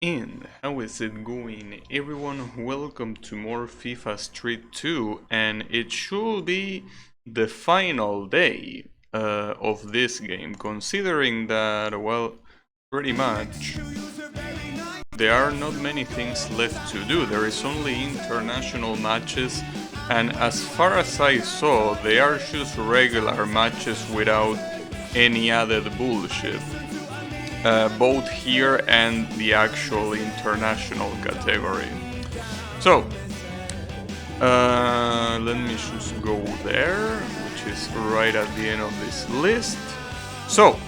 How is it going, everyone? Welcome to more FIFA Street 2, and it should be the final day of this game, considering that, well, pretty much there are not many things left to do. There is only international matches, and as far as I saw, they are just regular matches without any added bullshit. Both here and the actual international category. So, let me just go there, which is right at the end of this list. So,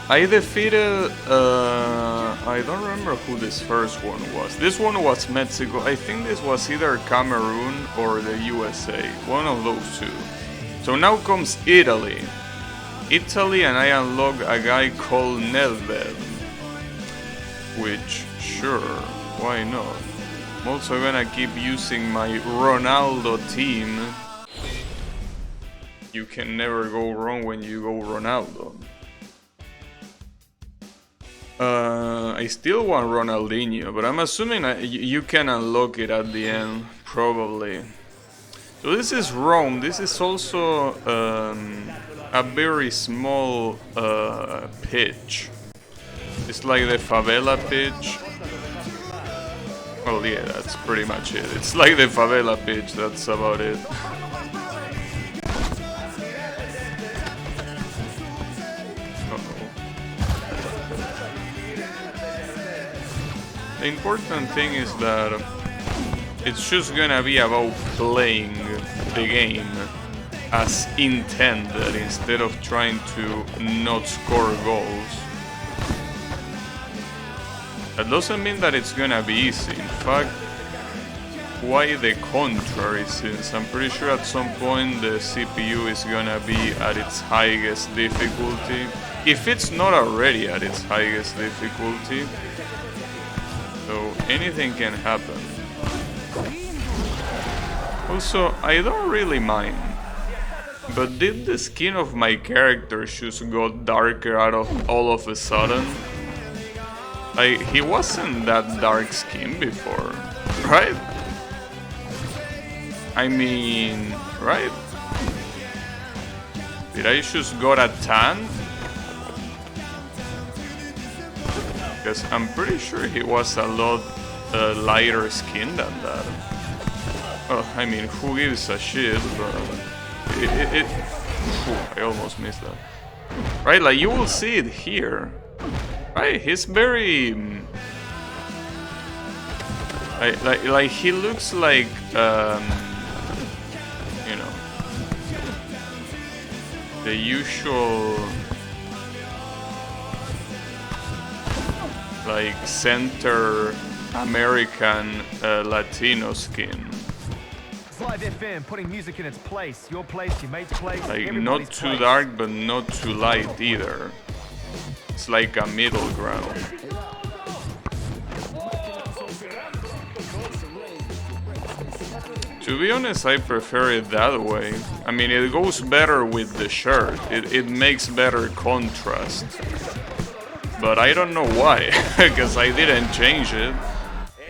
I defeated, I don't remember who this first one was. This one was Mexico. I think this was either Cameroon or the USA, one of those two. So now comes Italy. And I unlock a guy called Nedved. Which, sure, why not? I'm also gonna keep using my Ronaldo team. You can never go wrong when you go Ronaldo. I still want Ronaldinho, but I'm assuming you can unlock it at the end, probably. So this is Rome. This is also a very small pitch. It's like the favela pitch. Well, yeah, that's pretty much it. It's like the favela pitch, that's about it. The important thing is that it's just gonna be about playing the game as intended instead of trying to not score goals. That doesn't mean that it's gonna be easy. In fact, quite the contrary, since I'm pretty sure at some point the CPU is gonna be at its highest difficulty, if it's not already at its highest difficulty. So anything can happen. Also, I don't really mind. But did the skin of my character just got darker out of all of a sudden? Like, he wasn't that dark skin before, right? I mean, right? Did I just got a tan? Because I'm pretty sure he was a lot lighter skin than that. Well, I mean, who gives a shit, but I almost missed that. Right, like you will see it here. Right, he's very like he looks like you know, the usual like Center American Latino skin. Live FM, putting music in its place, your place, your mate's place. Like not too dark but not too light either. It's like a middle ground. To be honest, I prefer it that way. I mean, it goes better with the shirt. It makes better contrast. But I don't know why, because I didn't change it.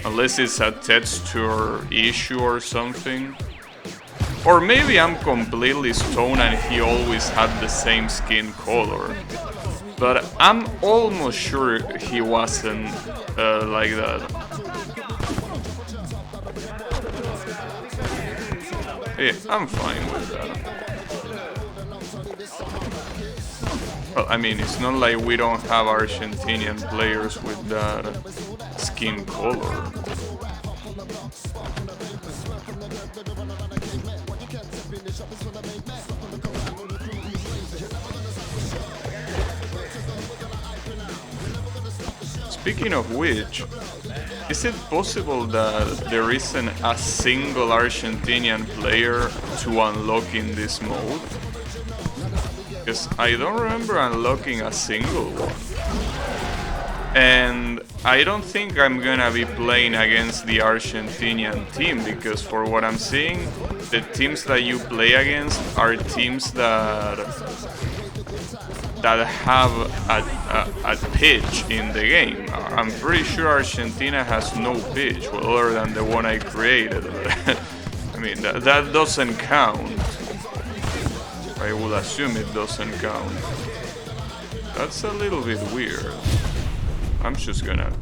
Unless it's a texture issue or something. Or maybe I'm completely stoned and he always had the same skin color. But I'm almost sure he wasn't like that. Yeah, I'm fine with that. Well, I mean, it's not like we don't have Argentinian players with that skin color. Speaking of which, is it possible that there isn't a single Argentinian player to unlock in this mode? Because I don't remember unlocking a single one. And I don't think I'm gonna be playing against the Argentinian team, because for what I'm seeing, the teams that you play against are teams that that have a pitch in the game. I'm pretty sure Argentina has no pitch, well, other than the one I created. I mean, that doesn't count. I would assume it doesn't count. That's a little bit weird. I'm just gonna...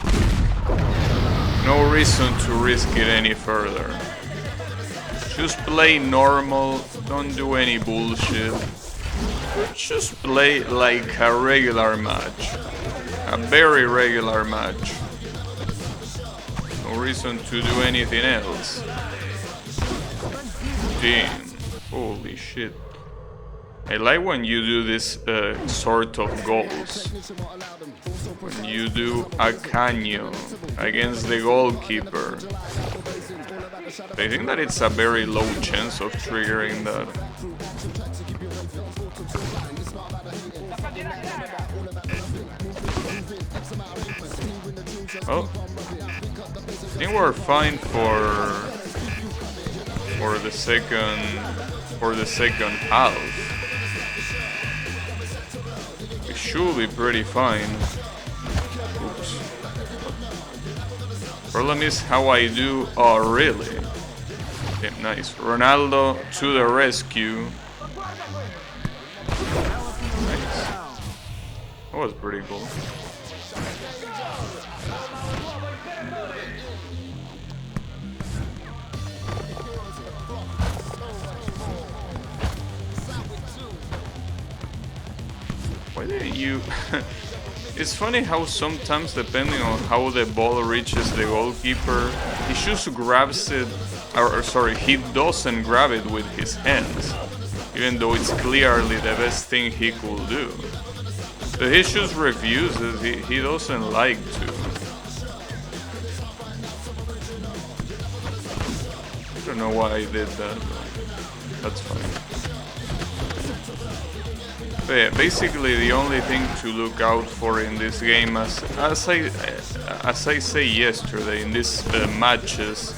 No reason to risk it any further. Just play normal, don't do any bullshit. Just play like a regular match. A very regular match. No reason to do anything else. Damn. Holy shit. I like when you do this sort of goals. When you do a caño against the goalkeeper. I think that it's a very low chance of triggering that. Oh, I think we're fine for the second half. It should be pretty fine. Oops. Problem is how I do. Oh, really? Okay, nice. Ronaldo to the rescue. Nice. That was pretty cool. Why didn't you... It's funny how sometimes, depending on how the ball reaches the goalkeeper, he just grabs it, or sorry, he doesn't grab it with his hands, even though it's clearly the best thing he could do. But he just refuses, he doesn't like to. I don't know why I did that, but that's fine. But yeah, basically the only thing to look out for in this game, as I say yesterday, in these matches,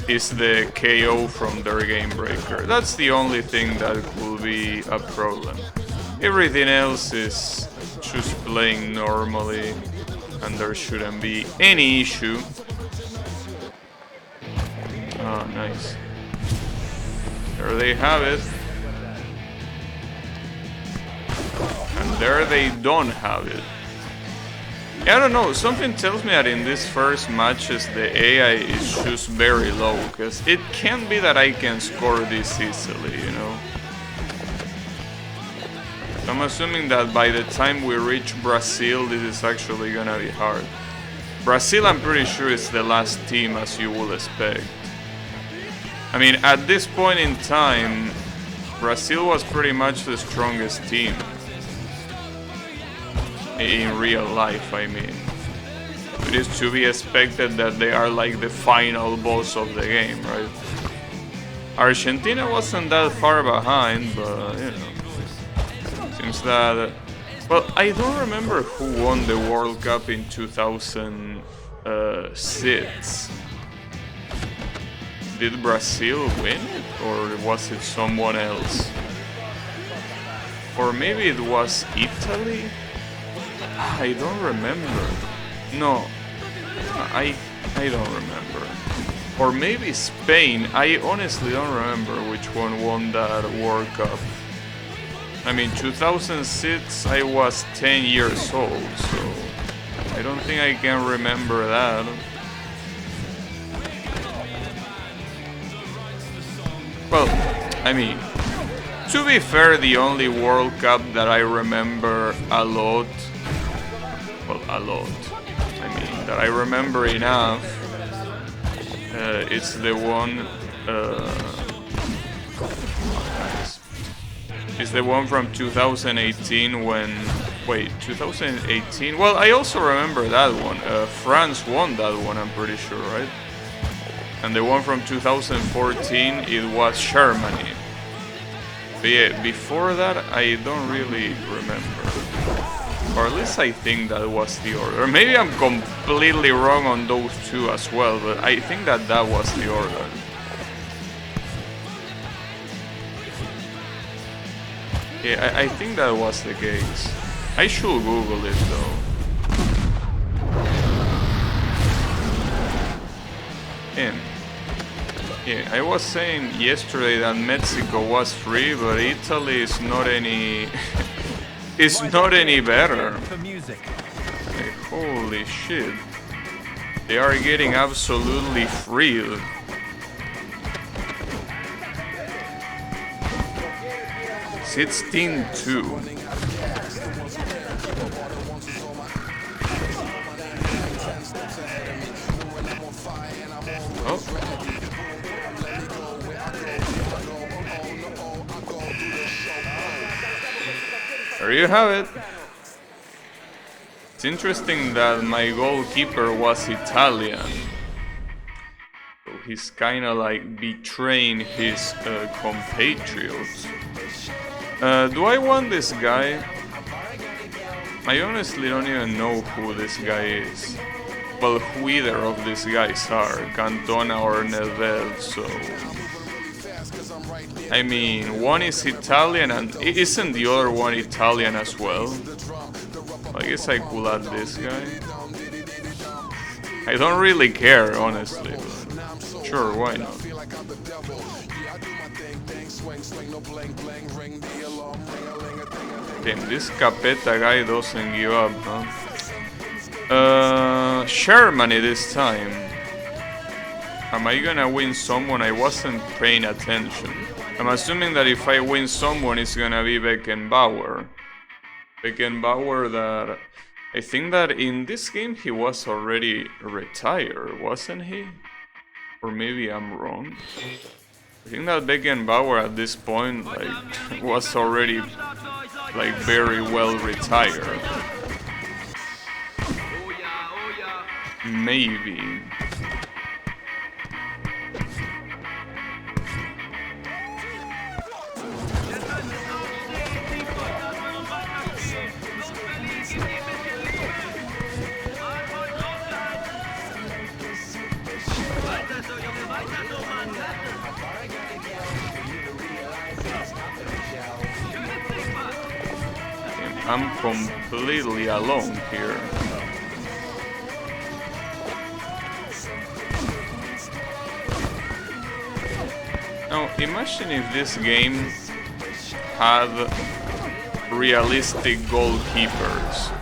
is the KO from their game breaker. That's the only thing that could be a problem. Everything else is just playing normally, and there shouldn't be any issue. Oh, nice. There they have it. And there they don't have it. Yeah, I don't know, something tells me that in these first matches the AI is just very low, because it can't be that I can score this easily, you know? I'm assuming that by the time we reach Brazil, this is actually gonna be hard. Brazil, I'm pretty sure, is the last team, as you would expect. I mean, at this point in time, Brazil was pretty much the strongest team. In real life, I mean. It is to be expected that they are like the final boss of the game, right? Argentina wasn't that far behind, but, you know. Seems that... Well, I don't remember who won the World Cup in 2006. Did Brazil win it, or was it someone else? Or maybe it was Italy? I don't remember. No, I don't remember. Or maybe Spain. I honestly don't remember which one won that World Cup. I mean, 2006, I was 10 years old, so I don't think I can remember that. Well, I mean, to be fair, the only World Cup that I remember a lot, well, a lot, I mean, that I remember enough, it's the one, nice. It's the one from 2018 when, wait, 2018? Well, I also remember that one. France won that one, I'm pretty sure, right? And the one from 2014, it was Germany. But yeah, before that, I don't really remember. Or at least I think that was the order. Maybe I'm completely wrong on those two as well, but I think that that was the order. Yeah, I think that was the case. I should Google it though. Yeah, I was saying yesterday that Mexico was free, but Italy is not any it's not any better. Like, holy shit. They are getting absolutely free. 16-2. Oh. There you have it. It's interesting that my goalkeeper was Italian. So he's kinda like betraying his compatriots. Do I want this guy? I honestly don't even know who this guy is. Well, who either of these guys are, Cantona or Nedved, so... I mean, one is Italian and isn't the other one Italian as well? I guess I could add this guy. I don't really care, honestly, but sure, why not? Damn, this Capeta guy doesn't give up, huh? Shermany this time. Am I gonna win someone? I wasn't paying attention. I'm assuming that if I win someone, it's gonna be Beckenbauer. Beckenbauer that... I think that in this game he was already retired, wasn't he? Or maybe I'm wrong. I think that Beckenbauer at this point like was already like very well retired. Maybe. I'm completely alone here. Now, imagine if this game had realistic goalkeepers.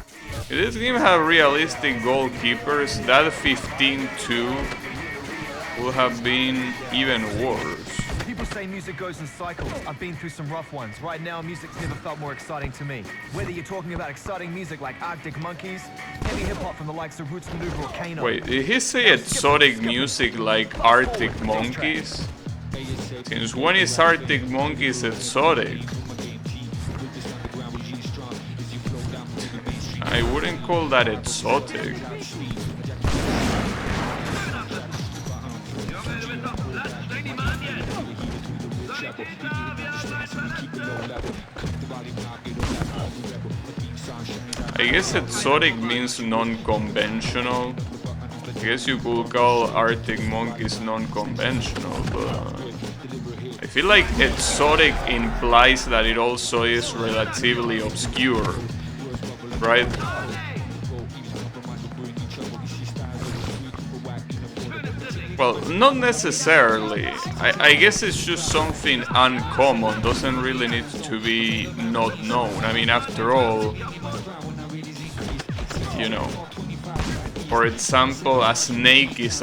If this game had realistic goalkeepers, that 15-2 would have been even worse. People say music goes in cycles. I've been through some rough ones. Right now, music's never felt more exciting to me. Whether you're talking about exciting music like Arctic Monkeys, heavy hip-hop from the likes of Roots Maneuver or Kano. Wait, did he say exotic music like Arctic Monkeys? Since when is Arctic Monkeys exotic? I wouldn't call that exotic. I guess exotic means non-conventional. I guess you could call Arctic Monkeys non-conventional, but I feel like exotic implies that it also is relatively obscure, right? Well, not necessarily. I guess it's just something uncommon, doesn't really need to be not known. I mean, after all, you know, for example, a snake is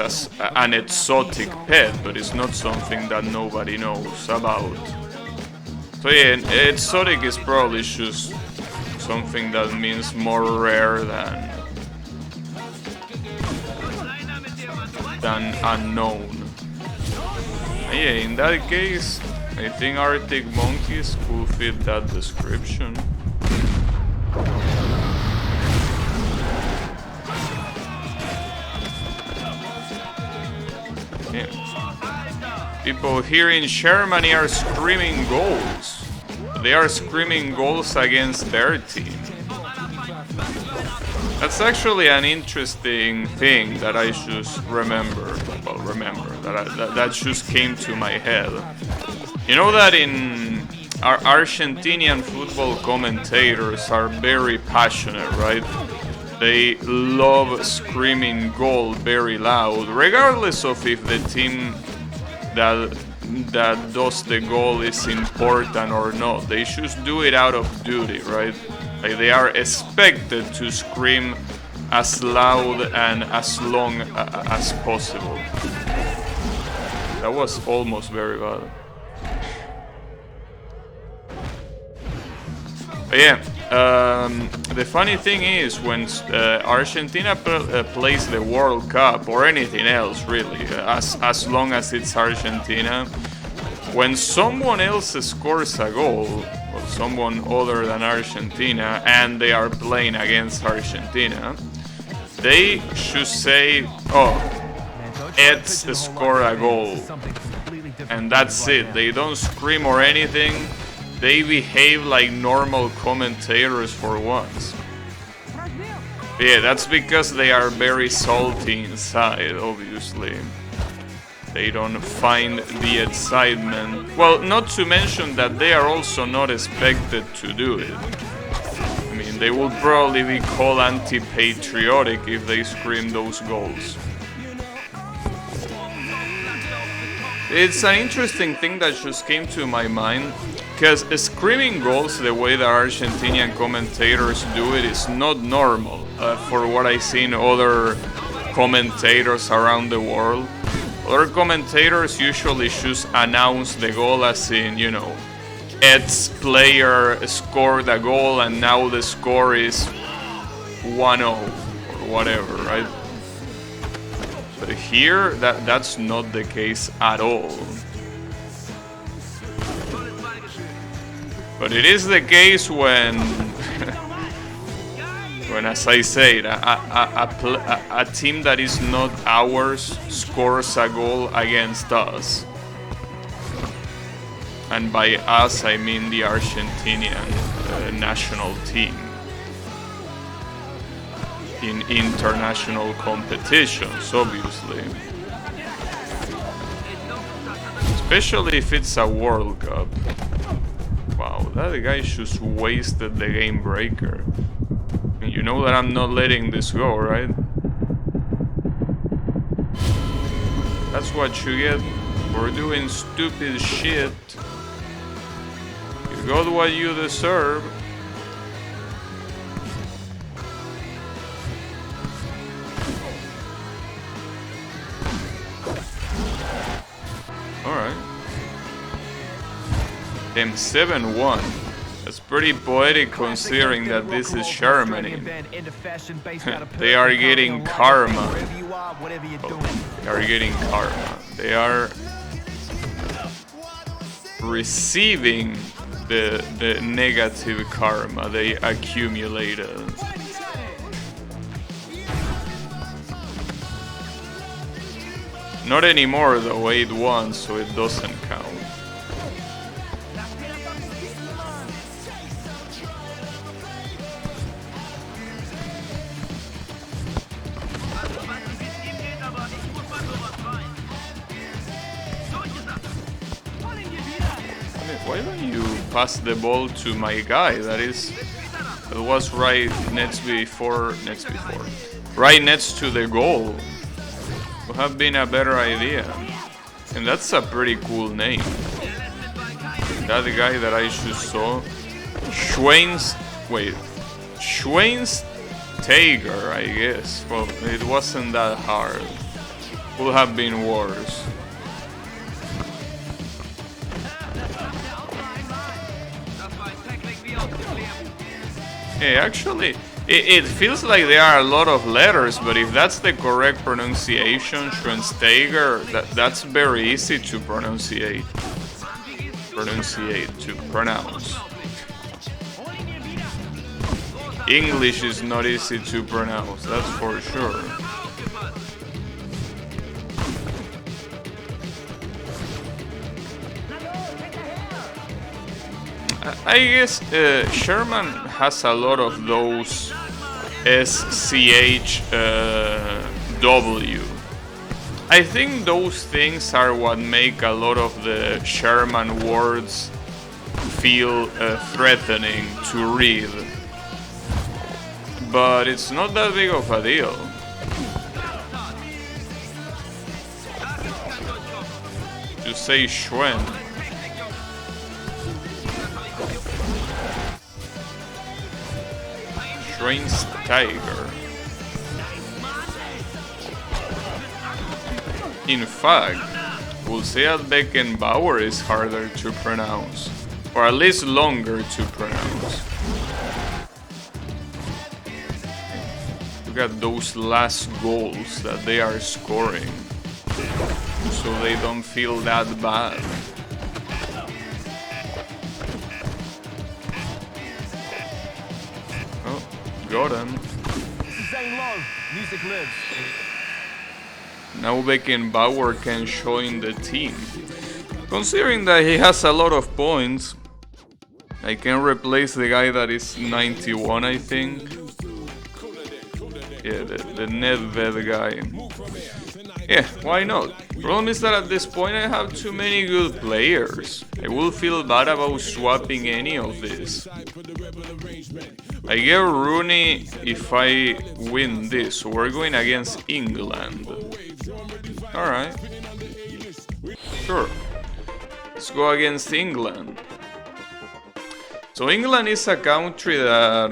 an exotic pet, but it's not something that nobody knows about. So yeah, exotic is probably just something that means more rare than unknown. And yeah, in that case, I think Arctic Monkeys could fit that description. Yeah. People here in Germany are screaming goals. They are screaming goals against their team. That's actually an interesting thing that I just remember. Well, that just came to my head. You know that in our Argentinian football commentators are very passionate, right? They love screaming goal very loud, regardless of if the team that does the goal is important or not. They just do it out of duty, right? Like they are expected to scream as loud and as long as possible. That was almost very bad. But yeah, the funny thing is when Argentina plays the World Cup or anything else really, as long as it's Argentina, when someone else scores a goal, or someone other than Argentina, and they are playing against Argentina, they should say, oh, Ed's score a goal, and that's it. They don't scream or anything. They behave like normal commentators for once. Yeah, that's because they are very salty inside, obviously. They don't find the excitement. Well, not to mention that they are also not expected to do it. I mean, they would probably be called anti-patriotic if they scream those goals. It's an interesting thing that just came to my mind, because screaming goals the way the Argentinian commentators do it is not normal for what I see in other commentators around the world. Other commentators usually just announce the goal as in, you know, Ed's player scored a goal and now the score is 1-0 or whatever, right? But here, that's not the case at all. But it is the case when, when, as I said, a team that is not ours scores a goal against us. And by us, I mean the Argentinian national team. In international competitions, obviously. Especially if it's a World Cup. Wow, that guy just wasted the game breaker. You know that I'm not letting this go, right? That's what you get for doing stupid shit. You got what you deserve. Alright. Them 7-1. That's pretty poetic considering that this is Germany. They are getting karma. Oh, they are getting karma. They are receiving the negative karma they accumulated. Not anymore though, 8-1, so it doesn't count. Why don't you pass the ball to my guy? That was right next before, right next to the goal. Would have been a better idea. And that's a pretty cool name. That guy that I just saw, Schweinsteiger, I guess. Well, it wasn't that hard. Could have been worse. Hey, actually, it feels like there are a lot of letters, but if that's the correct pronunciation, Schweinsteiger, that's very easy to pronounce. English is not easy to pronounce, that's for sure. I guess Sherman has a lot of those SCHW. I think those things are what make a lot of the Sherman words feel threatening to read. But it's not that big of a deal. Just say Schwen. Schwen's Tiger. In fact, we'll say that Beckenbauer is harder to pronounce. Or at least longer to pronounce. Look at those last goals that they are scoring. So they don't feel that bad. Oh, got him. Zane Lowe, music lives. Now Beckenbauer can join the team. Considering that he has a lot of points, I can replace the guy that is 91, I think. Yeah, the Nedved guy. Yeah, why not? Problem is that at this point I have too many good players. I will feel bad about swapping any of this. I get Rooney if I win this, so we're going against England. Alright. Sure. Let's go against England. So England is a country that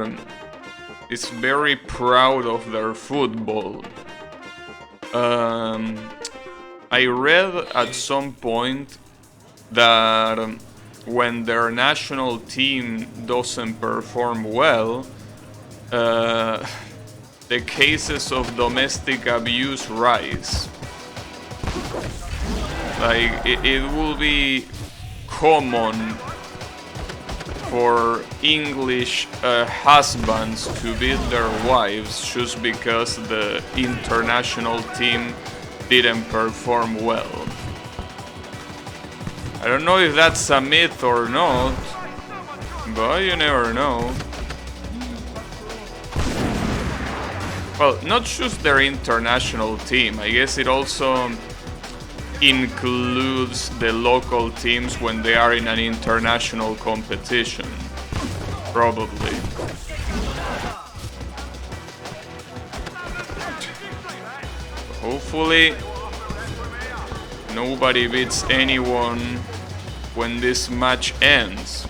is very proud of their football. I read at some point that when their national team doesn't perform well, the cases of domestic abuse rise. Like, it will be common for English husbands to beat their wives just because the international team didn't perform well. I don't know if that's a myth or not, but you never know. Well, not just their international team, I guess it also includes the local teams when they are in an international competition. Probably. Hopefully, nobody beats anyone when this match ends.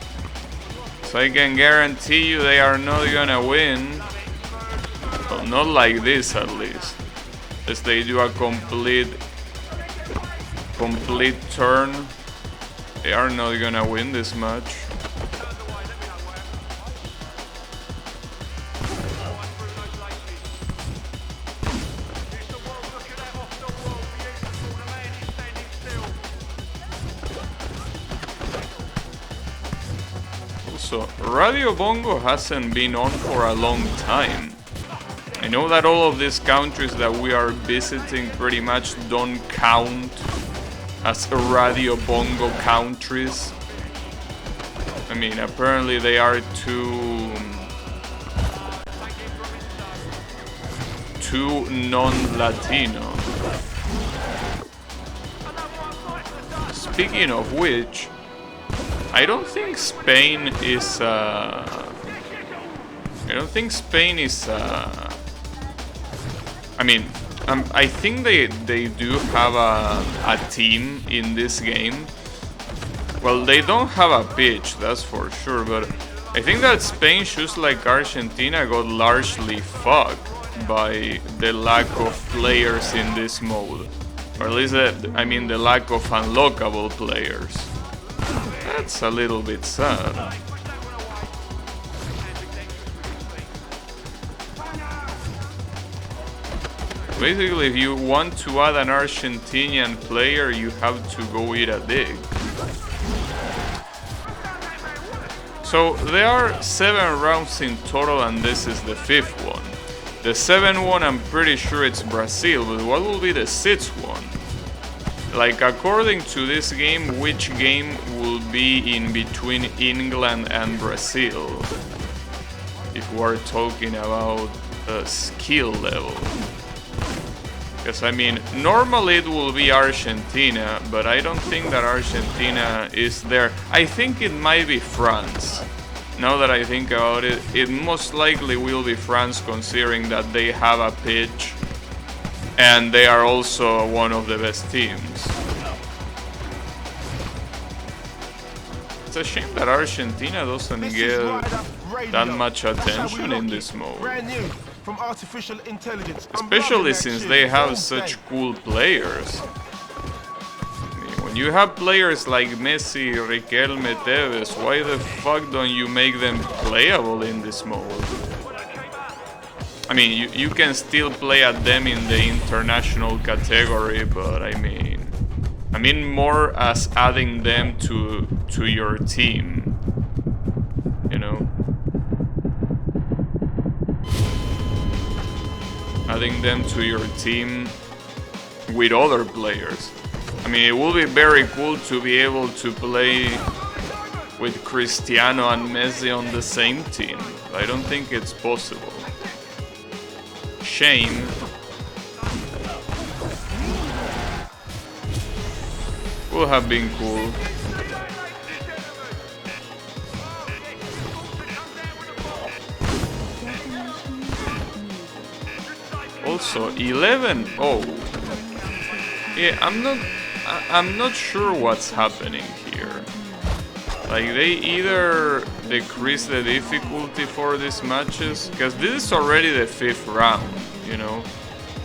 So I can guarantee you they are not gonna win. Well, not like this at least. As they do a complete turn. They are not gonna win this match. Also, Radio Bongo hasn't been on for a long time. I know that all of these countries that we are visiting pretty much don't count as Radio Bongo countries. I mean, apparently they are too non-Latino. Speaking of which, I don't think Spain is I mean, I think they do have a team in this game. Well, they don't have a pitch, that's for sure, but I think that Spain, just like Argentina, got largely fucked by the lack of players in this mode. Or at least, the lack of unlockable players. That's a little bit sad. Basically, if you want to add an Argentinian player, you have to go eat a dig. So there are 7 rounds in total, and this is the 5th one. The 7th one, I'm pretty sure it's Brazil, but what will be the 6th one? Like, according to this game, which game will be in between England and Brazil? If we're talking about skill level. Because, I mean, normally it will be Argentina, but I don't think that Argentina is there. I think it might be France. Now that I think about it, it most likely will be France, considering that they have a pitch and they are also one of the best teams. It's a shame that Argentina doesn't get that much attention in this mode. From artificial intelligence. Especially since they have such cool players. I mean, when you have players like Messi, Riquelme, Tevez, why the fuck don't you make them playable in this mode? I mean, you can still play at them in the international category, but I mean more as adding them to your team, you know? Adding them to your team with other players. I mean, it will be very cool to be able to play with Cristiano and Messi on the same team. I don't think it's possible. Shame. Would have been cool. Also 11-0. Yeah, I'm not sure what's happening here. Like, they either decrease the difficulty for these matches, because this is already the 5th round, you know.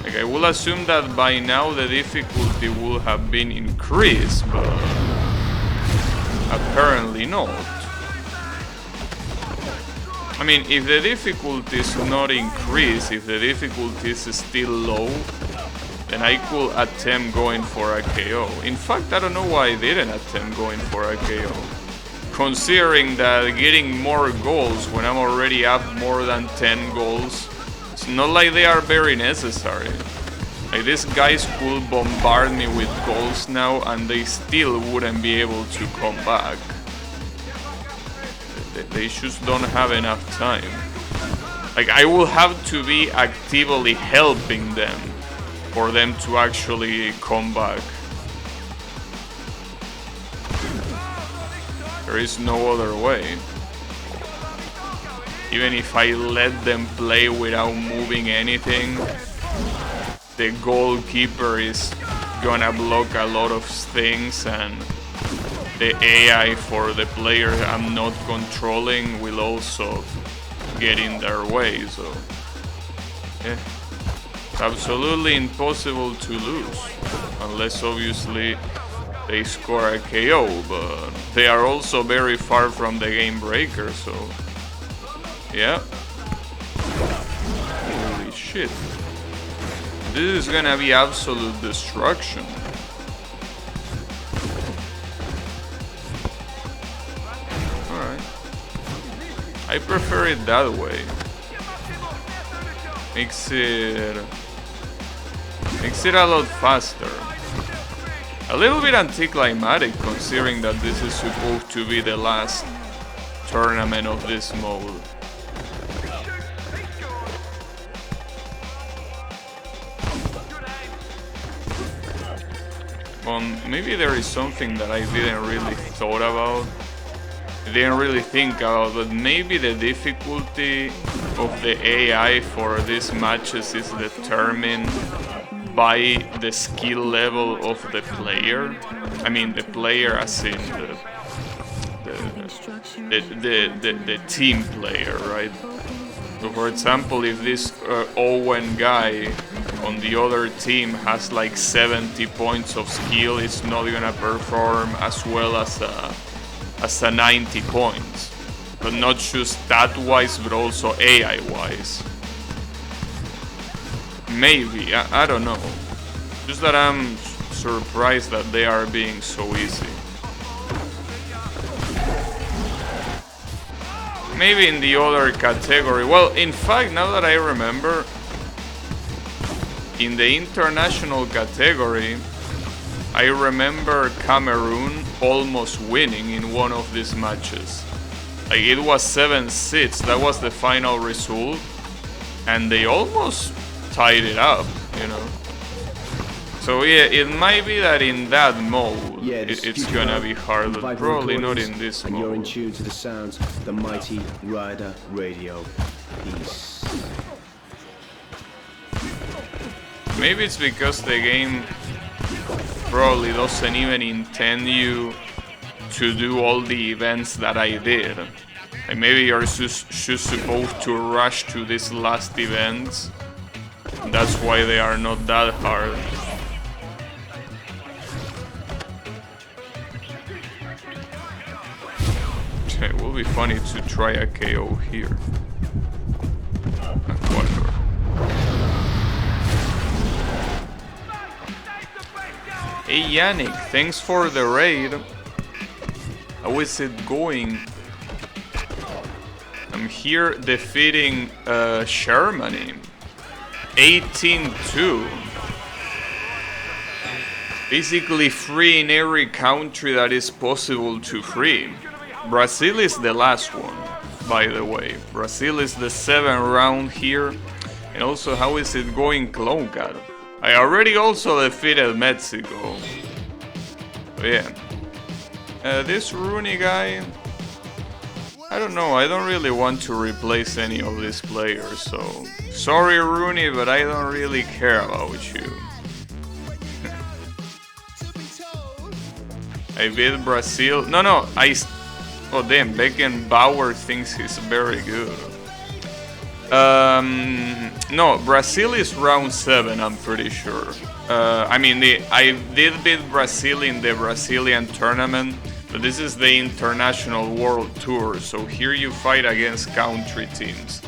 Like, I will assume that by now the difficulty will have been increased, but apparently not. I mean, if the difficulty is not increased, if the difficulty is still low, then I could attempt going for a KO. In fact, I don't know why I didn't attempt going for a KO. Considering that getting more goals when I'm already up more than 10 goals, it's not like they are very necessary. Like, these guys could bombard me with goals now and they still wouldn't be able to come back. They just don't have enough time. Like, I will have to be actively helping them for them to actually come back. There is no other way. Even if I let them play without moving anything, the goalkeeper is gonna block a lot of things, and the AI for the player I'm not controlling will also get in their way, so yeah. It's absolutely impossible to lose, unless obviously they score a KO, but they are also very far from the game breaker, so yeah. Holy shit. This is gonna be absolute destruction. I prefer it that way. Makes it a lot faster. A little bit anticlimactic, considering that this is supposed to be the last tournament of this mode. Maybe there is something that I didn't really thought about. I didn't really think about, but maybe the difficulty of the AI for these matches is determined by the skill level of the player. I mean, the player as in the team player, right? So, for example, if this Owen guy on the other team has like 70 points of skill, it's not gonna perform as well as a 90 points, but not just stat-wise, but also AI-wise. Maybe, I don't know. Just that I'm surprised that they are being so easy. Maybe in the other category. Well, in fact, now that I remember, in the international category, I remember Cameroon almost winning in one of these matches. Like, it was 7-6, that was the final result, and they almost tied it up, you know. So yeah, it might be that in that mode it's Future gonna Hub, be hard, but Vital probably not recordings, in this and you're in mode. tune to the sounds of the mighty Rider Radio. Peace. Maybe it's because the game probably doesn't even intend you to do all the events that I did. Like maybe you're just supposed to rush to these last events. That's why they are not that hard. It will be funny to try a KO here. Whatever. Hey Yannick, thanks for the raid. How is it going? I'm here defeating Germany. 18-2. Basically freeing every country that is possible to free. Brazil is the last one, by the way. Brazil is the 7th round here. And also, how is it going, Clone Cat? I already also defeated Mexico. But yeah. This Rooney guy, I don't know, I don't really want to replace any of these players, so sorry Rooney, but I don't really care about you. I beat Brazil. No, oh damn, Beckenbauer thinks he's very good. No, Brazil is round 7, I'm pretty sure. I mean, I did beat Brazil in the Brazilian tournament, but this is the International World Tour, so here you fight against country teams.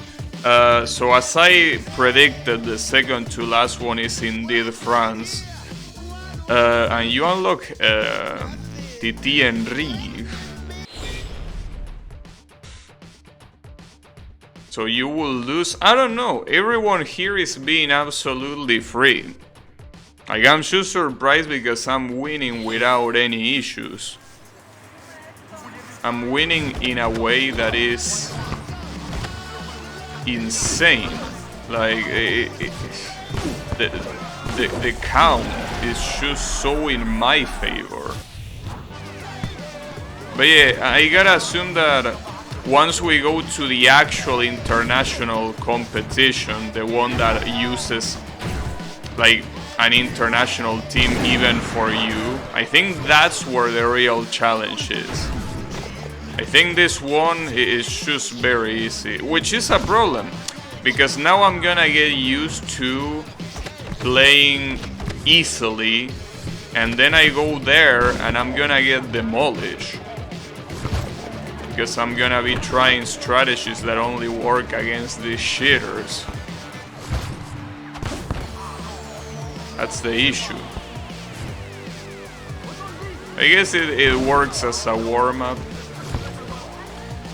So as I predicted, the second to last one is indeed France. And you unlock Titi Henry. So you will lose. I don't know. Everyone here is being absolutely free. Like, I'm just surprised because I'm winning without any issues. I'm winning in a way that is insane. Like, the count is just so in my favor. But yeah, I gotta assume that once we go to the actual international competition, the one that uses like an international team even for you, I think that's where the real challenge is. I think this one is just very easy, which is a problem, because now I'm gonna get used to playing easily, and then I go there and I'm gonna get demolished. Because I'm gonna be trying strategies that only work against these shitters. That's the issue. I guess it works as a warm-up.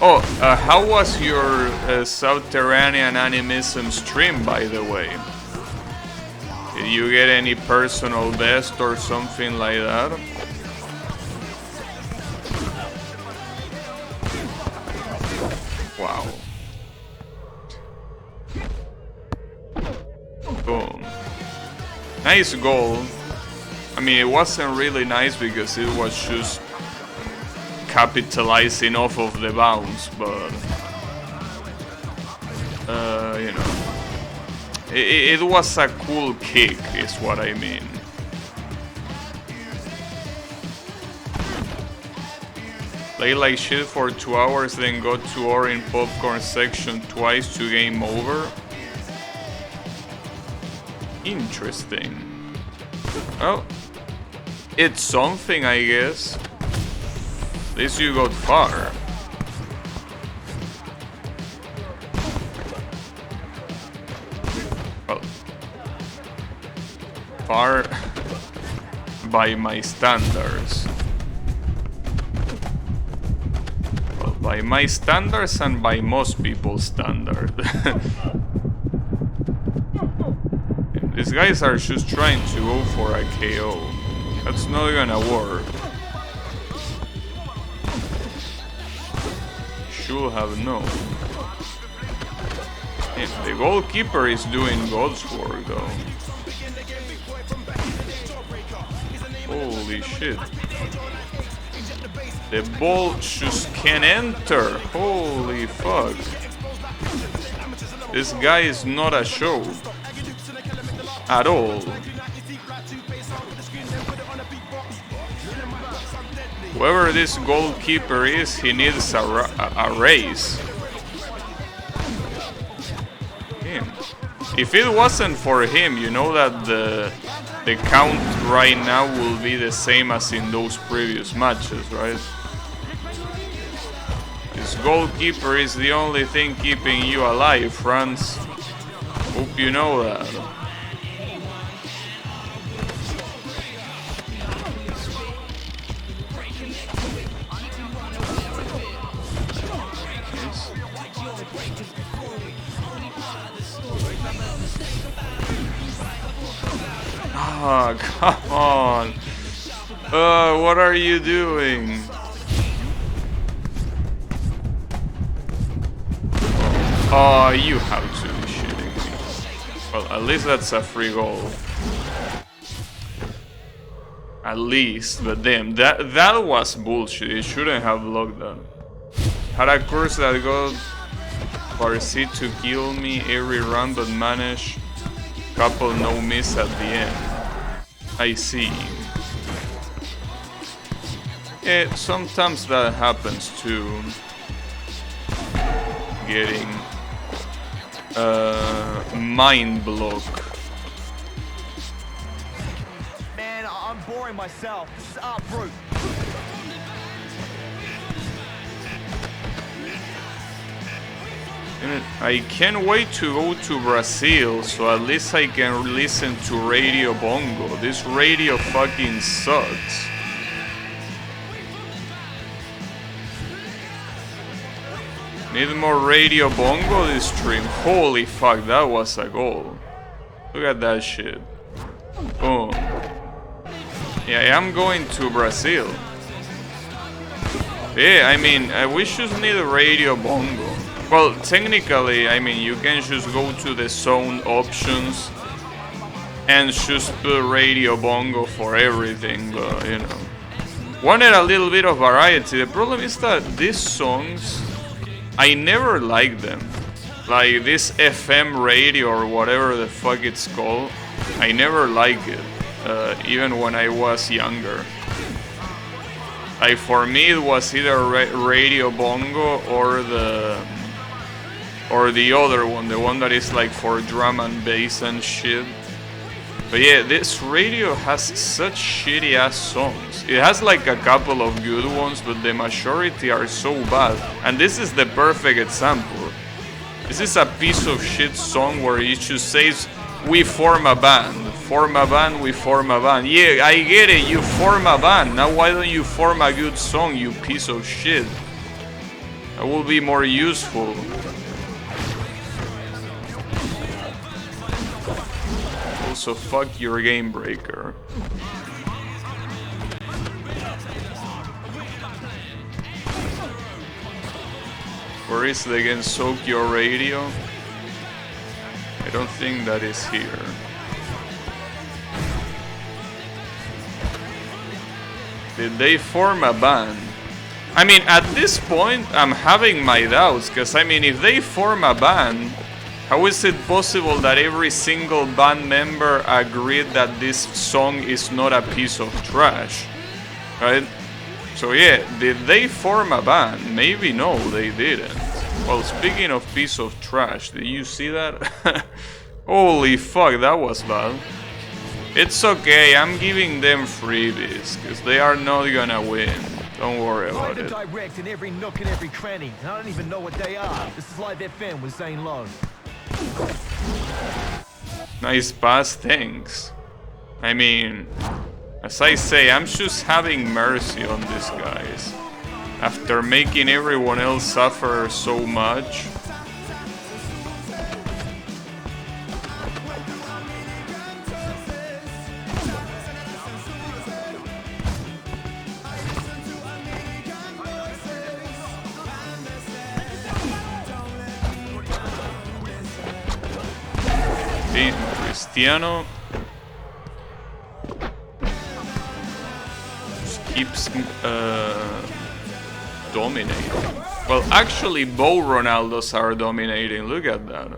Oh, how was your Subterranean Animism stream, by the way? Did you get any personal best or something like that? Wow. Boom. Nice goal. I mean, it wasn't really nice because it was just capitalizing off of the bounce, but you know, it was a cool kick, is what I mean. Play like shit for 2 hours, then go to Orin Popcorn section twice to game over. Interesting. Well, it's something, I guess. At least you got far. Well, far by my standards. Well, by my standards and by most people's standards. These guys are just trying to go for a KO. That's not gonna work. Should have known. And the goalkeeper is doing God's work though. Holy shit. The ball just can't enter. Holy fuck. This guy is not a show. At all. Whoever this goalkeeper is, he needs a raise. Him. If it wasn't for him, you know that the count right now will be the same as in those previous matches, right? This goalkeeper is the only thing keeping you alive, France. Hope you know that. Ah, come on. What are you doing? Oh, you have to be shitting me. Well, at least that's a free goal. At least, but damn, that was bullshit. It shouldn't have blocked that. Had a course that got Parsi to kill me every round, but managed couple no miss at the end. I see. Yeah, sometimes that happens too. Getting mind block. Man, I'm boring myself. This is art brute. I can't wait to go to Brazil, so at least I can listen to Radio Bongo. This radio fucking sucks. Need more Radio Bongo this stream. Holy fuck, that was a goal. Look at that shit. Boom. Yeah, I am going to Brazil. Yeah, I mean, we just need a Radio Bongo. Well, technically, I mean, you can just go to the zone options and just put Radio Bongo for everything, but, you know. Wanted a little bit of variety. The problem is that these songs, I never liked them. Like this FM radio or whatever the fuck it's called, I never liked it, even when I was younger. Like for me it was either Radio Bongo or the other one, the one that is like for drum and bass and shit. But yeah, this radio has such shitty ass songs. It has like a couple of good ones, but the majority are so bad. And this is the perfect example. This is a piece of shit song where it just says, we form a band. Form a band, we form a band. Yeah, I get it, you form a band. Now why don't you form a good song, you piece of shit? That will be more useful. So fuck your game breaker. Where is the again soak your radio? I don't think that is here. Did they form a band? I mean, at this point I'm having my doubts, because I mean, if they form a band, how is it possible that every single band member agreed that this song is not a piece of trash? Right? So yeah, did they form a band? Maybe no, they didn't. Well, speaking of piece of trash, did you see that? Holy fuck, that was bad. It's okay, I'm giving them freebies, because they are not gonna win. Don't worry about it. Direct in every nook and every cranny. I don't even know what they are. This is Live FM with Zane Lowe. Nice pass, thanks. I mean, as I say, I'm just having mercy on these guys. After making everyone else suffer so much. Cristiano. keeps dominating. Well, actually, both Ronaldos are dominating. Look at that.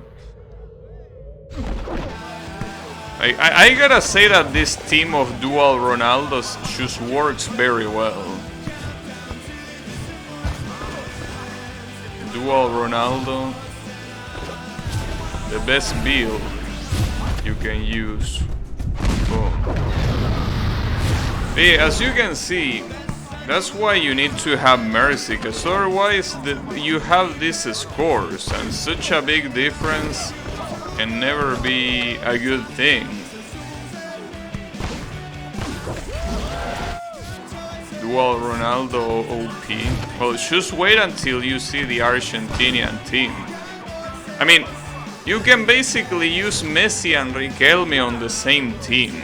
I gotta say that this team of dual Ronaldos just works very well. Dual Ronaldo, the best build you can use. Boom. Yeah, as you can see, that's why you need to have mercy, because otherwise you have these scores, and such a big difference can never be a good thing. Dual Ronaldo OP. Well, just wait until you see the Argentinian team. I mean, you can basically use Messi and Riquelme on the same team.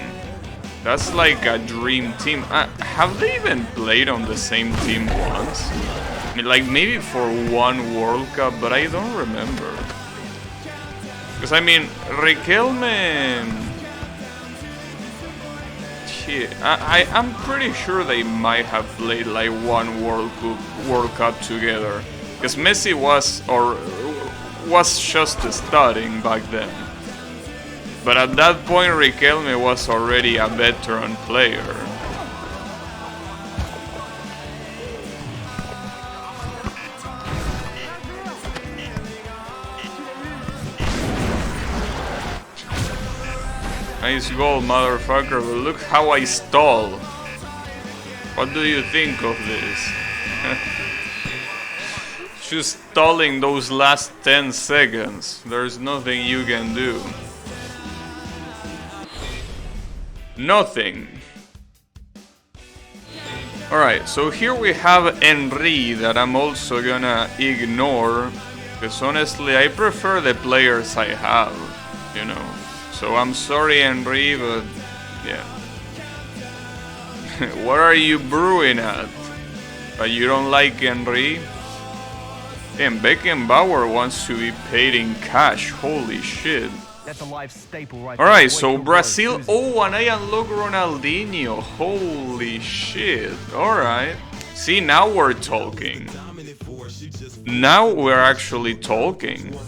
That's like a dream team. Have they even played on the same team once? I mean, like maybe for one World Cup, but I don't remember. Because I mean, Riquelme... Shit, I'm pretty sure they might have played like one World Cup together. Because Messi was just starting back then. But at that point, Riquelme was already a veteran player. Nice goal, motherfucker, but look how I stall. What do you think of this? Just stalling those last 10 seconds. There's nothing you can do. Nothing. Alright, so here we have Henry that I'm also gonna ignore, because honestly I prefer the players I have, you know. So I'm sorry, Henry, but yeah. What are you brewing at? But you don't like Henry? Damn, Beckenbauer wants to be paid in cash. Holy shit. That's a live staple right Alright, there. so Brazil. Oh, and I unlock Ronaldinho. Holy shit. Alright. See, now we're talking. Now we're actually talking.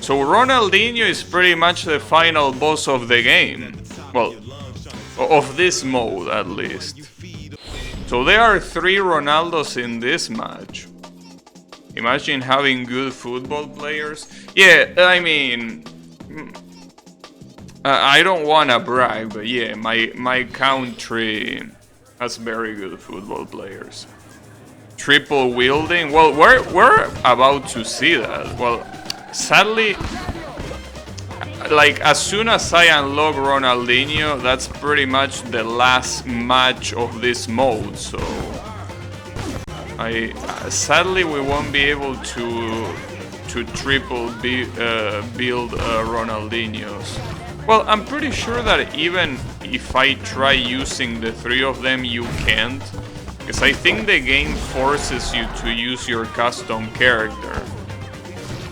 So Ronaldinho is pretty much the final boss of the game. Well, of this mode at least. So there are 3 Ronaldos in this match. Imagine having good football players. Yeah, I mean... I don't wanna brag, but yeah, my country has very good football players. Triple wielding? Well, we're about to see that. Well, sadly, like as soon as I unlock Ronaldinho, that's pretty much the last match of this mode. So, sadly we won't be able to triple build Ronaldinhos. Well, I'm pretty sure that even if I try using the 3 of them, you can't. Because I think the game forces you to use your custom character.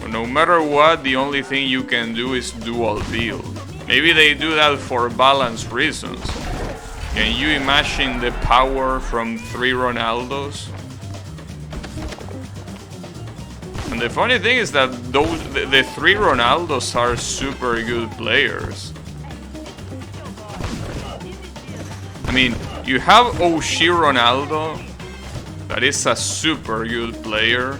But no matter what, the only thing you can do is dual build. Maybe they do that for balance reasons. Can you imagine the power from 3 Ronaldos? And the funny thing is that the 3 Ronaldos are super good players. I mean, you have Oshie Ronaldo, that is a super good player.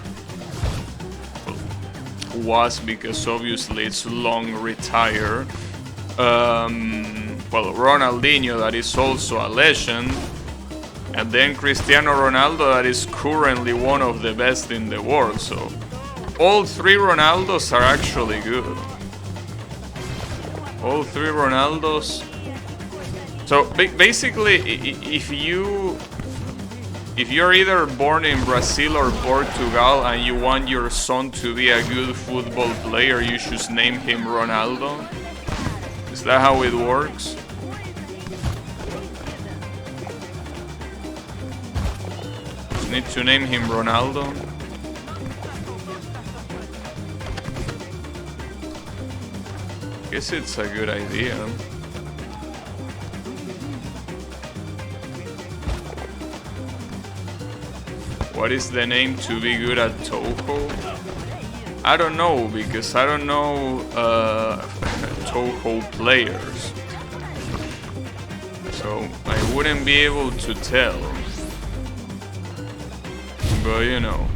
Was, because obviously it's long retired. Well, Ronaldinho, that is also a legend. And then Cristiano Ronaldo, that is currently one of the best in the world. So all 3 Ronaldos are actually good. All 3 Ronaldos. So basically, if you're either born in Brazil or Portugal and you want your son to be a good football player, you should name him Ronaldo. Is that how it works? Just need to name him Ronaldo. Guess it's a good idea. What is the name to be good at Toho? I don't know, because I don't know Toho players. So I wouldn't be able to tell. But you know.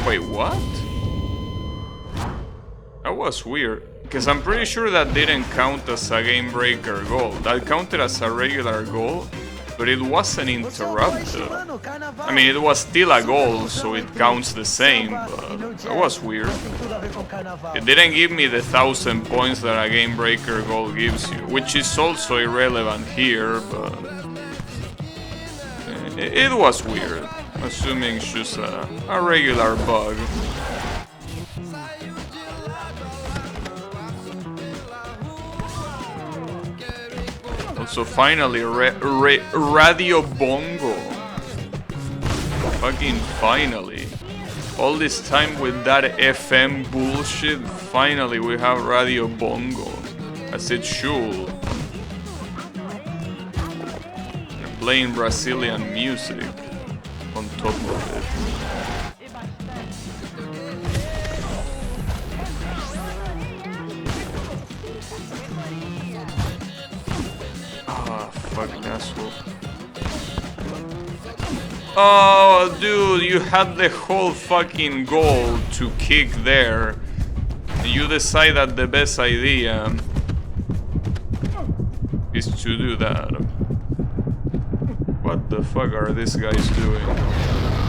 Wait, what? That was weird. Because I'm pretty sure that didn't count as a game breaker goal. That counted as a regular goal, but it wasn't interrupted. I mean, it was still a goal, so it counts the same, but it was weird. It didn't give me the 1,000 points that a game breaker goal gives you, which is also irrelevant here, but it was weird. Assuming it's just a regular bug. Also, finally, Radio Bongo. Fucking finally. All this time with that FM bullshit, finally we have Radio Bongo. As it should. And playing Brazilian music on top of it. Fucking asshole. Oh, dude, you had the whole fucking goal to kick there. You decide that the best idea is to do that. What the fuck are these guys doing?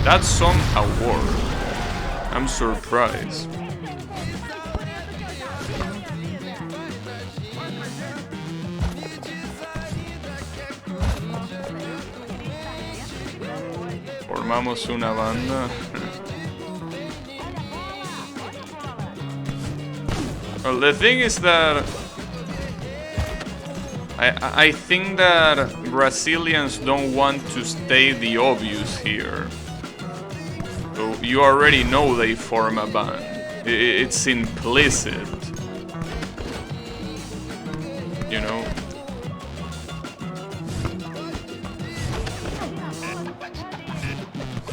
That somehow worked. I'm surprised. Formamos una banda. Well, the thing is that I think that Brazilians don't want to state the obvious here. So you already know they form a band. It's implicit. You know?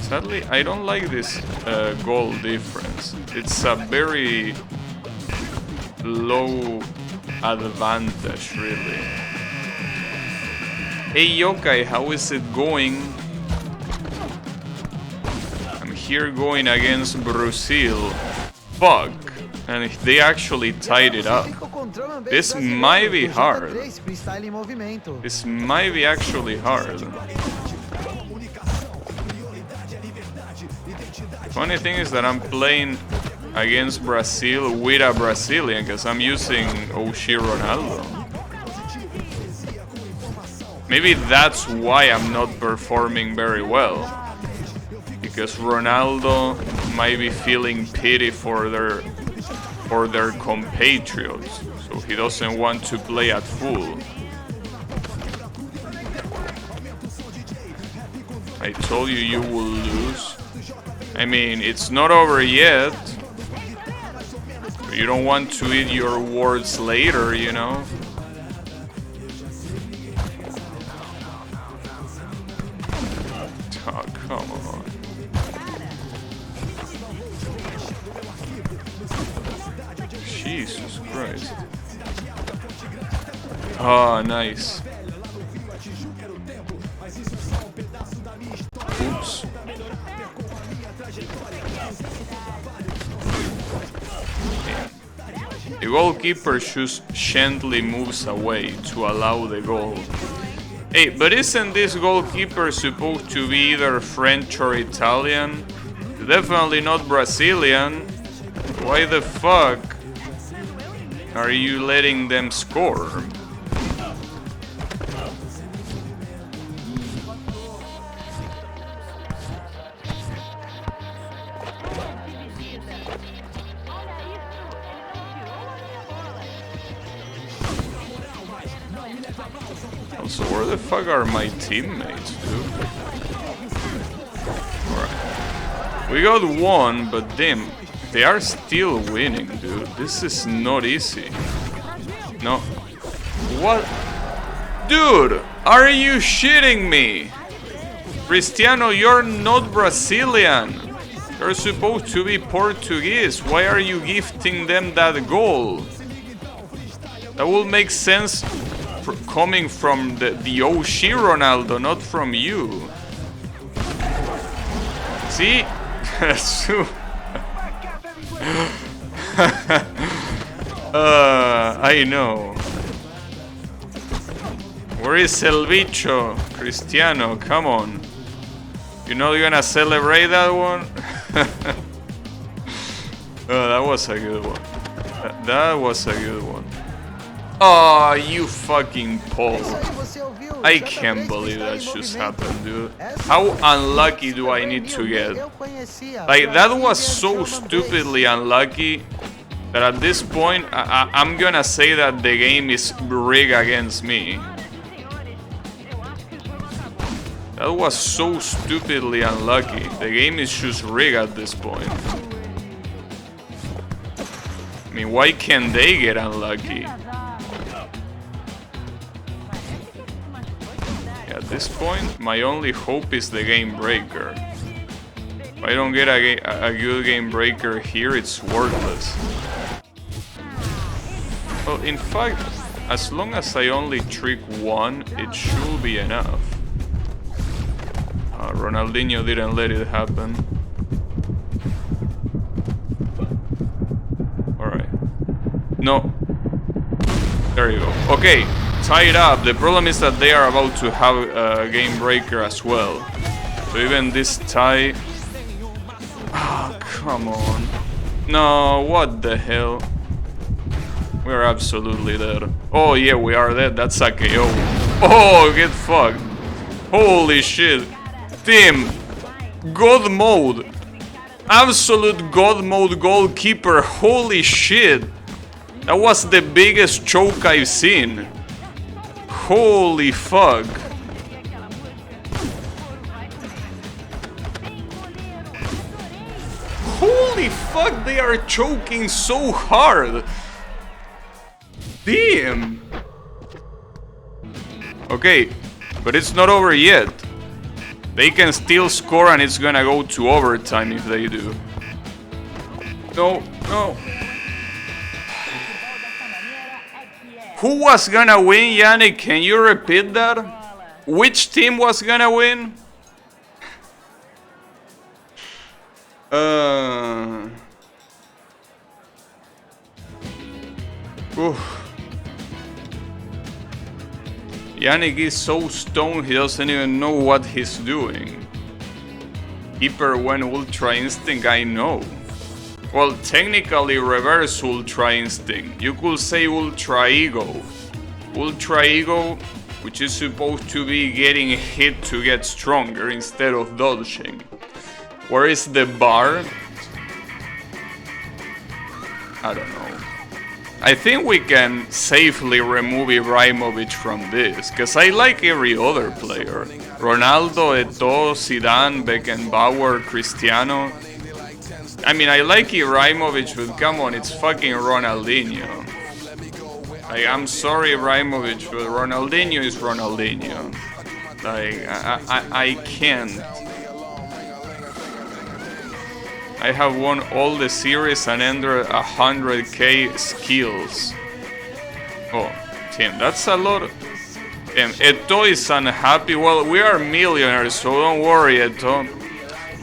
Sadly, I don't like this goal difference. It's a very low advantage, really. Hey Yokai, how is it going? I'm here going against Brazil. Fuck. And they actually tied it up. This might be hard. This might be actually hard. Funny thing is that I'm playing against Brazil with a Brazilian because I'm using Oshie Ronaldo. Maybe that's why I'm not performing very well. Because Ronaldo might be feeling pity for their compatriots. So he doesn't want to play at full. I told you you will lose. I mean, it's not over yet. You don't want to eat your words later, you know? Oh, come on. Jesus Christ. Oh, nice. Oops. The goalkeeper just gently moves away to allow the goal. Hey, but isn't this goalkeeper supposed to be either French or Italian? Definitely not Brazilian. Why the fuck are you letting them score? Also, where the fuck are my teammates, dude? Alright. We got one, but damn, they are still winning, dude. This is not easy. No. What? Dude, are you shitting me? Cristiano, you're not Brazilian. You're supposed to be Portuguese. Why are you gifting them that goal? That will make sense coming from the OG Ronaldo, not from you. See? I know. Where is El Bicho? Cristiano, come on. You know you're gonna celebrate that one? Oh, that was a good one. That was a good one. Oh, you fucking Paul. I can't believe that just happened, dude. How unlucky do I need to get? Like, that was so stupidly unlucky that at this point, I'm gonna say that the game is rigged against me. That was so stupidly unlucky. The game is just rigged at this point. I mean, why can't they get unlucky? At this point, my only hope is the game breaker. If I don't get a good game breaker here, it's worthless. Well, in fact, as long as I only trick one, it should be enough. Ronaldinho didn't let it happen. Alright. No. There you go. Okay, tie it up. The problem is that they are about to have a game breaker as well. So even this tie... Ah, come on. No, what the hell? We're absolutely dead. Oh yeah, we are dead. That's a KO. Oh, get fucked. Holy shit. Team, God mode, absolute God mode goalkeeper, holy shit, that was the biggest choke I've seen, holy fuck. Holy fuck, they are choking so hard, damn. Okay, but it's not over yet. They can still score and it's gonna go to overtime if they do. No, no. Who was gonna win, Yannick? Can you repeat that? Which team was gonna win? Oof. Yannick is so stoned he doesn't even know what he's doing. Keeper went Ultra Instinct, I know. Well, technically reverse Ultra Instinct. You could say Ultra Ego. Ultra Ego, which is supposed to be getting hit to get stronger instead of dodging. Where is the bar? I don't know. I think we can safely remove Ibrahimovic from this, because I like every other player. Ronaldo, Eto'o, Zidane, Beckenbauer, Cristiano. I mean, I like Ibrahimovic, but come on, it's fucking Ronaldinho. Like, I'm sorry Ibrahimovic, but Ronaldinho is Ronaldinho. Like, I can't. I have won all the series and entered 100k skills. Oh, damn, that's a lot. Eto'o is unhappy. Well, we are millionaires, so don't worry, Eto'o.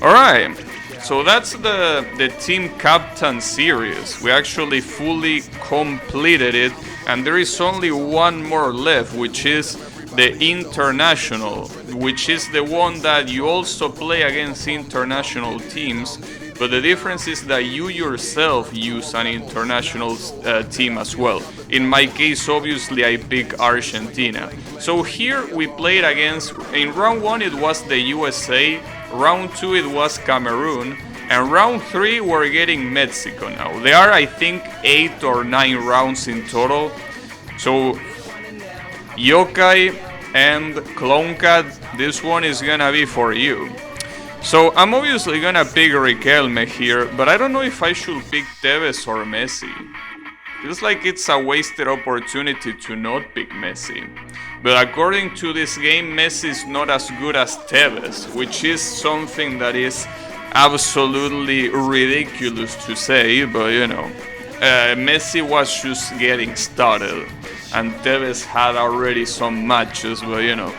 Alright, so that's the team captain series. We actually fully completed it, and there is only one more left, which is the international, which is the one that you also play against international teams. But the difference is that you yourself use an international team as well. In my case, obviously, I pick Argentina. So here we played against, in round 1 it was the USA, round 2 it was Cameroon, and round 3 we're getting Mexico now. There are, I think, 8 or 9 rounds in total. So Yokai and Clonecat, this one is gonna be for you. So I'm obviously gonna pick Riquelme here, but I don't know if I should pick Tevez or Messi. Feels like it's a wasted opportunity to not pick Messi. But according to this game, Messi is not as good as Tevez, which is something that is absolutely ridiculous to say, but you know. Messi was just getting started, and Tevez had already some matches, but you know.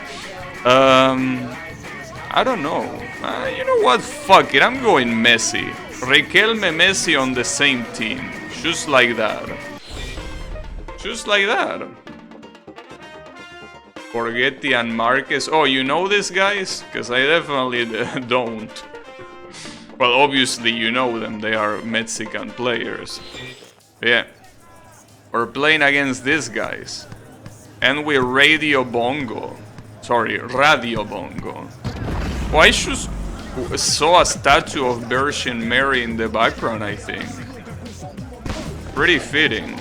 I don't know. You know what? Fuck it, I'm going Messi. Riquelme, Messi on the same team. Just like that. Just like that. Borghetti and Marquez. Oh, you know these guys? Because I definitely don't. Well, obviously you know them. They are Mexican players. Yeah. We're playing against these guys. And we're Radio Bongo. Sorry, Radio Bongo. Oh, I just saw a statue of Virgin Mary in the background, I think. Pretty fitting.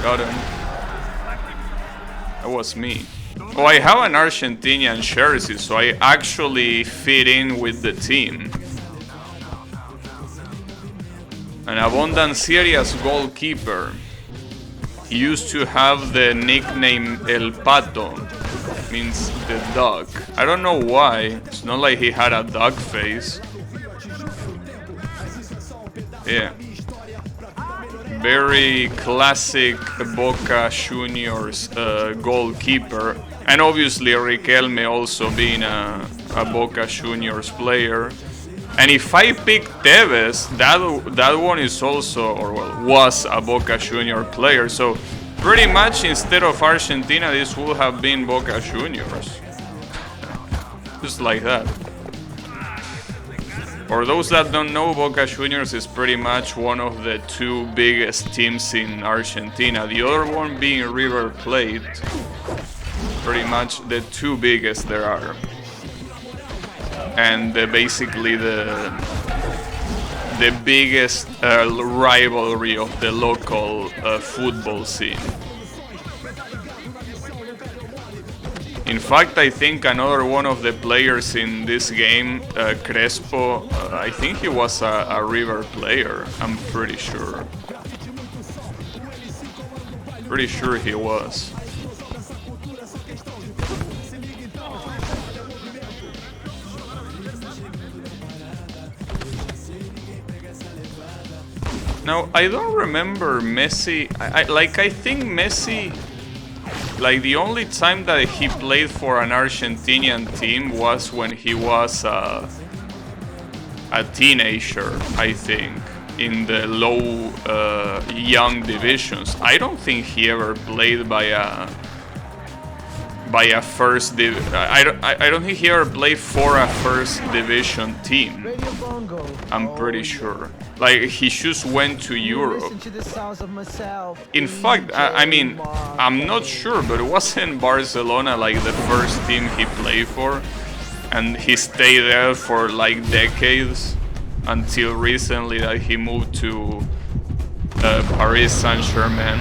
Got him. That was me. Oh, I have an Argentinian jersey, so I actually fit in with the team. And Abondancieria's goalkeeper. He used to have the nickname El Pato, means the duck. I don't know why. It's not like he had a duck face. Yeah. Very classic Boca Juniors goalkeeper. And obviously Riquelme also being a Boca Juniors player. And if I pick Tevez, that one is also, or well, was a Boca Junior player. So pretty much instead of Argentina, this would have been Boca Juniors. Just like that. For those that don't know, Boca Juniors is pretty much one of the two biggest teams in Argentina. The other one being River Plate. Pretty much the two biggest there are. And basically the biggest rivalry of the local football scene. In fact, I think another one of the players in this game, Crespo, I think he was a River player, I'm pretty sure. Pretty sure he was. Now, I don't remember Messi. I think Messi, like the only time that he played for an Argentinian team was when he was a teenager, I think, in the low young divisions. I don't think he ever played by a first I don't think he ever played for a first division team. I'm pretty sure. Like, he just went to Europe. In fact, I mean, I'm not sure, but wasn't Barcelona like the first team he played for? And he stayed there for like decades until recently that he moved to Paris Saint-Germain.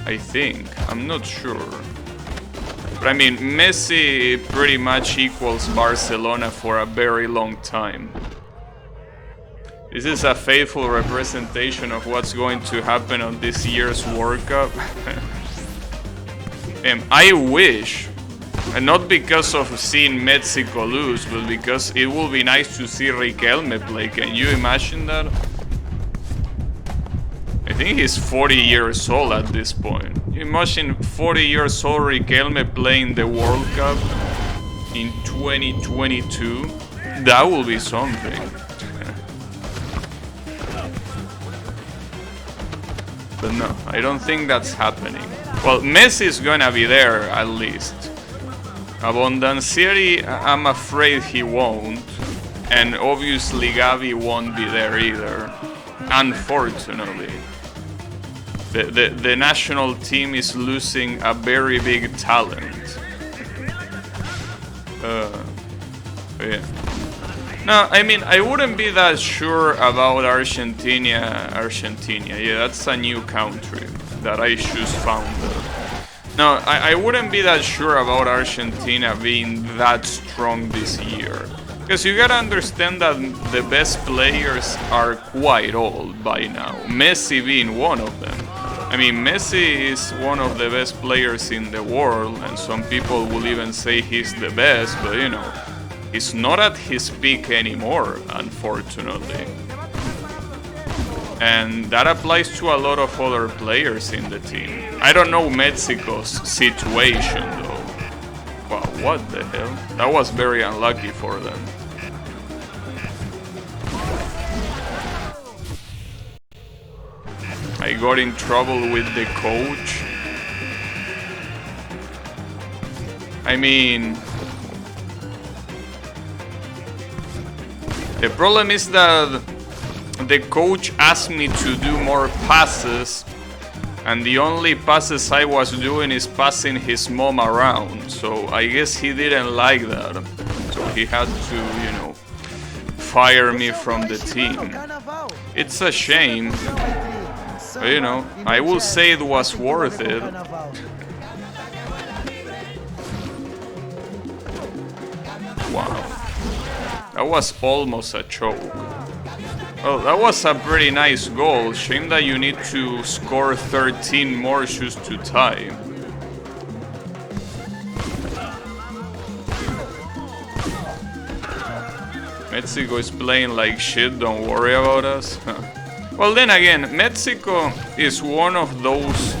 I think. I'm not sure. But I mean, Messi pretty much equals Barcelona for a very long time. This is a faithful representation of what's going to happen on this year's World Cup. I wish, and not because of seeing Mexico lose, but because it will be nice to see Riquelme play. Can you imagine that? I think he's 40 years old at this point. You imagine 40 years old Riquelme playing the World Cup in 2022? That will be something. But no, I don't think that's happening. Well, Messi is gonna be there at least. Abondancieri, I'm afraid he won't. And obviously Gavi won't be there either. Unfortunately. The national team is losing a very big talent. Yeah. No, I mean, I wouldn't be that sure about Argentina. Yeah, that's a new country that I just found. No, I wouldn't be that sure about Argentina being that strong this year. Because you gotta understand that the best players are quite old by now. Messi being one of them. I mean, Messi is one of the best players in the world, and some people will even say he's the best, but you know, he's not at his peak anymore, unfortunately. And that applies to a lot of other players in the team. I don't know Mexico's situation though. Wow, what the hell? That was very unlucky for them. I got in trouble with the coach. I mean, the problem is that the coach asked me to do more passes, and the only passes I was doing is passing his mom around, so I guess he didn't like that. So he had to, you know, fire me from the team. It's a shame, but you know, I will say it was worth it. Wow, that was almost a choke. Well, that was a pretty nice goal. Shame that you need to score 13 more just to tie. Mexico is playing like shit, don't worry about us. Well, then again, Mexico is one of those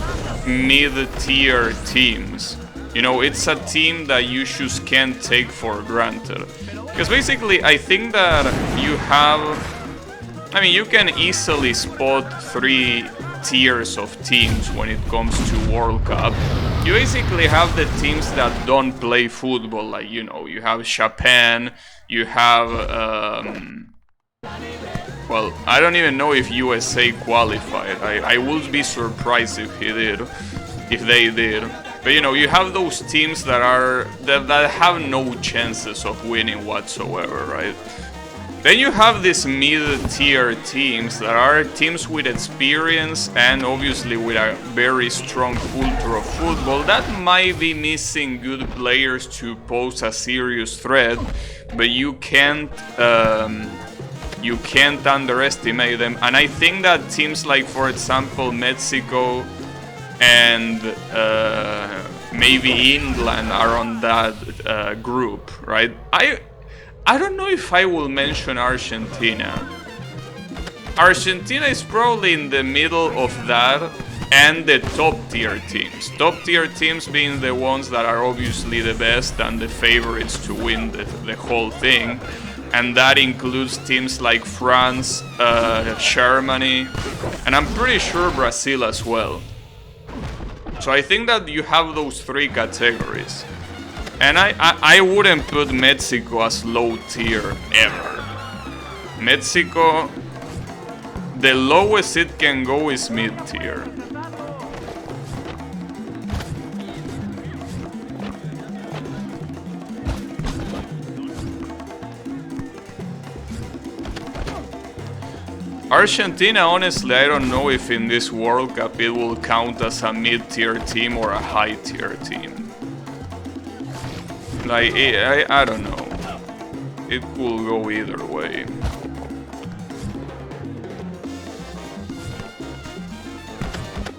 mid-tier teams. You know, it's a team that you just can't take for granted. Because basically, I think that you have... I mean, you can easily spot 3 tiers of teams when it comes to World Cup. You basically have the teams that don't play football, like, you know, you have Japan, you have, well, I don't even know if USA qualified. I would be surprised if they did. But you know, you have those teams that have no chances of winning whatsoever, right? Then you have these mid-tier teams that are teams with experience and obviously with a very strong culture of football that might be missing good players to pose a serious threat, but you can't underestimate them. And I think that teams like, for example, Mexico and maybe England are on that group, right? I don't know if I will mention Argentina. Argentina is probably in the middle of that and the top tier teams. Top tier teams being the ones that are obviously the best and the favorites to win the whole thing. And that includes teams like France, Germany, and I'm pretty sure Brazil as well. So I think that you have those 3 categories. And I wouldn't put Mexico as low tier ever. Mexico, the lowest it can go is mid tier. Argentina, honestly, I don't know if in this World Cup it will count as a mid tier team or a high tier team. Like, I don't know. It could go either way.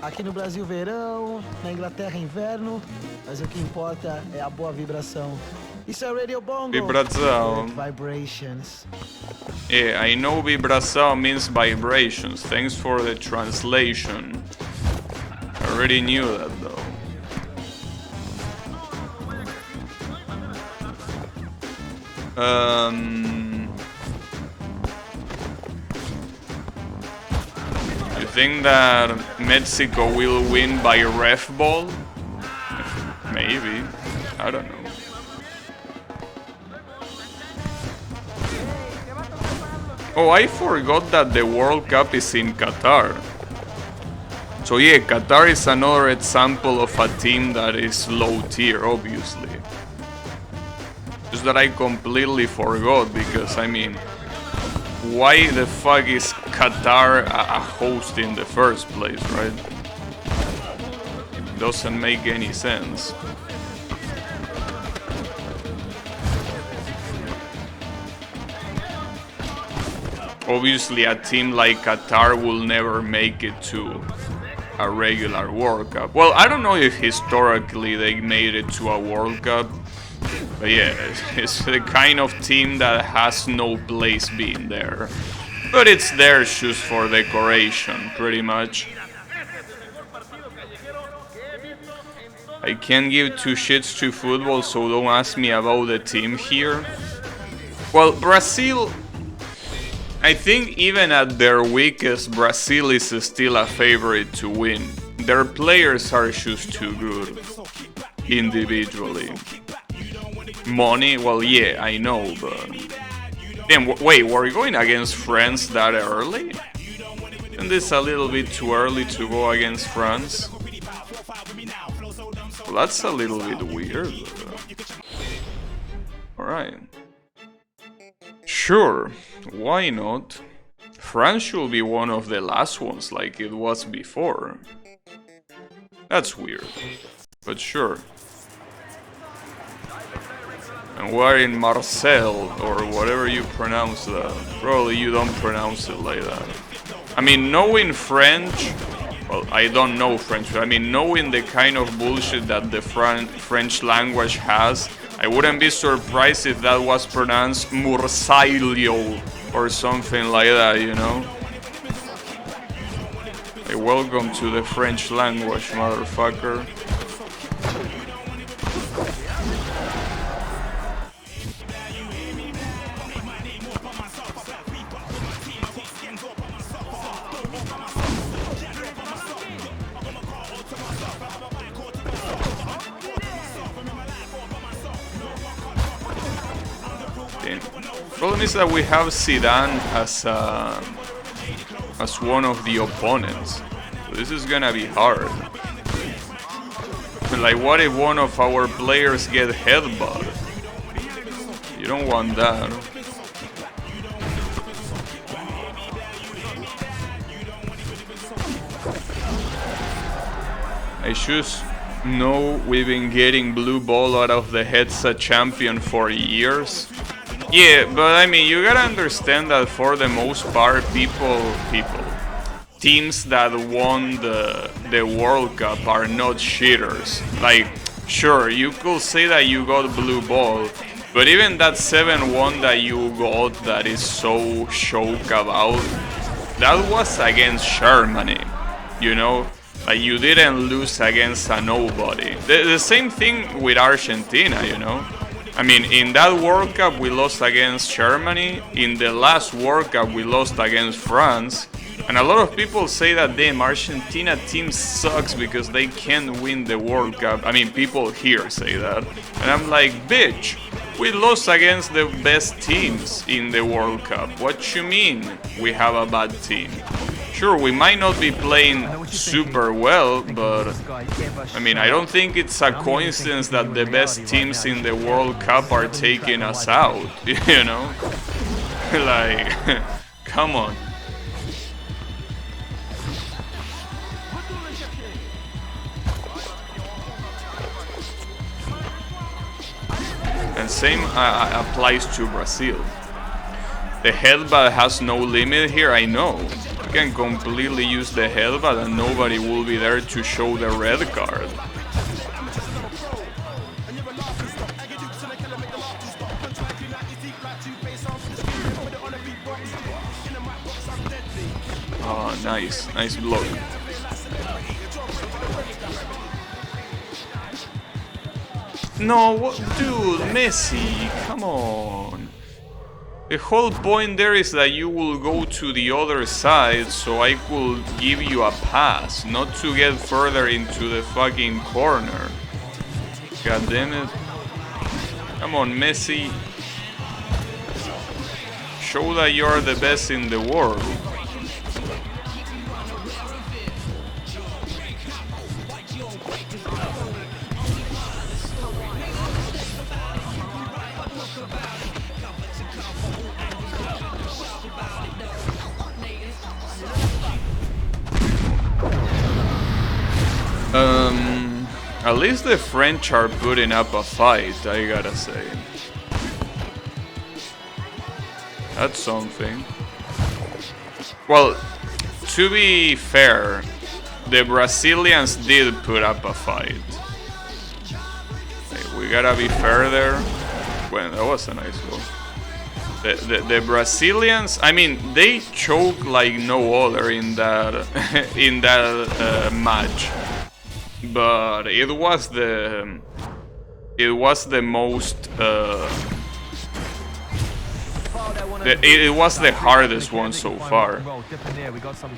Aqui no Brasil, verão, na Inglaterra, inverno, mas o que importa é a boa vibração. Isso é Radio Bongo. Vibração. Vibrations. Yeah, I know vibração means vibrations. Thanks for the translation. I already knew that though. You think that Mexico will win by ref ball? Maybe. I don't know. Oh, I forgot that the World Cup is in Qatar. So yeah, Qatar is another example of a team that is low tier, obviously. Just that I completely forgot, because I mean, why the fuck is Qatar a host in the first place, right? Doesn't make any sense. Obviously, a team like Qatar will never make it to a regular World Cup. Well, I don't know if historically they made it to a World Cup, but yeah, it's the kind of team that has no place being there. But it's there just for decoration, pretty much. I can't give two shits to football, so don't ask me about the team here. Well, Brazil, I think even at their weakest, Brazil is still a favorite to win. Their players are just too good individually. Money, well, yeah, I know, but... Damn, wait, we're going against France that early? Isn't this a little bit too early to go against France? Well, that's a little bit weird. Alright. Sure, why not? France should be one of the last ones like it was before. That's weird, but sure. And we're in Marseille, or whatever you pronounce that. Probably you don't pronounce it like that. I mean, knowing French... Well, I don't know French, but I mean, knowing the kind of bullshit that the French language has, I wouldn't be surprised if that was pronounced Mursailio or something like that, you know? Hey, welcome to the French language, motherfucker. Problem is that we have Zidane as one of the opponents. So this is gonna be hard. Like, what if one of our players get headbutt? You don't want that. I just know we've been getting blue ball out of the Headset champion for years. Yeah, but I mean, you gotta understand that for the most part, teams that won the World Cup are not cheaters. Like, sure, you could say that you got blue ball, but even that 7-1 that you got that is so shock about, that was against Germany, you know? Like, you didn't lose against a nobody. The same thing with Argentina, you know? I mean, in that World Cup we lost against Germany, in the last World Cup we lost against France, and a lot of people say that damn, Argentina team sucks because they can't win the World Cup. I mean, people here say that, and I'm like, bitch, we lost against the best teams in the World Cup. What you mean we have a bad team? Sure, we might not be playing super well, but I mean, I don't think it's a coincidence that the best teams in the World Cup are taking us out, you know? Like, come on. And same applies to Brazil. The headbutt has no limit here, I know. You can completely use the headbutt and nobody will be there to show the red card. Oh, nice. Nice block. No, what, dude, Messi, come on. The whole point there is that you will go to the other side so I could give you a pass, not to get further into the fucking corner. God damn it. Come on, Messi. Show that you're the best in the world. At least the French are putting up a fight, I gotta say. That's something. Well, to be fair, the Brazilians did put up a fight. We gotta be fair there. Well, that was a nice goal. The Brazilians, I mean, they choked like no other in that match. But it was the most it was the hardest one so far.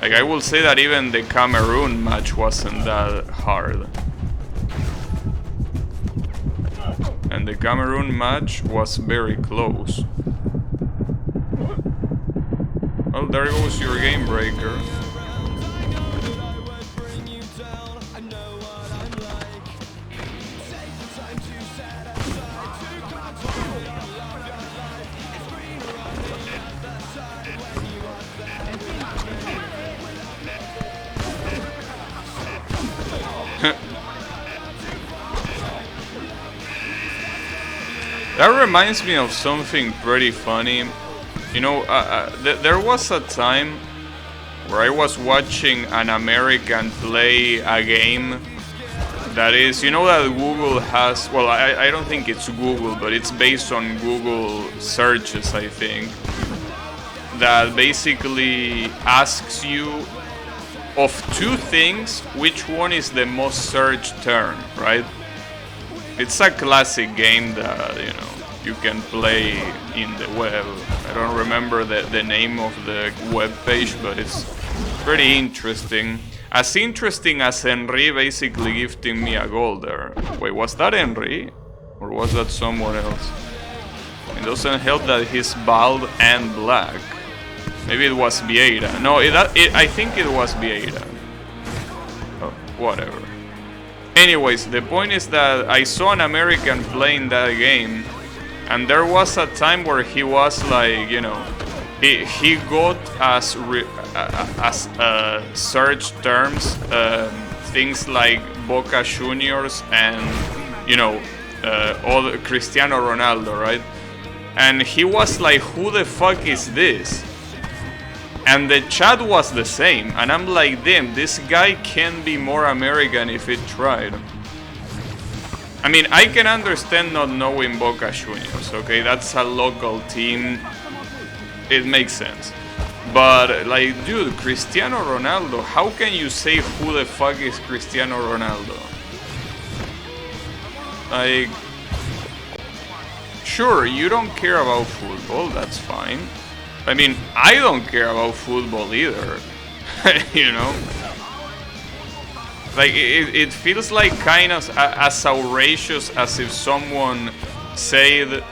Like, I will say that even the Cameroon match wasn't that hard. And the Cameroon match was very close. Well, there goes your game breaker. That reminds me of something pretty funny. You know, there was a time where I was watching an American play a game that is, you know, that Google has, well, I don't think it's Google, but it's based on Google searches, I think, that basically asks you of two things, which one is the most searched term, right? It's a classic game that, you know, you can play in the web. I don't remember the name of the web page, but it's pretty interesting. As interesting as Henry basically gifting me a goal there. Wait, was that Henry? Or was that someone else? It doesn't help that he's bald and black. Maybe it was Vieira. No, I think it was Vieira. Oh, whatever. Anyways, the point is that I saw an American playing that game, and there was a time where he was like, you know, he got as search terms things like Boca Juniors and, you know, all Cristiano Ronaldo, right? And he was like, who the fuck is this? And the chat was the same, and I'm like, damn, this guy can be more American if he tried. I mean, I can understand not knowing Boca Juniors, okay? That's a local team. It makes sense. But, like, dude, Cristiano Ronaldo, how can you say who the fuck is Cristiano Ronaldo? Like, sure, you don't care about football, that's fine. I mean, I don't care about football either, you know? Like, it feels like kind of as outrageous as if someone said,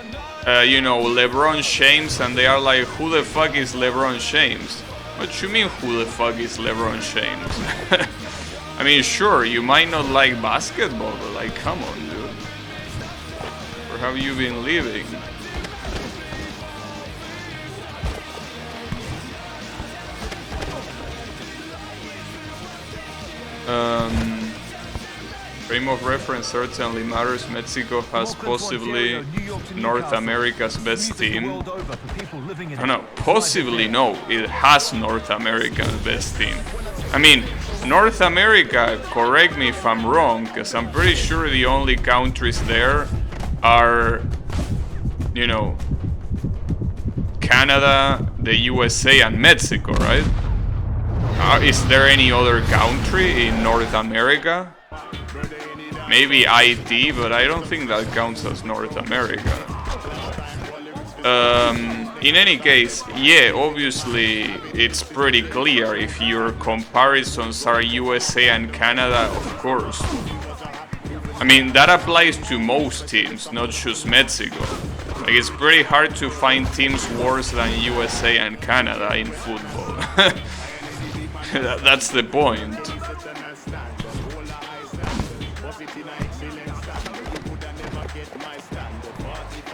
you know, LeBron James, and they are like, who the fuck is LeBron James? What you mean, who the fuck is LeBron James? I mean, sure, you might not like basketball, but like, come on, dude. Where have you been living? Frame of reference certainly matters. Mexico has possibly North America's best team. No, possibly no. It has North America's best team. I mean, North America, correct me if I'm wrong, because I'm pretty sure the only countries there are, you know, Canada, the USA, and Mexico, right? Is there any other country in North America? Maybe IT, but I don't think that counts as North America. In any case, yeah, obviously it's pretty clear if your comparisons are USA and Canada, of course. I mean, that applies to most teams, not just Mexico. Like, it's pretty hard to find teams worse than USA and Canada in football. That's the point.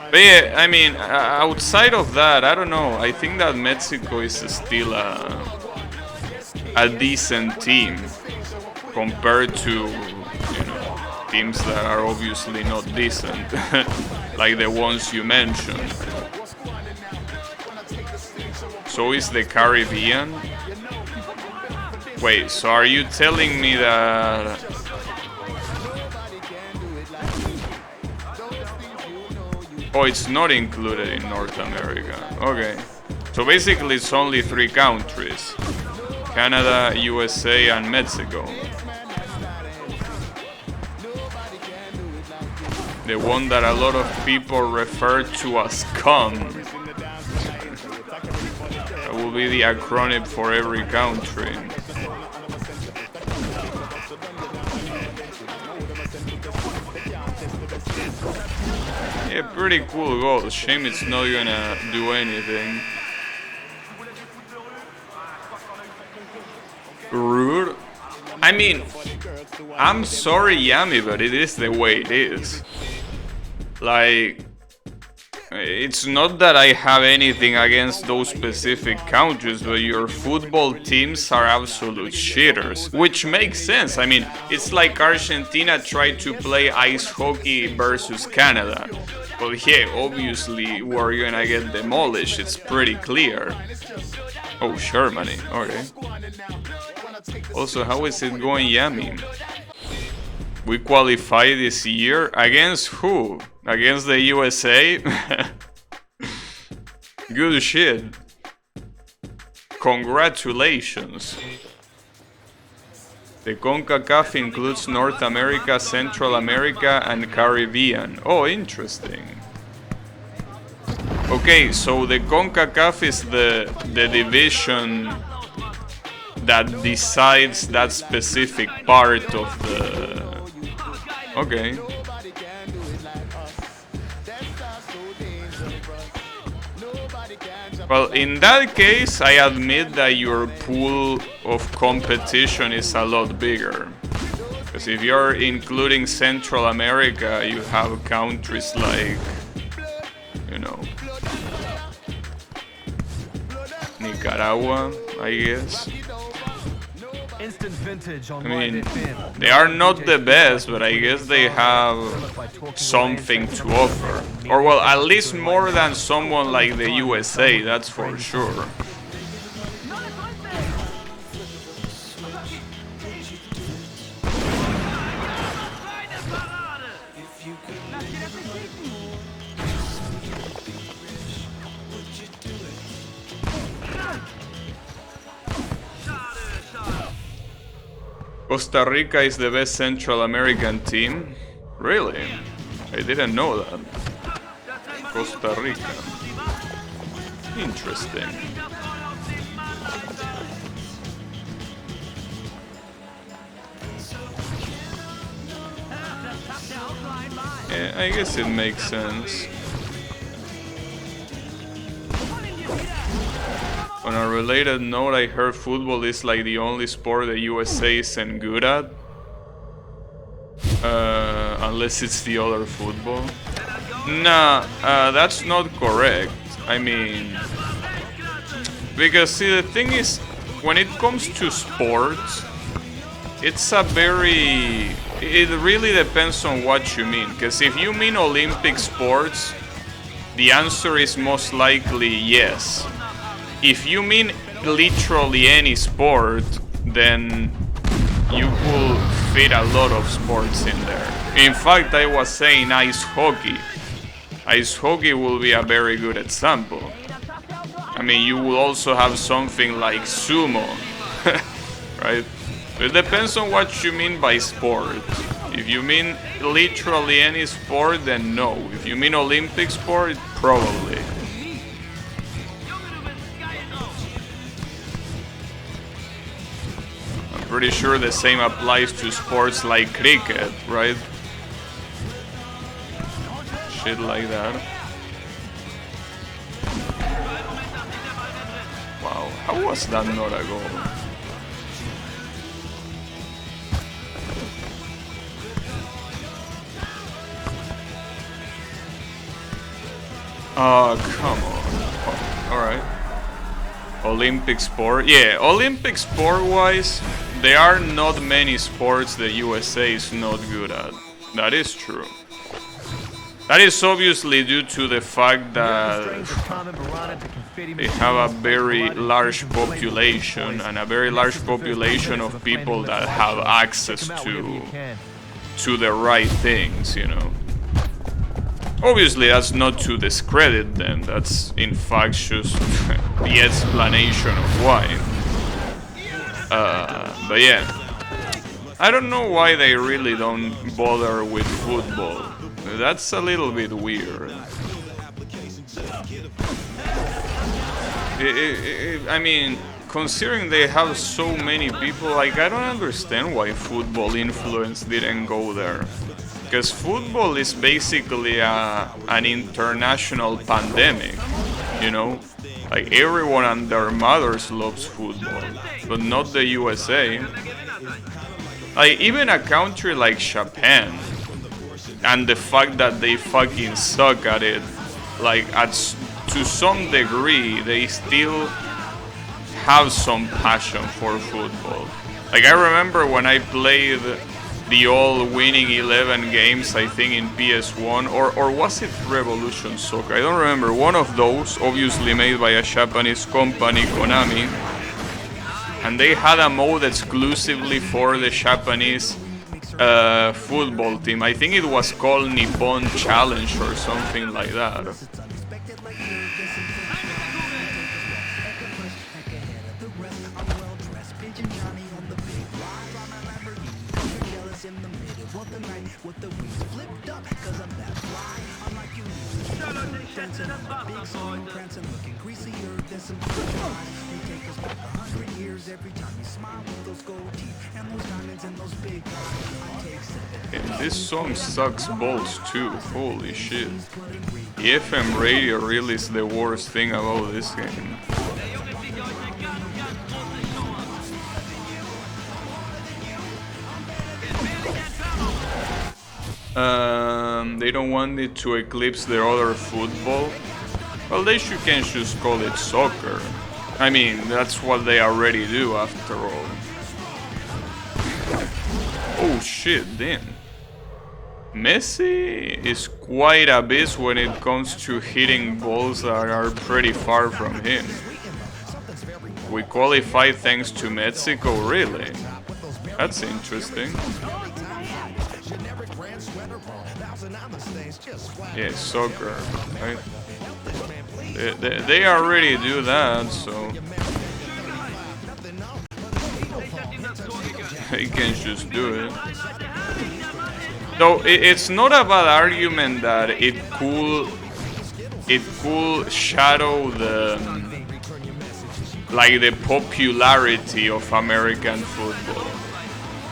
But yeah, I mean, outside of that, I don't know. I think that Mexico is still a decent team compared to, you know, teams that are obviously not decent, like the ones you mentioned. So is the Caribbean? Wait, so are you telling me that... Oh, it's not included in North America. Okay. So basically it's only 3 countries. Canada, USA, and Mexico. The one that a lot of people refer to as COM. That will be the acronym for every country. Yeah, pretty cool goal. Shame it's not gonna do anything. Rude. I mean, I'm sorry, Yami, but it is the way it is. Like, it's not that I have anything against those specific countries, but your football teams are absolute shitters, which makes sense. I mean, it's like Argentina tried to play ice hockey versus Canada. But yeah, obviously we're gonna get demolished, it's pretty clear. Oh, Germany, okay. Also, how is it going, Yami? We qualify this year? Against who? Against the USA? Good shit. Congratulations. The CONCACAF includes North America, Central America, and Caribbean. Oh, interesting. Okay, so the CONCACAF is the division that decides that specific part of the... Okay. Well, in that case, I admit that your pool of competition is a lot bigger. Because if you're including Central America, you have countries like, you know, Nicaragua, I guess. I mean, they are not the best, but I guess they have something to offer. Or well, at least more than someone like the USA, that's for sure. Costa Rica is the best Central American team? Really? I didn't know that. Costa Rica. Interesting. Yeah, I guess it makes sense. On a related note, I heard football is like the only sport the USA isn't good at. Unless it's the other football. Nah, that's not correct. I mean... Because, see, the thing is, when it comes to sports, it's a very... It really depends on what you mean. Because if you mean Olympic sports, the answer is most likely yes. If you mean literally any sport, then you could fit a lot of sports in there. In fact, I was saying ice hockey. Ice hockey will be a very good example. I mean, you will also have something like sumo, right? It depends on what you mean by sport. If you mean literally any sport, then no. If you mean Olympic sport, probably. I'm pretty sure the same applies to sports like cricket, right? Shit like that. Wow, how was that not a goal? Oh, come on. Alright. Olympic sport. Yeah, Olympic sport wise, there are not many sports the USA is not good at. That is true. That is obviously due to the fact that they have a very large population and a very large population of people that have access to the right things, you know. Obviously, that's not to discredit them. That's in fact just the explanation of why. But yeah, I don't know why they really don't bother with football. That's a little bit weird. I mean, considering they have so many people, like, I don't understand why football influence didn't go there. Because football is basically an international pandemic, you know? Like, everyone and their mothers loves football, but not the USA. Like, even a country like Japan, and the fact that they fucking suck at it, like, to some degree, they still have some passion for football. Like, I remember when I played the all-winning 11 games, I think in PS1, or was it Revolution Soccer? I don't remember. One of those, obviously made by a Japanese company, Konami, and they had a mode exclusively for the Japanese football team. I think it was called Nippon Challenge or something like that. And this song sucks balls too, holy shit. The FM radio really is the worst thing about this game. They don't want it to eclipse their other football. Well, they can just call it soccer. I mean, that's what they already do after all. Oh shit, damn. Messi is quite a beast when it comes to hitting balls that are pretty far from him. We qualified thanks to Mexico, really? That's interesting. Yeah, soccer, right? They already do that, so they can just do it. Though it's not a bad argument that it could shadow the popularity of American football.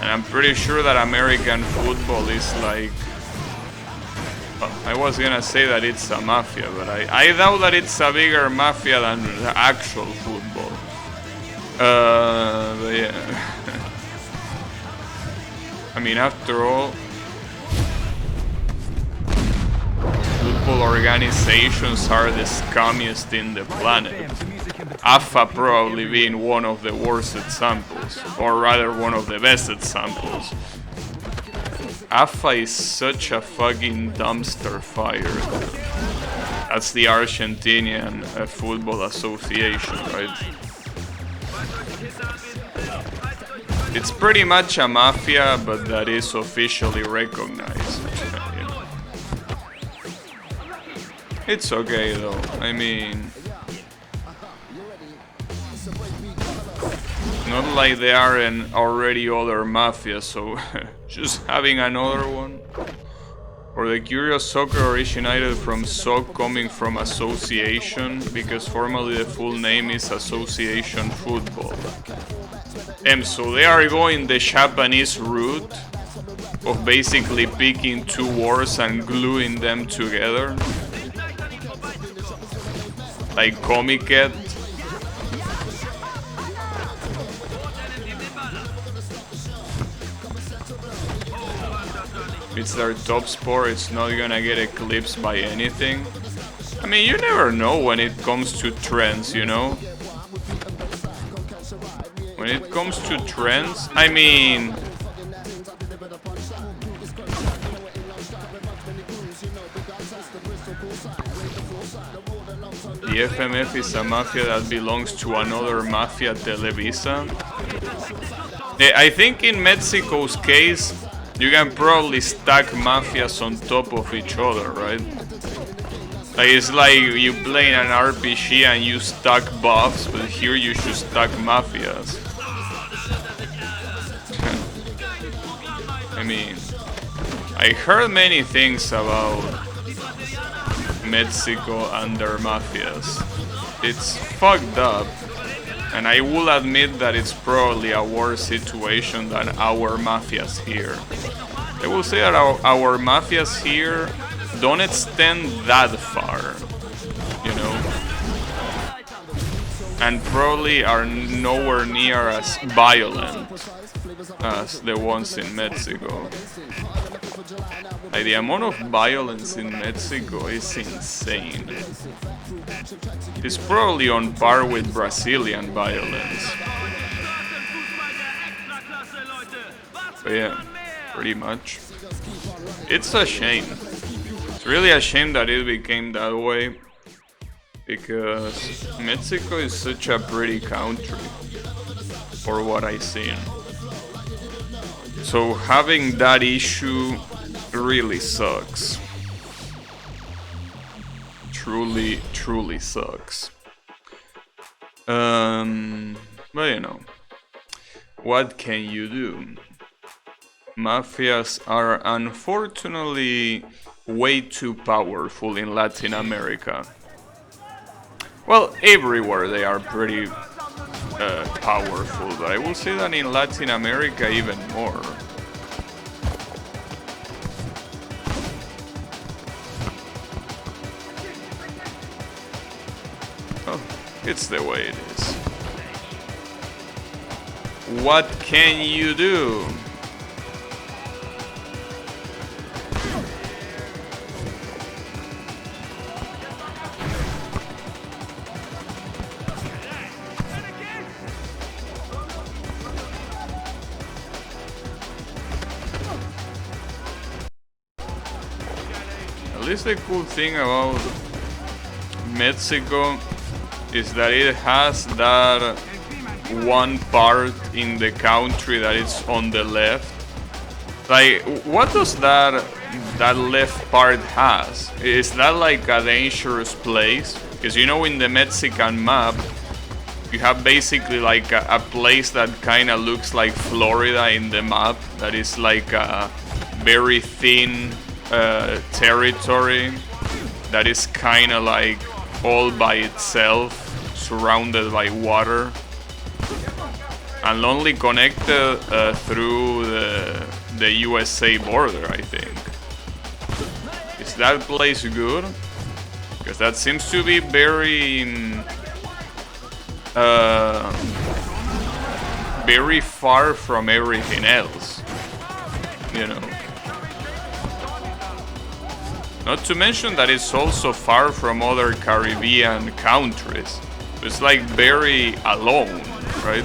And I'm pretty sure that American football is like, well, I was gonna say that it's a mafia, but I doubt that it's a bigger mafia than the actual football. But yeah. I mean, after all, football organizations are the scummiest in the planet. AFA probably being one of the worst examples, or rather one of the best examples. AFA is such a fucking dumpster fire. That's the Argentinian Football Association, right? It's pretty much a mafia, but that is officially recognized. You know. It's okay though, I mean, not like there aren't already other mafias, so just having another one. Or the curious soccer originated from soc coming from association, because formally the full name is Association Football. And so they are going the Japanese route of basically picking two words and gluing them together. Like Comiket. It's their top sport, it's not gonna get eclipsed by anything. I mean, you never know when it comes to trends, you know? When it comes to trends, I mean, The FMF is a mafia that belongs to another mafia, Televisa. I think in Mexico's case, you can probably stack mafias on top of each other, right? Like it's like you play in an RPG and you stack buffs, but here you should stack mafias. I mean, I heard many things about Mexico and their mafias. It's fucked up, and I will admit that it's probably a worse situation than our mafias here. I will say that our mafias here don't extend that far, you know, and probably are nowhere near as violent as the ones in Mexico. Like, the amount of violence in Mexico is insane. It's probably on par with Brazilian violence. But yeah, pretty much. It's a shame. It's really a shame that it became that way, because Mexico is such a pretty country, for what I've seen. So having that issue really sucks. Truly, truly sucks. But you know, what can you do? Mafias are unfortunately way too powerful in Latin America. Well, everywhere they are pretty powerful, but I will say that in Latin America even more. Oh, it's the way it is. What can you do? At least the cool thing about Mexico is that it has that one part in the country that is on the left. Like, what does that left part has? Is that like a dangerous place? Because you know, in the Mexican map, you have basically like a place that kind of looks like Florida in the map, that is like a very thin territory that is kind of like all by itself, surrounded by water, and only connected through the USA border, I think. Is that place good? Because that seems to be very very far from everything else, you know. Not to mention that it's also far from other Caribbean countries. It's like very alone, right?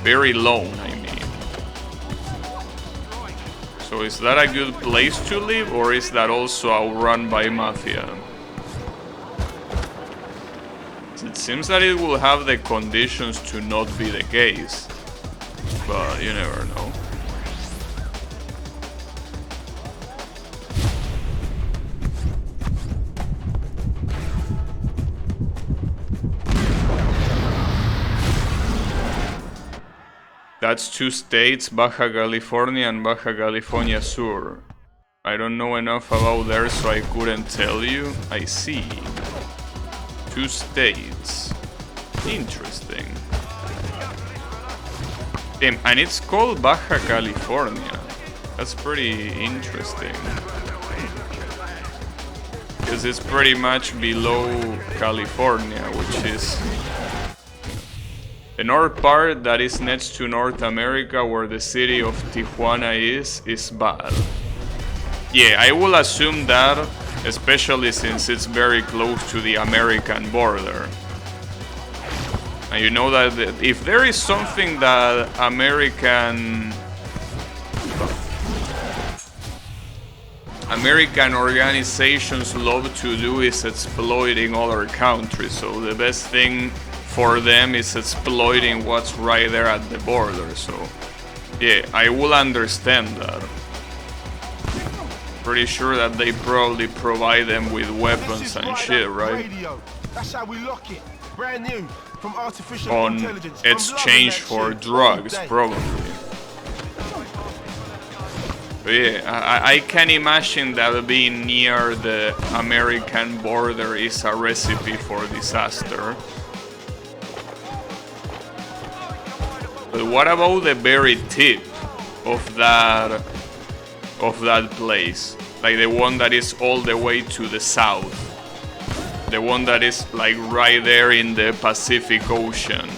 Very lone, I mean. So is that a good place to live, or is that also outrun by mafia? It seems that it will have the conditions to not be the case, but you never know. That's two states, Baja California and Baja California Sur. I don't know enough about there, so I couldn't tell you. I see. Two states. Interesting. Damn, and it's called Baja California. That's pretty interesting. Because it's pretty much below California, which is the north part that is next to North America, where the city of Tijuana is bad. Yeah, I will assume that, especially since it's very close to the American border. And you know that if there is something that American American organizations love to do is exploiting other countries, so the best thing for them is exploiting what's right there at the border. So yeah, I will understand that. Pretty sure that they probably provide them with weapons and shit, right? Radio. That's how we lock it. Brand new from artificial On intelligence. I'm exchange loving for that shit. drugs, All day. probably. But yeah, I can imagine that being near the American border is a recipe for disaster. But what about the very tip of that place? Like the one that is all the way to the south. The one that is like right there in the Pacific Ocean.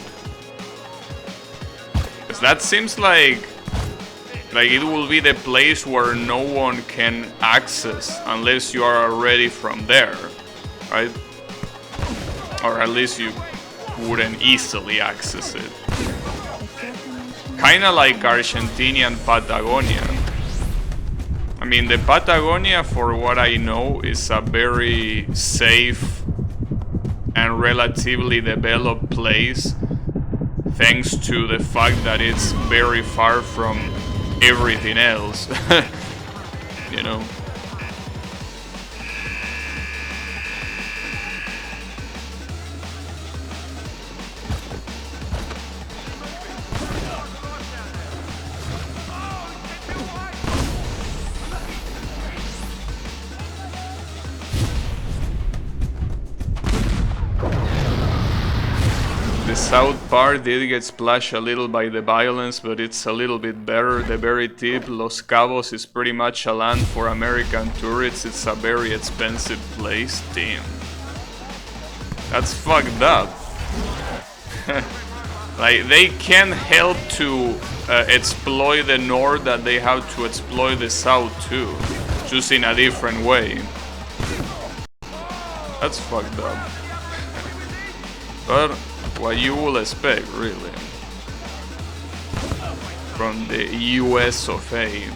'Cause that seems like it will be the place where no one can access unless you are already from there, right? Or at least you wouldn't easily access it. Kinda like Argentinian Patagonia. I mean, the Patagonia, for what I know, is a very safe and relatively developed place, thanks to the fact that it's very far from everything else, you know. The south part did get splashed a little by the violence, but it's a little bit better. The very tip, Los Cabos, is pretty much a land for American tourists. It's a very expensive place. Damn. That's fucked up. Like, they can't help to exploit the north that they have to exploit the south too, just in a different way. That's fucked up. But what you will expect, really, from the US of A.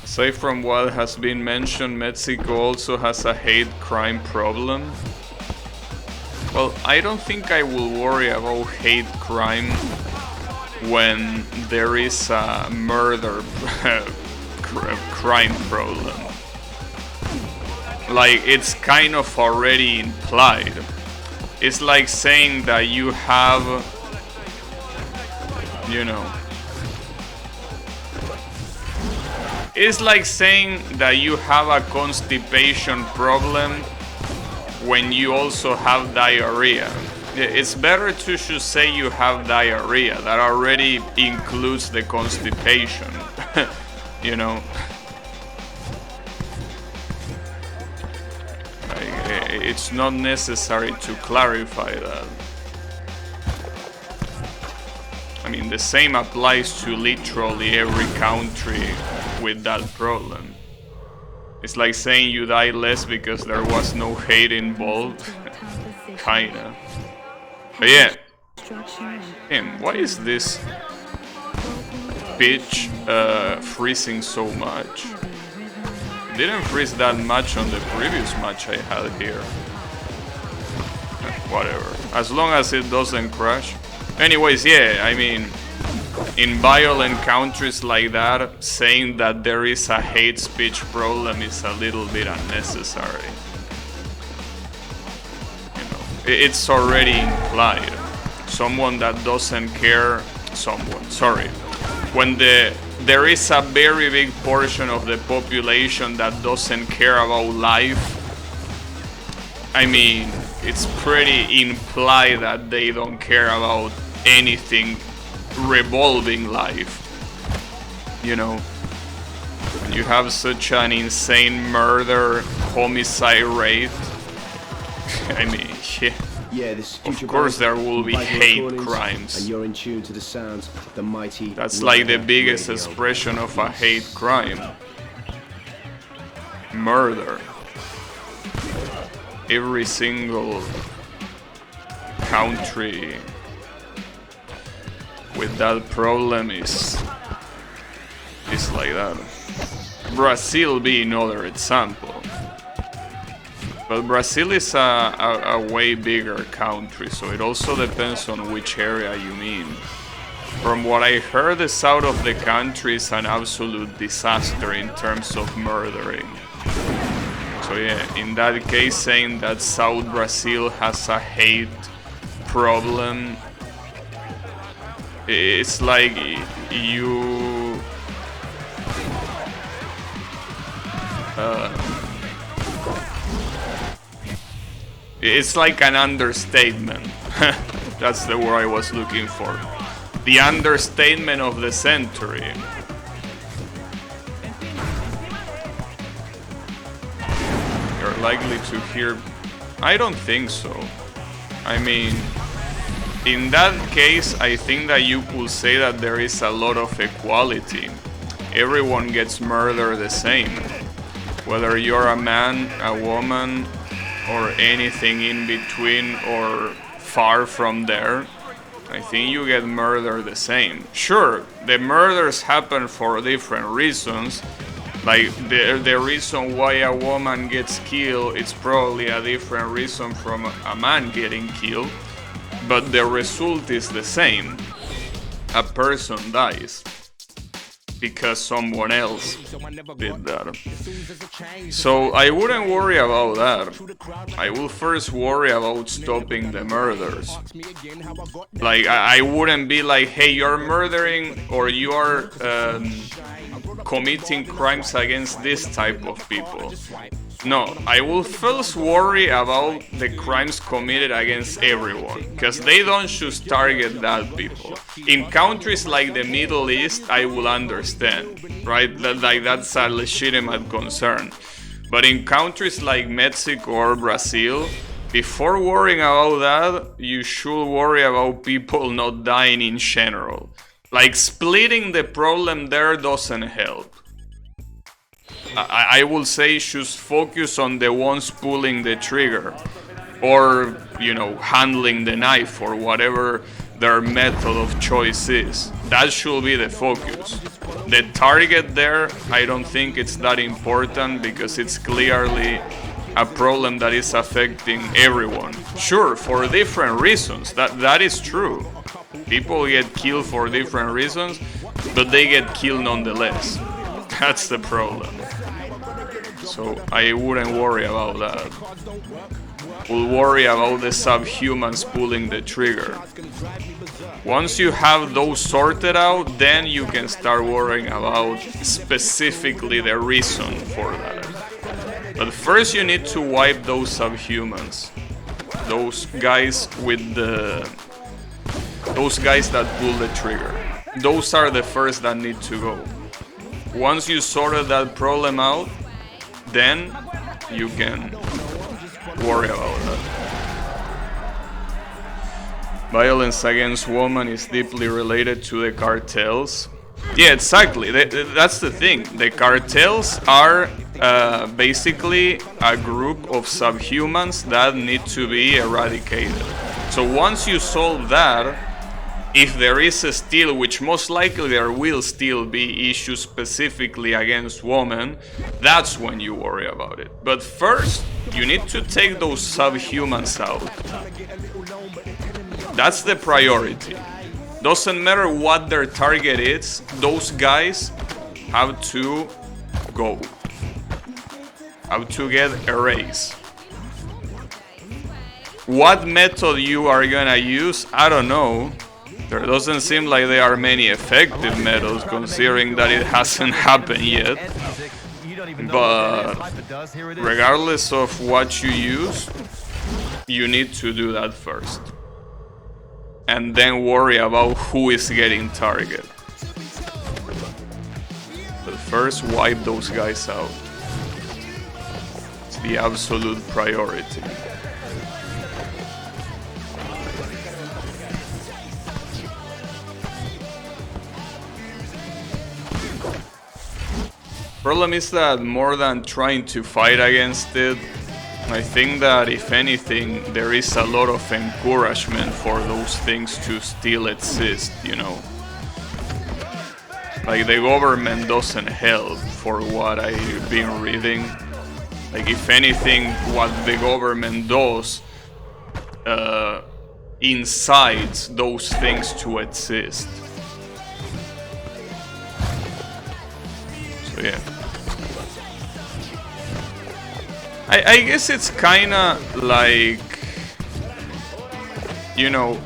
Aside from what has been mentioned, Mexico also has a hate crime problem. Well, I don't think I will worry about hate crime when there is a murder crime problem. Like, it's kind of already implied. It's like saying that you have, you know, it's like saying that you have a constipation problem when you also have diarrhea. It's better to just say you have diarrhea. That already includes the constipation, you know. Like, it's not necessary to clarify that. I mean, the same applies to literally every country with that problem. It's like saying you die less because there was no hate involved. Kinda. But yeah. Damn, why is this pitch freezing so much? It didn't freeze that much on the previous match I had here. Whatever. As long as it doesn't crash. Anyways, yeah, I mean, in violent countries like that, saying that there is a hate speech problem is a little bit unnecessary. You know, it's already implied. Someone that doesn't care, when there is a very big portion of the population that doesn't care about life, I mean, it's pretty implied that they don't care about anything revolving life, you know. When you have such an insane murder homicide rate, I mean, yeah, of course there will be hate crimes. And you're in tune to the sounds of the mighty. That's like the biggest expression of a hate crime. Murder. every single country with that problem is like that. Brazil being another example. But Brazil is a way bigger country, so it also depends on which area you mean. From what I heard, the south of the country is an absolute disaster in terms of murdering. So yeah, in that case, saying that South Brazil has a hate problem, it's like you... it's like an understatement. That's the word I was looking for. The understatement of the century. You're likely to hear... I don't think so. I mean, in that case, I think that you could say that there is a lot of equality. Everyone gets murdered the same. Whether you're a man, a woman, or anything in between or far from there, I think you get murdered the same. Sure, the murders happen for different reasons. Like the reason why a woman gets killed, it's probably a different reason from a man getting killed. But the result is the same. A person dies because someone else did that. So I wouldn't worry about that. I will first worry about stopping the murders. Like, I wouldn't be like, hey, you're murdering or you are committing crimes against this type of people. No, I will first worry about the crimes committed against everyone, because they don't just target that people. In countries like the Middle East, I will understand, right? That's a legitimate concern. But in countries like Mexico or Brazil, before worrying about that, you should worry about people not dying in general. Like, splitting the problem there doesn't help. I will say just focus on the ones pulling the trigger, or, you know, handling the knife, or whatever their method of choice is. That should be the focus. The target there, I don't think it's that important, because it's clearly a problem that is affecting everyone. Sure, for different reasons, that is true. People get killed for different reasons, but they get killed nonetheless. That's the problem. So I wouldn't worry about that. We'll worry about the subhumans pulling the trigger. Once you have those sorted out, then you can start worrying about specifically the reason for that. But first you need to wipe those subhumans. Those guys that pull the trigger. Those are the first that need to go. Once you sorted that problem out, then you can worry about that. Violence against women is deeply related to the cartels. Yeah, exactly. That's the thing. The cartels are basically a group of subhumans that need to be eradicated. So once you solve that, if there is a still, which most likely there will still be issues specifically against women, that's when you worry about it. But first, you need to take those subhumans out. That's the priority. Doesn't matter what their target is, those guys have to go. Have to get erased. What method you are gonna use, I don't know. There doesn't seem like there are many effective methods, considering that it hasn't happened yet. But regardless of what you use, you need to do that first. And then worry about who is getting targeted. But first, wipe those guys out. It's the absolute priority. Problem is that more than trying to fight against it, I think that if anything, there is a lot of encouragement for those things to still exist, you know. Like, the government doesn't help for what I've been reading. Like, if anything, what the government does incites those things to exist. So yeah. I guess it's kinda like, you know,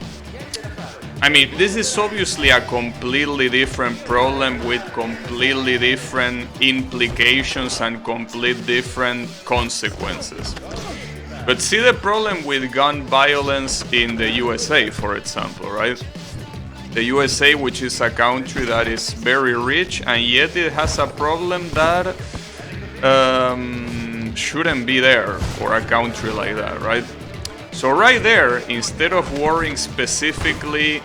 I mean, this is obviously a completely different problem with completely different implications and complete different consequences. But see the problem with gun violence in the USA, for example, right? The USA, which is a country that is very rich, and yet it has a problem that shouldn't be there for a country like that, right? So right there, instead of worrying specifically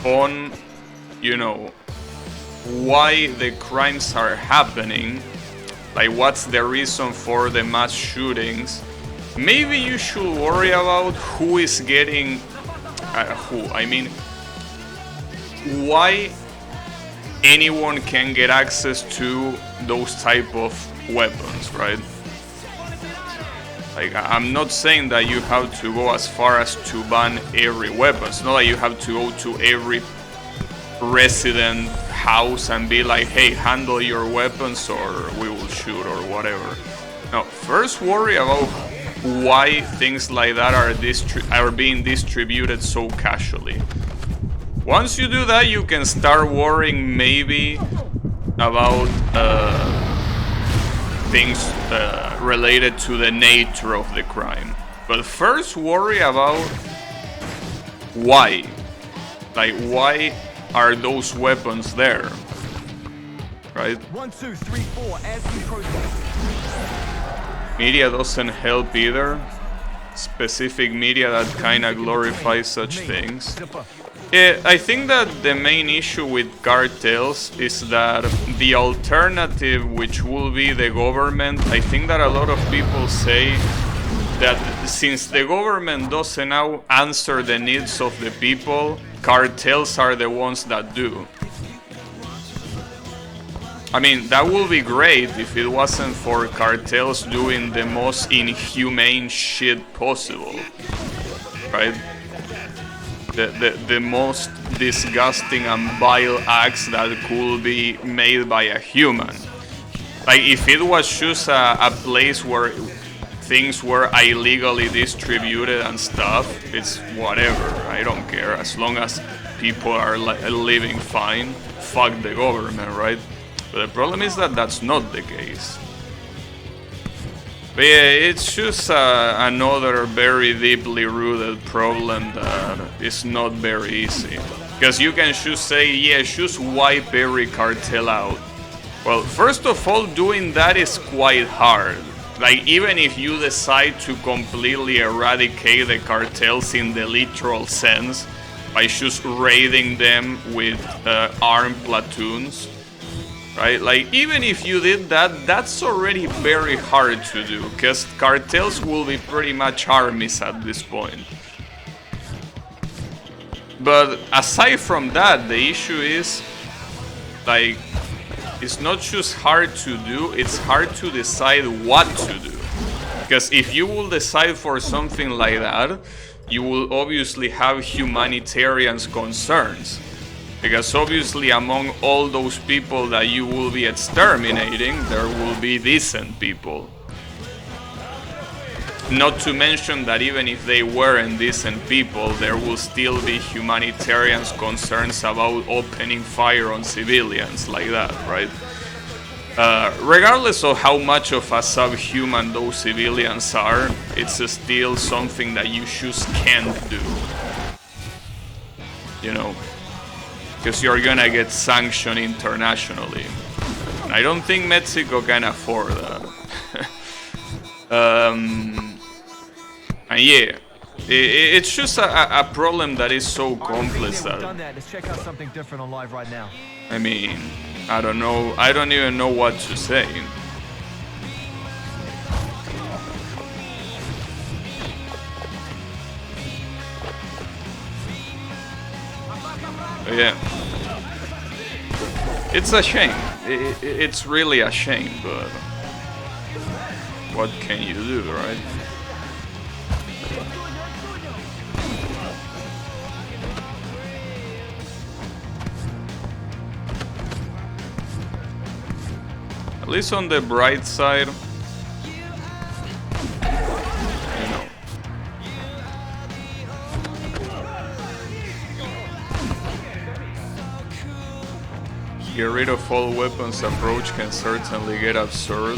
on, you know, why the crimes are happening, like what's the reason for the mass shootings, maybe you should worry about who is getting, why anyone can get access to those type of weapons, right? Like, I'm not saying that you have to go as far as to ban every weapon. It's not like you have to go to every resident house and be like, hey, handle your weapons or we will shoot or whatever. No, first worry about why things like that are being distributed so casually. Once you do that, you can start worrying maybe about things related to the nature of the crime. But first worry about why. Like, why are those weapons there? Right? 1, 2, 3, 4, as we proceed. Media doesn't help either. Specific media that kinda glorifies such things. I think that the main issue with cartels is that the alternative, which will be the government, I think that a lot of people say that since the government doesn't now answer the needs of the people, cartels are the ones that do. I mean, that would be great if it wasn't for cartels doing the most inhumane shit possible, right? The most disgusting and vile acts that could be made by a human. Like, if it was just a place where things were illegally distributed and stuff, it's whatever, I don't care, as long as people are living fine, fuck the government, right? But the problem is that that's not the case. But yeah, it's just another very deeply rooted problem that is not very easy. Because you can just say, yeah, just wipe every cartel out. Well, first of all, doing that is quite hard. Like, even if you decide to completely eradicate the cartels in the literal sense, by just raiding them with armed platoons, right? Like, even if you did that, that's already very hard to do, because cartels will be pretty much armies at this point. But aside from that, the issue is, like, it's not just hard to do, it's hard to decide what to do. Because if you will decide for something like that, you will obviously have humanitarian concerns. Because obviously among all those people that you will be exterminating, there will be decent people. Not to mention that even if they weren't decent people, there will still be humanitarian concerns about opening fire on civilians like that, right? Regardless of how much of a subhuman those civilians are, it's still something that you just can't do. You know? Because you're gonna get sanctioned internationally. And I don't think Mexico can afford that. And yeah, it's just a problem that is so complex that, Let's check out something different on live right now. I mean, I don't know, I don't even know what to say. Yeah. It's a shame. It's really a shame, but what can you do, right? At least on the bright side, you know. Get rid of all weapons approach can certainly get absurd.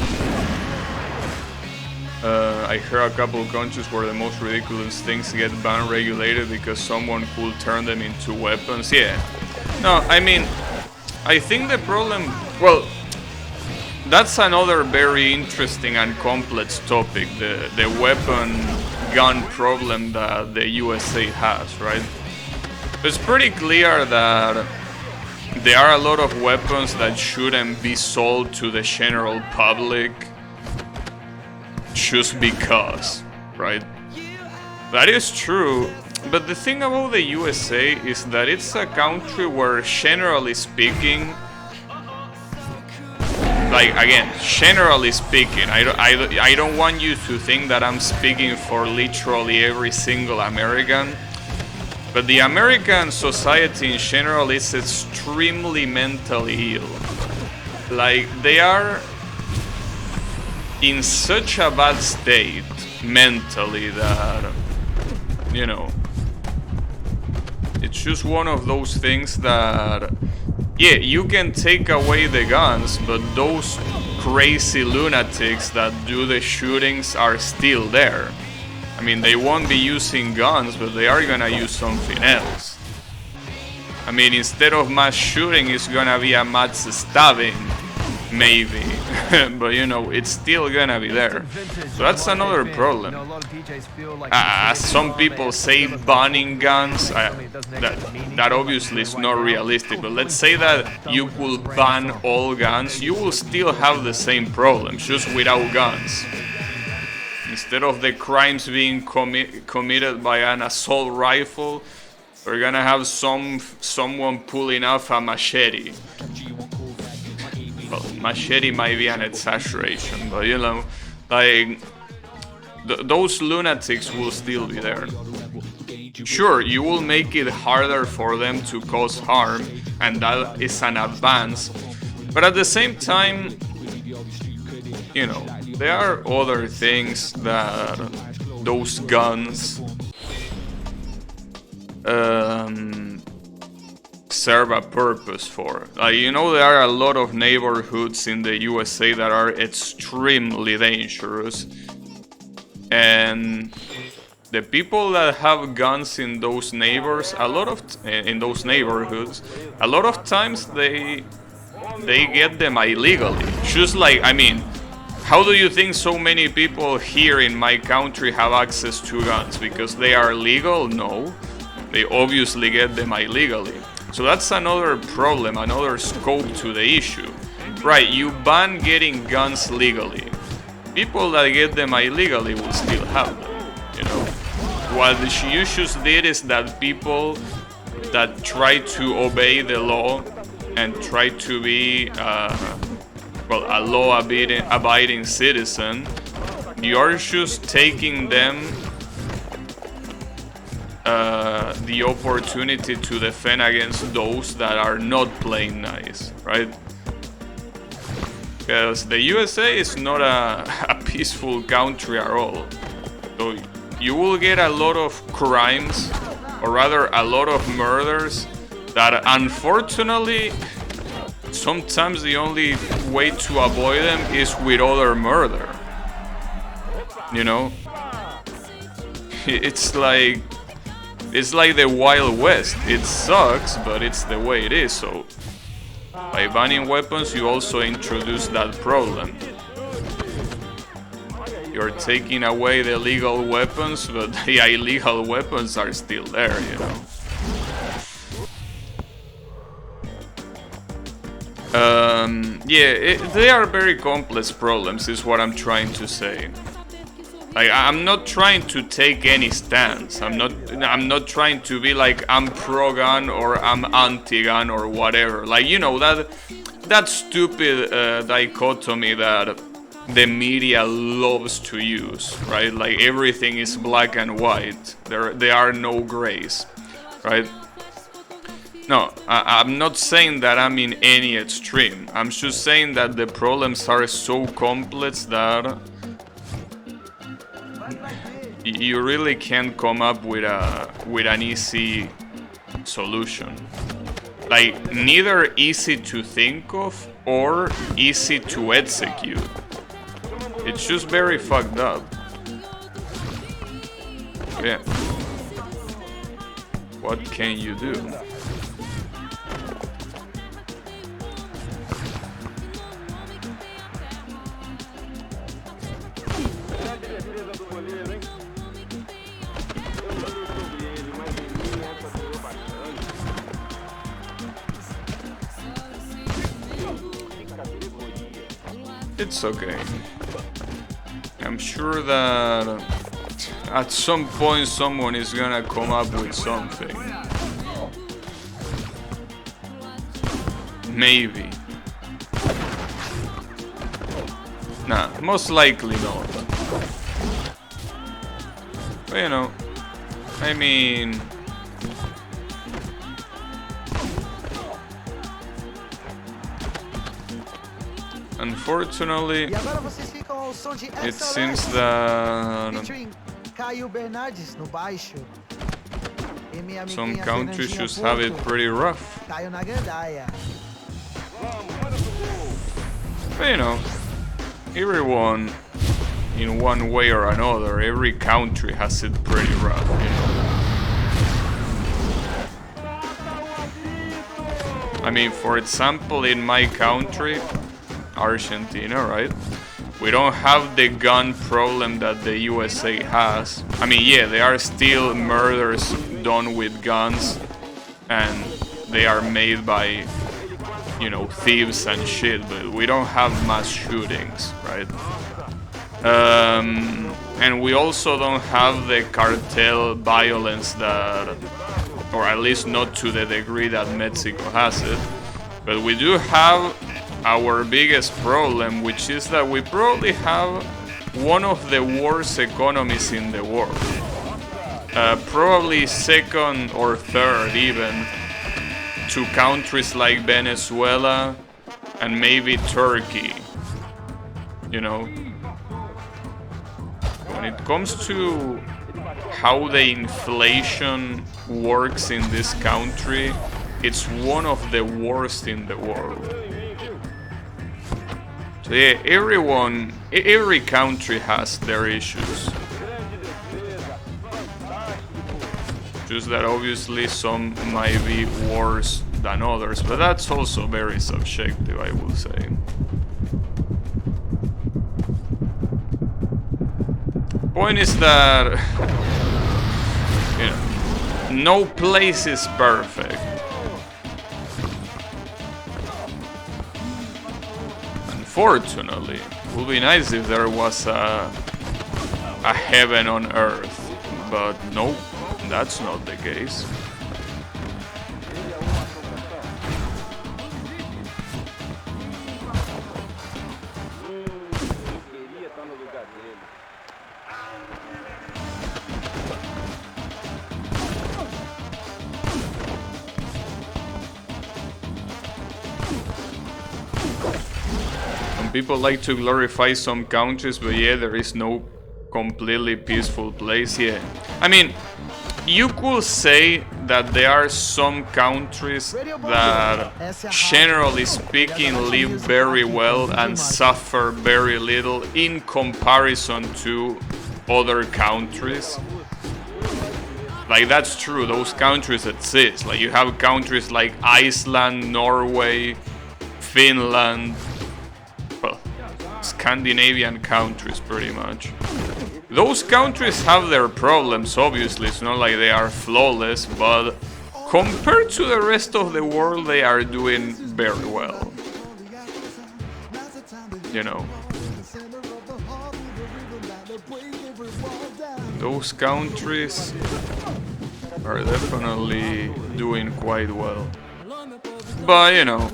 I heard a couple countries where the most ridiculous things get ban regulated because someone could turn them into weapons. Yeah. No, I mean, I think the problem... Well, that's another very interesting and complex topic, the weapon gun problem that the USA has, right? It's pretty clear that there are a lot of weapons that shouldn't be sold to the general public just because, right? That is true, but the thing about the USA is that it's a country where, generally speaking, like, again, generally speaking, I don't want you to think that I'm speaking for literally every single American, but the American society in general is extremely mentally ill. Like, they are in such a bad state mentally that, you know, it's just one of those things that, yeah, you can take away the guns, but those crazy lunatics that do the shootings are still there. I mean, they won't be using guns, but they are gonna use something else. I mean, instead of mass shooting, it's gonna be a mass stabbing, maybe. But, you know, it's still gonna be there. So that's another problem. As some people say, banning guns, that obviously is not realistic. But let's say that you could ban all guns, you will still have the same problem, just without guns. Instead of the crimes being committed by an assault rifle, we're gonna have someone pulling off a machete. Well, machete might be an exaggeration, but, you know, like, those lunatics will still be there. Sure, you will make it harder for them to cause harm, and that is an advance, but at the same time, you know, there are other things that those guns serve a purpose for. Like, you know, there are a lot of neighborhoods in the USA that are extremely dangerous, and the people that have guns in those neighborhoods, a lot of times they get them illegally. Just like, I mean, how do you think so many people here in my country have access to guns? Because they are legal? No. They obviously get them illegally. So that's another problem, another scope to the issue. Right, you ban getting guns legally. People that get them illegally will still have them, you know. What you just did is that people that try to obey the law and try to be well, a law-abiding citizen, you're just taking them the opportunity to defend against those that are not playing nice, right? Because the USA is not a peaceful country at all. So you will get a lot of crimes, or rather a lot of murders, that unfortunately sometimes the only way to avoid them is with other murder. You know? It's like the Wild West. It sucks, but it's the way it is. So by banning weapons, you also introduce that problem. You're taking away the legal weapons, but the illegal weapons are still there, you know. Yeah, they are very complex problems, is what I'm trying to say. Like, I'm not trying to take any stance. I'm not trying to be like I'm pro-gun or I'm anti-gun or whatever. Like, you know, that stupid dichotomy that the media loves to use, right? Like, everything is black and white. There are no grays, right? No, I'm not saying that I'm in any extreme. I'm just saying that the problems are so complex that you really can't come up with an easy solution. Like, neither easy to think of or easy to execute. It's just very fucked up. Yeah. What can you do? It's okay. I'm sure that at some point someone is gonna come up with something. Maybe. Nah, most likely not. But you know, I mean... Unfortunately, E agora vocês ficam ao som de it SLS, seems that featuring Caio Bernardes no baixo. E minha some amiguinha countries Fernandinha just have it Porto, pretty rough. Caio na gandaia. But you know, everyone, in one way or another, every country has it pretty rough, you know. I mean, for example, in my country, Argentina, right? We don't have the gun problem that the USA has. I mean, yeah, there are still murders done with guns, and they are made by, you know, thieves and shit, but we don't have mass shootings, right? And we also don't have the cartel violence that, or at least not to the degree that Mexico has it. But we do have our biggest problem, which is that we probably have one of the worst economies in the world. Probably second or third even to countries like Venezuela and maybe Turkey. You know, when it comes to how the inflation works in this country, it's one of the worst in the world. So yeah, every country has their issues. Just that obviously some might be worse than others, but that's also very subjective, I will say. Point is that, you know, no place is perfect. Unfortunately, it would be nice if there was a heaven on earth, but no, that's not the case. People like to glorify some countries, but yeah, there is no completely peaceful place here. I mean, you could say that there are some countries that, generally speaking, live very well and suffer very little in comparison to other countries. Like, that's true, those countries exist. Like, you have countries like Iceland, Norway, Finland, well, Scandinavian countries pretty much. Those countries have their problems, obviously, it's not like they are flawless, but compared to the rest of the world, they are doing very well. You know. those countries are definitely doing quite well. But you know,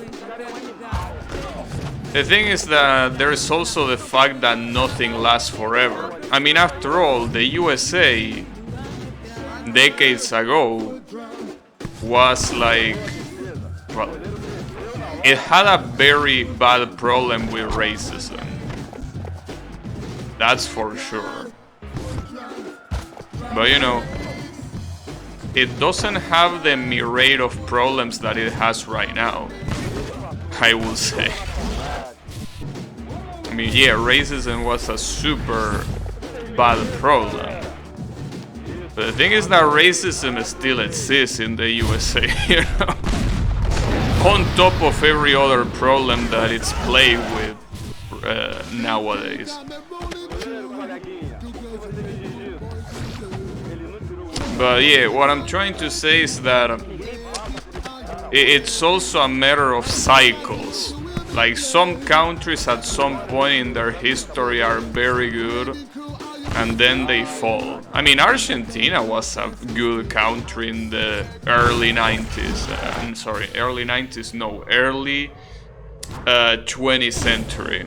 the thing is that there's also the fact that nothing lasts forever. I mean, after all, the USA decades ago was like, well, it had a very bad problem with racism. That's for sure. But you know, it doesn't have the myriad of problems that it has right now, I will say. I mean, yeah, racism was a super bad problem. But the thing is that racism still exists in the USA, you know? On top of every other problem that it's plagued with nowadays. But yeah, what I'm trying to say is that it's also a matter of cycles. Like, some countries at some point in their history are very good and then they fall. I mean, Argentina was a good country in the early 90s. I'm sorry, early 90s, no, early 20th century.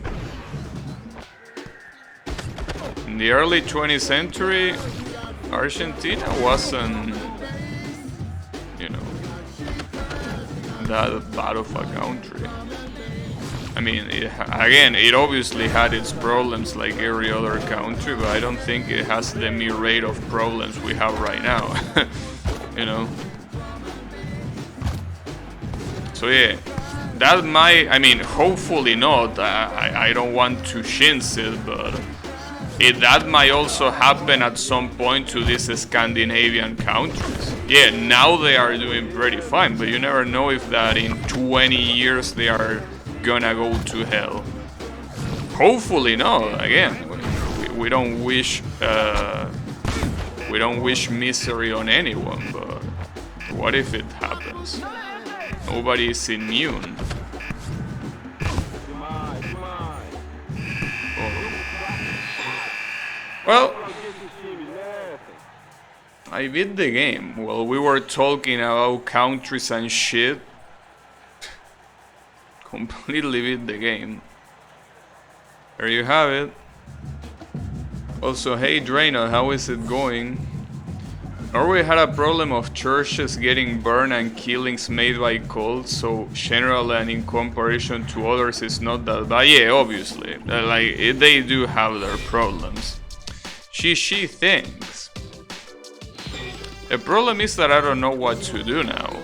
In the early 20th century, Argentina wasn't, you know, that bad of a country. I mean, again, it obviously had its problems like every other country, but I don't think it has the myriad of problems we have right now, you know? So yeah, that might, I mean, hopefully not, I don't want to jinx it, but that might also happen at some point to these Scandinavian countries. Yeah, now they are doing pretty fine, but you never know if that in 20 years they are gonna go to hell. Hopefully not. Again, we don't wish misery on anyone, but what if it happens? Nobody is immune. Well, I beat the game. Well, we were talking about countries and shit. Completely beat the game. There you have it. Also, hey Draino, how is it going? Norway had a problem of churches getting burned and killings made by cults, so general and in comparison to others it's not that bad. Yeah, obviously. Like, they do have their problems. She thinks. The problem is that I don't know what to do now.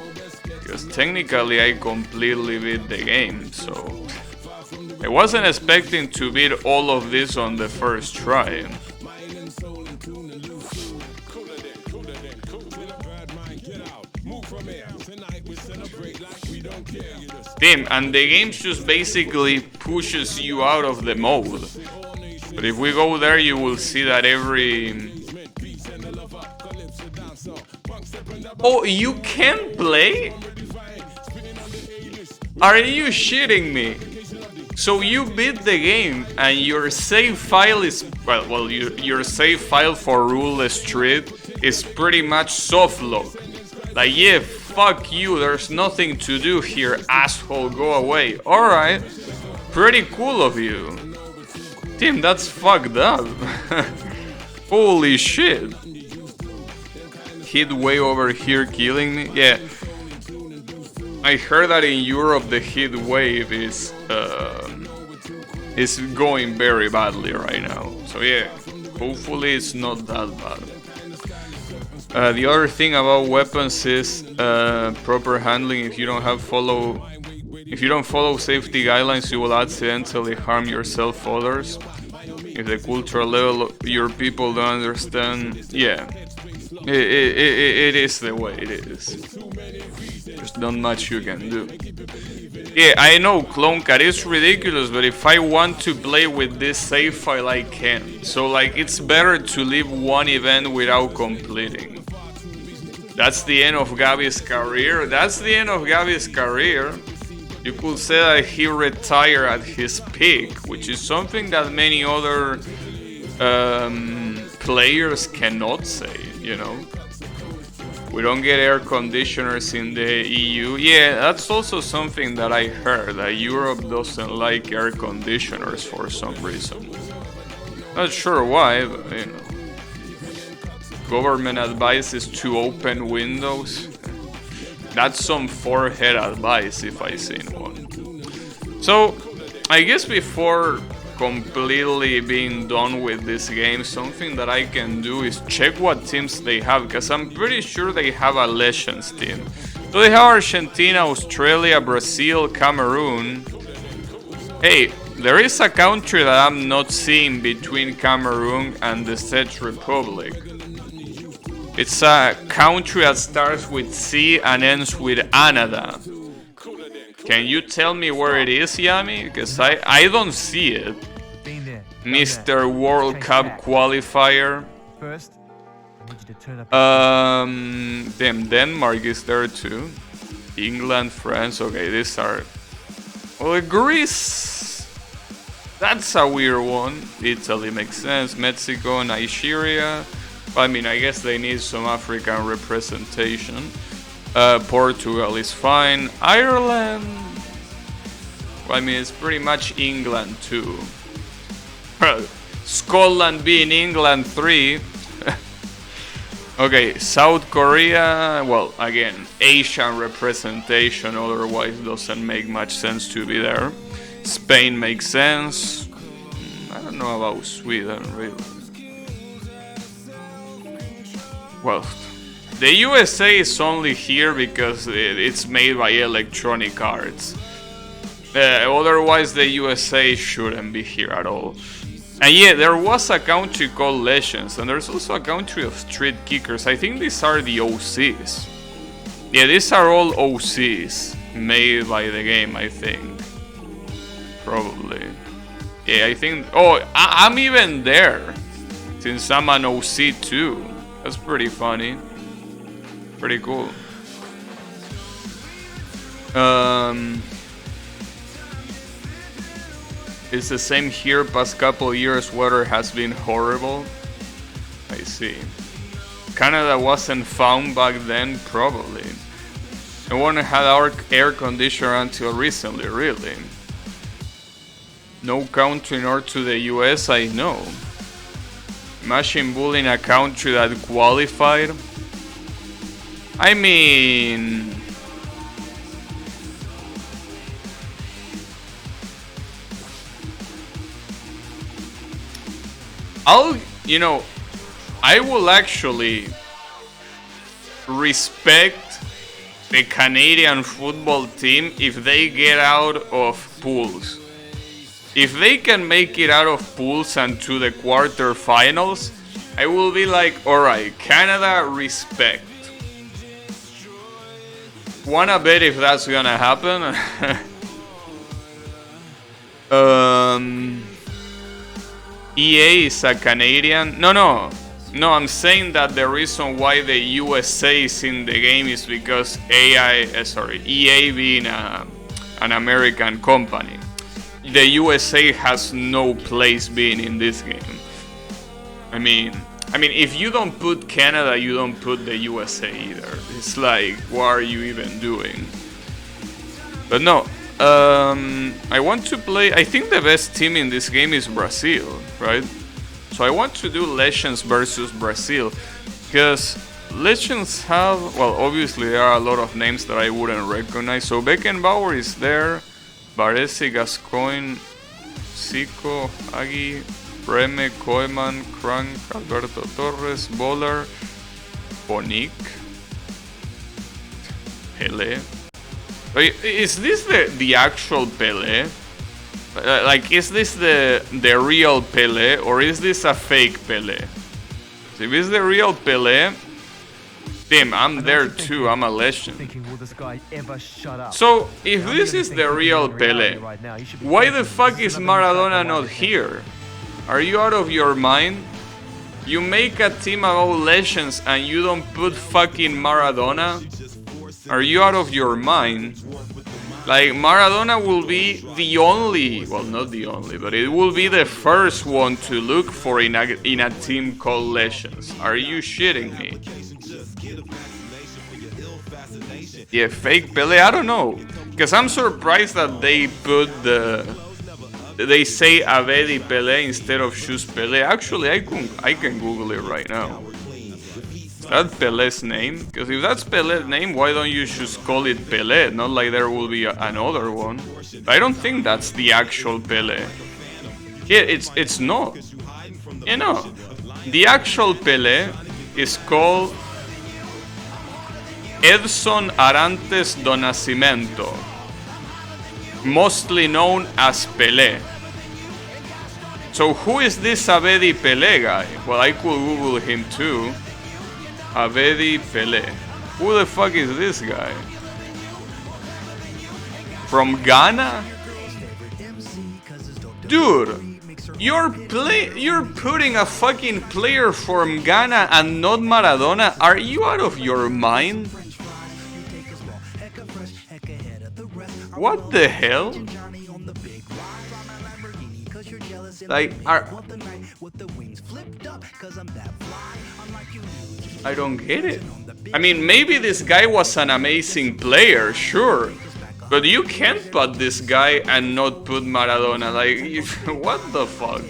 Because technically I completely beat the game, so... I wasn't expecting to beat all of this on the first try. Damn, and the game just basically pushes you out of the mode. But if we go there, you will see that every... Oh, you can play? Are you shitting me? So you beat the game and your save file is... Well, your save file for Rule Street is pretty much softlock. Like, yeah, fuck you, there's nothing to do here, asshole, go away. Alright, pretty cool of you. Tim, that's fucked up. Holy shit. Heat wave over here killing me? Yeah. I heard that in Europe the heat wave is going very badly right now. So yeah, hopefully it's not that bad. The other thing about weapons is proper handling. If you don't follow safety guidelines, you will accidentally harm yourself or others. If the cultural level your people don't understand, yeah, it is the way it is. There's not much you can do. Yeah, I know, Clone Cat, it's ridiculous, but if I want to play with this save file, I can. So, like, it's better to leave one event without completing. That's the end of Gabi's career. That's the end of Gabi's career. You could say that he retired at his peak, which is something that many other players cannot say, you know. We don't get air conditioners in the EU. Yeah, that's also something that I heard, that Europe doesn't like air conditioners for some reason. Not sure why, but, you know. Government advice is to open windows. That's some forehead advice if I seen one. So, I guess before completely being done with this game, something that I can do is check what teams they have, because I'm pretty sure they have a Legends team. So they have Argentina, Australia, Brazil, Cameroon. Hey, there is a country that I'm not seeing between Cameroon and the Czech Republic. It's a country that starts with C and ends with Canada. Can you tell me where it is, Yami? Because I don't see it. Mr. World Cup qualifier. First, I need you to turn up. Damn, Denmark is there too. England, France. Okay, these are. Well, Greece. That's a weird one. Italy makes sense. Mexico, Nigeria. I mean, I guess they need some African representation. Portugal is fine. Ireland. Well, I mean, it's pretty much England too. Scotland being England 3. Okay, South Korea. Well, again, Asian representation. Otherwise, doesn't make much sense to be there. Spain makes sense. I don't know about Sweden, really. Well, the USA is only here because it's made by Electronic Arts. Otherwise, the USA shouldn't be here at all. And yeah, there was a country called Legends, and there's also a country of Street Kickers. I think these are the OCs. Yeah, these are all OCs made by the game, I think. Probably. Yeah, I think... Oh, I'm even there, since I'm an OC too. That's pretty funny. Pretty cool. It's the same here. Past couple years, weather has been horrible. I see. Canada wasn't found back then, probably. No one had our air conditioner until recently, really. No country north to the US, I know. Imagine bullying a country that qualified. I mean... I will actually respect the Canadian football team if they get out of pools. If they can make it out of pools and to the quarterfinals, I will be like, alright, Canada, respect. Wanna bet if that's gonna happen? EA is a Canadian. No, I'm saying that the reason why the USA is in the game is because EA being an American company. The USA has no place being in this game. I mean, if you don't put Canada, you don't put the USA either. It's like, what are you even doing? But no, I want to play. I think the best team in this game is Brazil, right? So I want to do Legends versus Brazil, because Legends have, well, obviously there are a lot of names that I wouldn't recognize. So Beckenbauer is there, Baresi, Gascoigne, Zico, Agi, Breme, Koeman, Crank, Alberto Torres, Boller, Bonic, Pele. Is this the actual Pele? Like, is this the real Pele, or is this a fake Pele? So if it's the real Pele, damn, I'm there too, I'm a legend. So, if this is the real Pele, why the fuck is Maradona not here? Are you out of your mind? You make a team about legends and you don't put fucking Maradona? Are you out of your mind? Like, Maradona will be the only, well, not the only, but it will be the first one to look for in a team called Legends. Are you shitting me? Yeah, fake Pele, I don't know. Because I'm surprised that they put they say Abedi Pele instead of Shoes Pele. Actually, I can Google it right now. That's Pele's name? Because if that's Pele's name, why don't you just call it Pele? Not like there will be another one. I don't think that's the actual Pele. Yeah, it's not. You know, the actual Pele is called Edson Arantes do Nascimento, mostly known as Pele. So who is this Abedi Pele guy? Well, I could Google him too. Abedi Pele. Who the fuck is this guy? From Ghana? Dude, you're putting a fucking player from Ghana and not Maradona? Are you out of your mind? What the hell? Like, I don't get it. I mean, maybe this guy was an amazing player, sure. But you can't put this guy and not put Maradona. Like, what the fuck?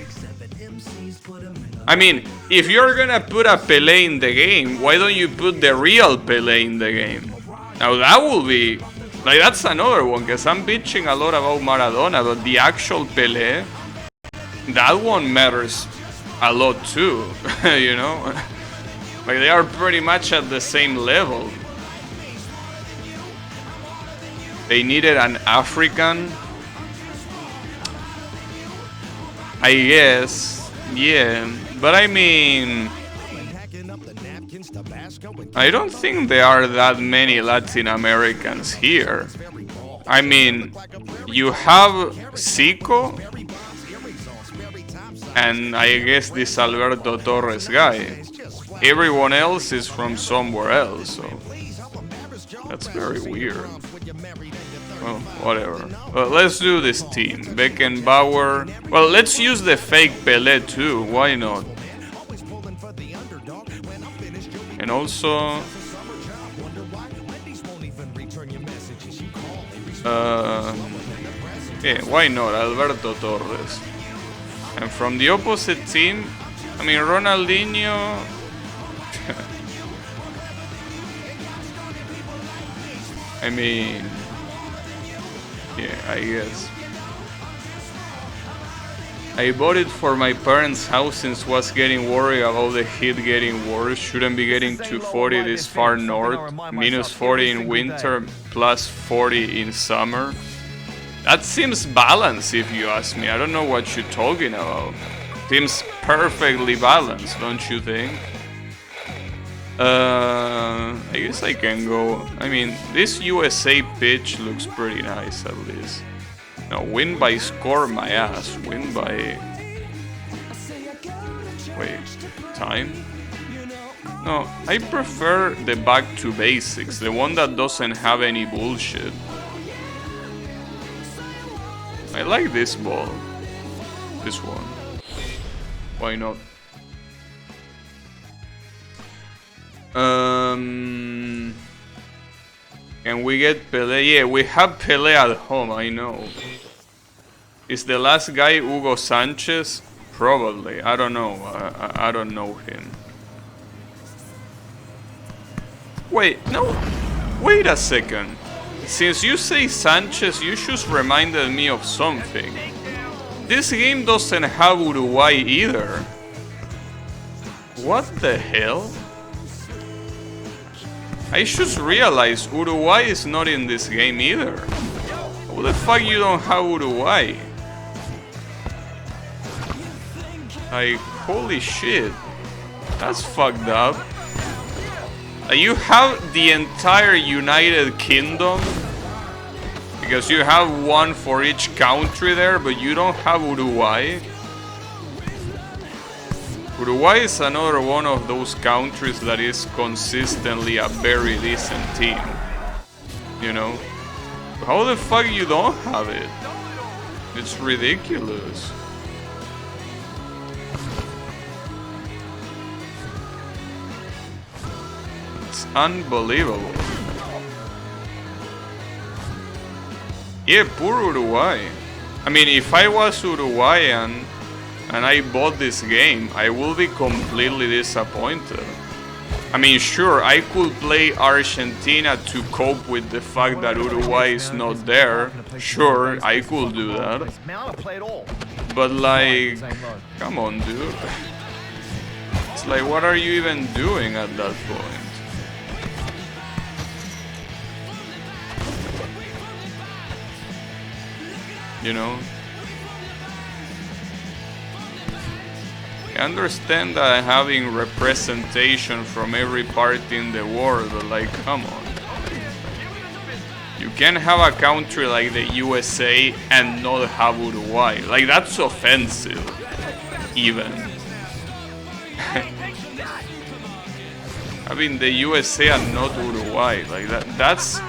I mean, if you're gonna put a Pele in the game, why don't you put the real Pele in the game? Now that will be... Like, that's another one, because I'm bitching a lot about Maradona, but the actual Pele, that one matters a lot too, you know? Like, they are pretty much at the same level. They needed an African, I guess, yeah, but I mean, I don't think there are that many Latin Americans here. I mean, you have Zico, and I guess this Alberto Torres guy. Everyone else is from somewhere else, so that's very weird. Well, whatever. Well, let's do this team. Beckenbauer. Well, let's use the fake Pelé too. Why not? And also... yeah, why not? Alberto Torres. And from the opposite team, I mean, Ronaldinho... I mean... yeah, I guess. I bought it for my parents' house since was getting worried about the heat getting worse. Shouldn't be getting to 40 this far north. Minus 40 in winter, plus 40 in summer. That seems balanced if you ask me. I don't know what you're talking about. Seems perfectly balanced, don't you think? I guess I can go. I mean, this USA pitch looks pretty nice at least. No, win by score my ass. Win by... wait, time? No, I prefer the back to basics, the one that doesn't have any bullshit. I like this ball. This one. Why not? Can we get Pelé? Yeah, we have Pelé at home, I know. Is the last guy Hugo Sanchez? Probably. I don't know. I don't know him. Wait, no. Wait a second. Since you say Sanchez, you just reminded me of something. This game doesn't have Uruguay either. What the hell? I just realized Uruguay is not in this game either. How the fuck you don't have Uruguay? Like, holy shit. That's fucked up. You have the entire United Kingdom, because you have one for each country there, but you don't have Uruguay. Uruguay is another one of those countries that is consistently a very decent team, you know? How the fuck you don't have it? It's ridiculous. It's unbelievable. Yeah, poor Uruguay. I mean, if I was Uruguayan and I bought this game, I will be completely disappointed. I mean, sure, I could play Argentina to cope with the fact that Uruguay is not there. Sure, I could do that. But like, come on, dude. It's like, what are you even doing at that point? You know? I understand that having representation from every part in the world, but like, come on. You can't have a country like the USA and not have Uruguay. Like, that's offensive, even. Having the USA and not Uruguay, like that's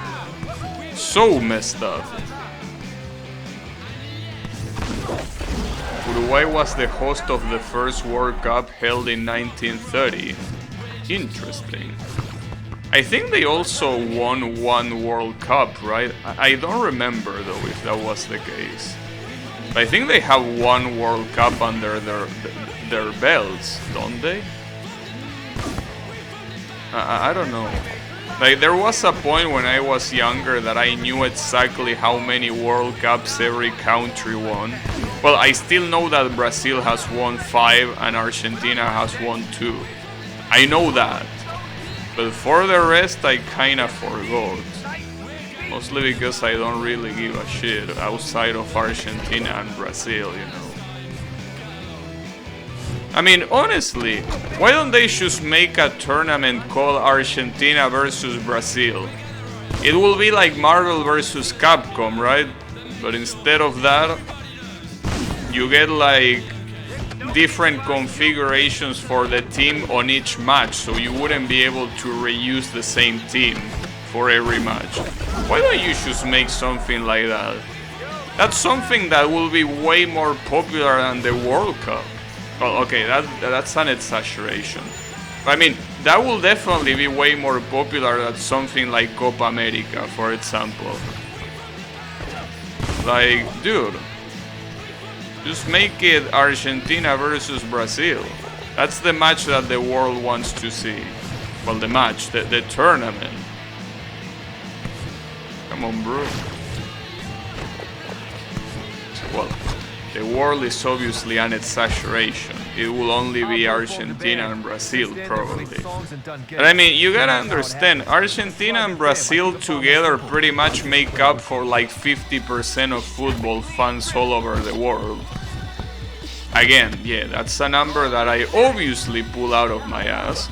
so messed up. Uruguay was the host of the first World Cup held in 1930. Interesting. I think they also won one World Cup, right? I don't remember though if that was the case. But I think they have one World Cup under their belts, don't they? I don't know. Like, there was a point when I was younger that I knew exactly how many World Cups every country won. Well, I still know that Brazil has won 5 and Argentina has won 2. I know that. But for the rest, I kinda forgot. Mostly because I don't really give a shit outside of Argentina and Brazil, you know. I mean, honestly, why don't they just make a tournament called Argentina versus Brazil? It will be like Marvel versus Capcom, right? But instead of that, you get like different configurations for the team on each match, so you wouldn't be able to reuse the same team for every match. Why don't you just make something like that? That's something that will be way more popular than the World Cup. Well, okay, that's an exaggeration. I mean, that will definitely be way more popular than something like Copa America, for example. Like, dude, just make it Argentina versus Brazil. That's the match that the world wants to see. Well, the match, the tournament. Come on, bro. Well, the world is obviously an exaggeration. It will only be Argentina and Brazil, probably. But I mean, you gotta understand, Argentina and Brazil together pretty much make up for like 50% of football fans all over the world. Again, yeah, that's a number that I obviously pull out of my ass.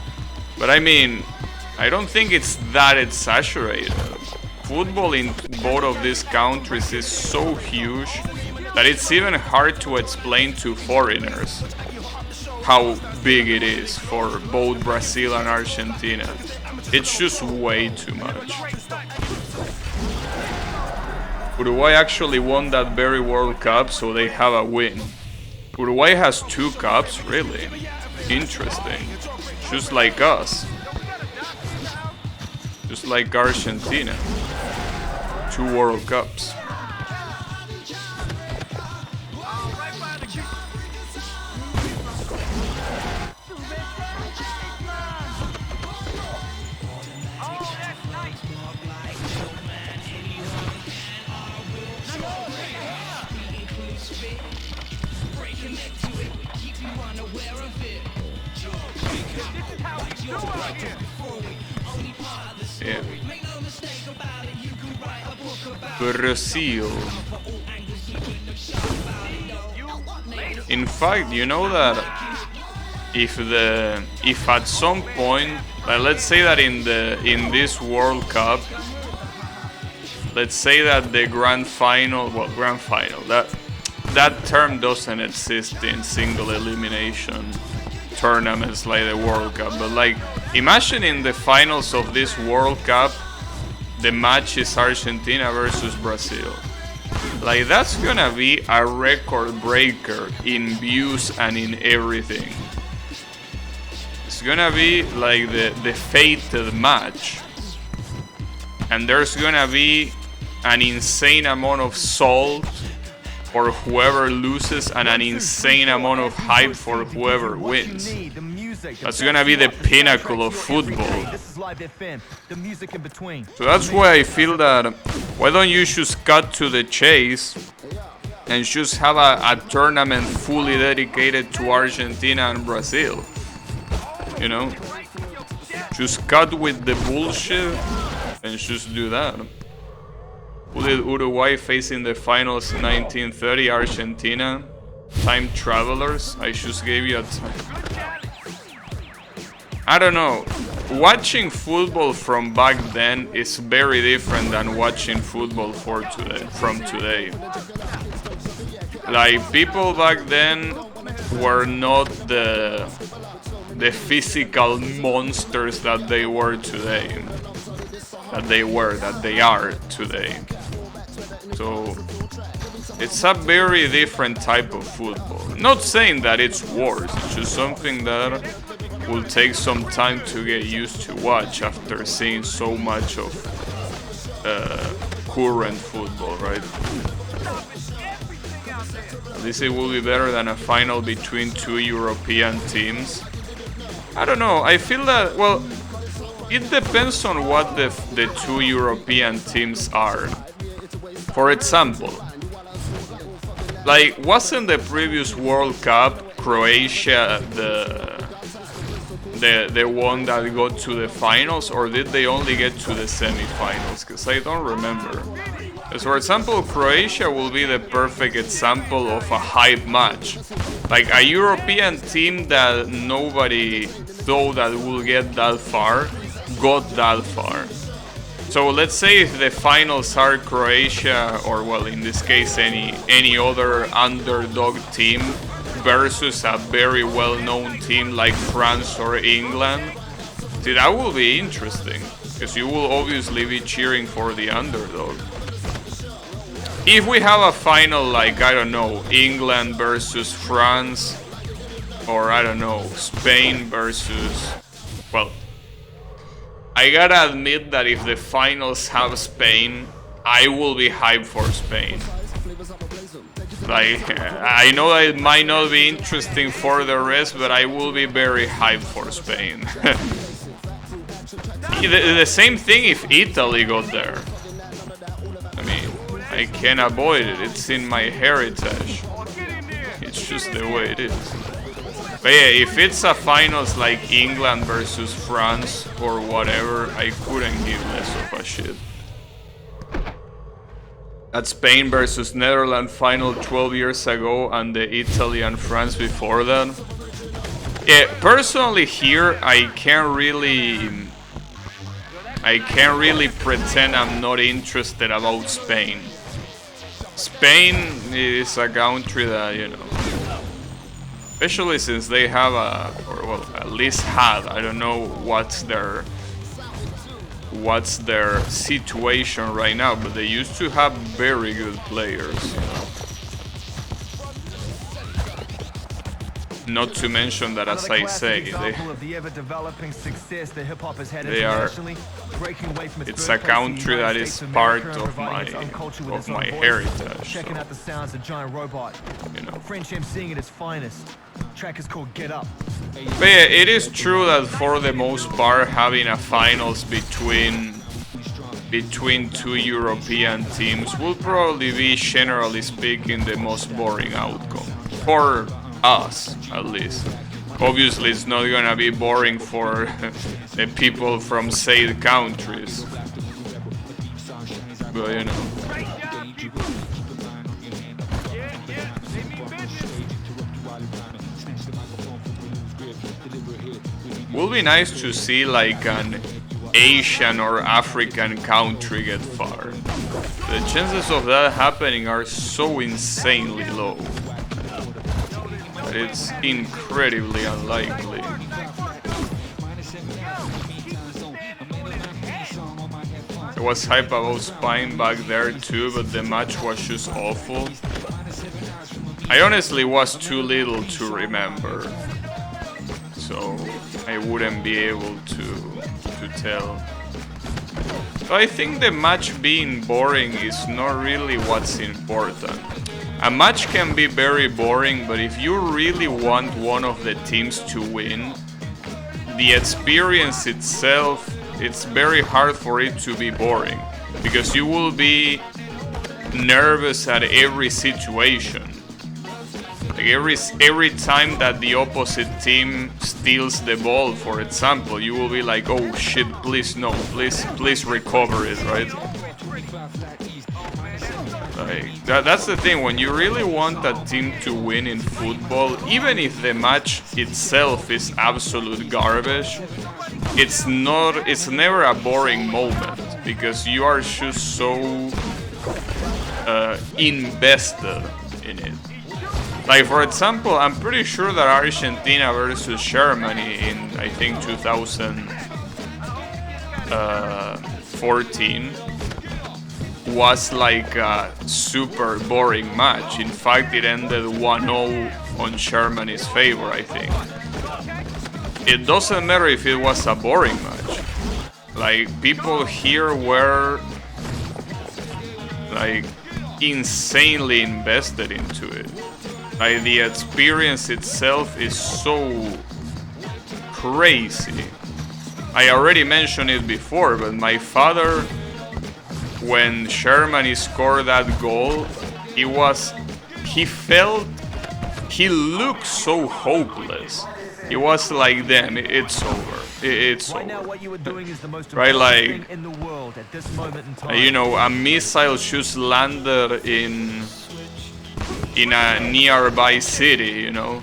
But I mean, I don't think it's that exaggerated. Football in both of these countries is so huge that it's even hard to explain to foreigners how big it is for both Brazil and Argentina. It's just way too much. Uruguay actually won that very World Cup, so they have a win. Uruguay has 2 cups, really? Interesting. Just like us. Just like Argentina. 2 World Cups. Yeah. Brazil. In fact, you know that if at some point, like let's say that in this World Cup, let's say that the grand final, that term doesn't exist in single elimination tournaments like the World Cup, but like imagine in the finals of this World Cup the match is Argentina versus Brazil. Like, that's gonna be a record breaker in views and in everything. It's gonna be like the fated match. And there's gonna be an insane amount of salt for whoever loses and an insane amount of hype for whoever wins. That's gonna be the pinnacle of football. So that's why I feel that, why don't you just cut to the chase and just have a tournament fully dedicated to Argentina and Brazil? You know? Just cut with the bullshit and just do that. Who did Uruguay face in the finals 1930? Argentina. Time travelers. I just gave you a time. I don't know. Watching football from back then is very different than watching football from today. Like, people back then were not the physical monsters that they were today. That they are today. So it's a very different type of football. Not saying that it's worse, it's just something that will take some time to get used to watch after seeing so much of current football, right? At least it will be better than a final between two European teams. I don't know, I feel that, well, it depends on what the two European teams are. For example, like, wasn't the previous World Cup Croatia the one that got to the finals, or did they only get to the semi-finals? Because I don't remember. As for example, Croatia will be the perfect example of a hype match. Like, a European team that nobody thought that will get that far, got that far. So let's say if the finals are Croatia, or well, in this case any other underdog team versus a very well-known team like France or England, see, that will be interesting, because you will obviously be cheering for the underdog. If we have a final like, I don't know, England versus France, or I don't know, Spain versus, well, I gotta admit that if the finals have Spain, I will be hyped for Spain. Like, I know that it might not be interesting for the rest, but I will be very hyped for Spain. The same thing if Italy got there. I mean, I can't avoid it, it's in my heritage. It's just the way it is. But yeah, if it's a finals like England versus France or whatever, I couldn't give less of a shit. That Spain versus Netherlands final 12 years ago and the Italy and France before that. Yeah, personally here I can't really pretend I'm not interested about Spain. Spain is a country that, you know, especially since they have or well, at least had, I don't know what's their situation right now, but they used to have very good players, you know. Not to mention that, as I say, they are. It's a country that is part of my heritage. So, checking out the sounds of Giant Robot. You know. French MCing at its finest. Track is called Get Up. But yeah, it is true that for the most part, having a finals between two European teams will probably be, generally speaking, the most boring outcome. For us, at least. Obviously, it's not gonna be boring for the people from said countries. But, you know. Would be nice to see like an Asian or African country get far. The chances of that happening are so insanely low that it's incredibly unlikely. I was hype about Spine back there too, but the match was just awful. I honestly was too little to remember, so I wouldn't be able to tell. So I think the match being boring is not really what's important. A match can be very boring, but if you really want one of the teams to win, the experience itself, it's very hard for it to be boring, because you will be nervous at every situation. Like every time that the opposite team steals the ball, for example, you will be like, oh shit, please no, please recover it, right? Like, that's the thing, when you really want a team to win in football, even if the match itself is absolute garbage, it's never a boring moment, because you are just so invested in it. Like, for example, I'm pretty sure that Argentina versus Germany in, I think, 2014 was like a super boring match. In fact, it ended 1-0 on Germany's favor, I think. It doesn't matter if it was a boring match. Like, people here were like insanely invested into it. Like, the experience itself is so crazy. I already mentioned it before, but my father, when Germany scored that goal, he looked so hopeless. He was like, damn, it's over. It's over. Right, like, you know, a missile just landed in a nearby city, you know?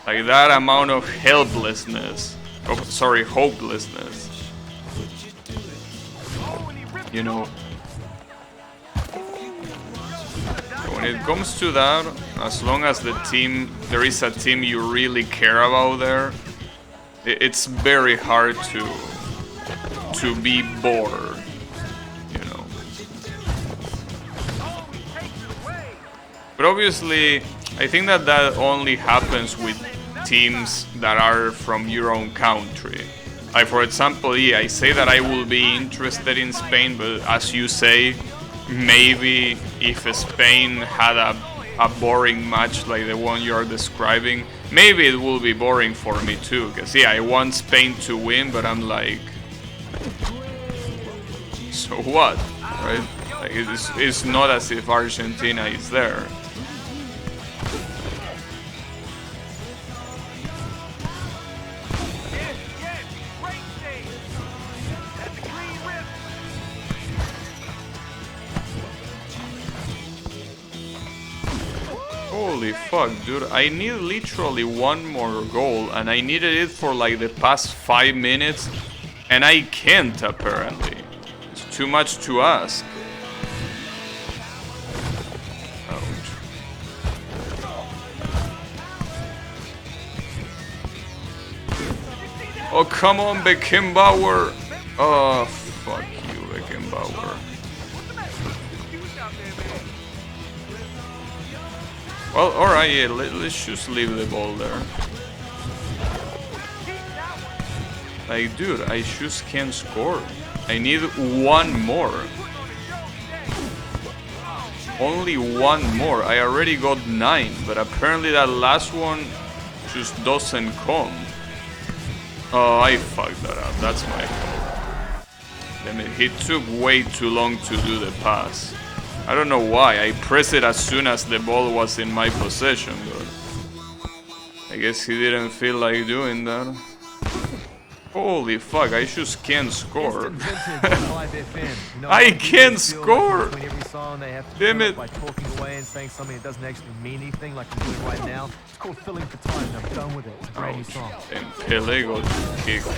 Like, that amount of helplessness. Oh, sorry, hopelessness. You know? When it comes to that, as long as there is a team you really care about there, it's very hard to be bored, you know? But obviously, I think that only happens with teams that are from your own country. Like, for example, yeah, I say that I will be interested in Spain, but as you say, maybe if Spain had a boring match like the one you are describing, maybe it will be boring for me too, because yeah, I want Spain to win, but I'm like, so what, right? Like, it's not as if Argentina is there. Holy fuck, dude, I need literally one more goal, and I needed it for like the past 5 minutes, and I can't apparently. It's too much to ask. Ouch. Oh, come on, Beckenbauer! Oh, fuck you, Beckenbauer. Well, alright, yeah, let's just leave the ball there. Like, dude, I just can't score. I need one more. Only one more. I already got 9, but apparently that last one just doesn't come. Oh, I fucked that up. That's my fault. Damn it, he took way too long to do the pass. I don't know why, I pressed it as soon as the ball was in my possession, but I guess he didn't feel like doing that. Holy fuck, I just can't score. I can't score! Damn it. By talking away and saying something that doesn't actually mean anything like I'm doing right now. It's called filling for time and I'm done with it. It's a brand new song. And Pele got kicked.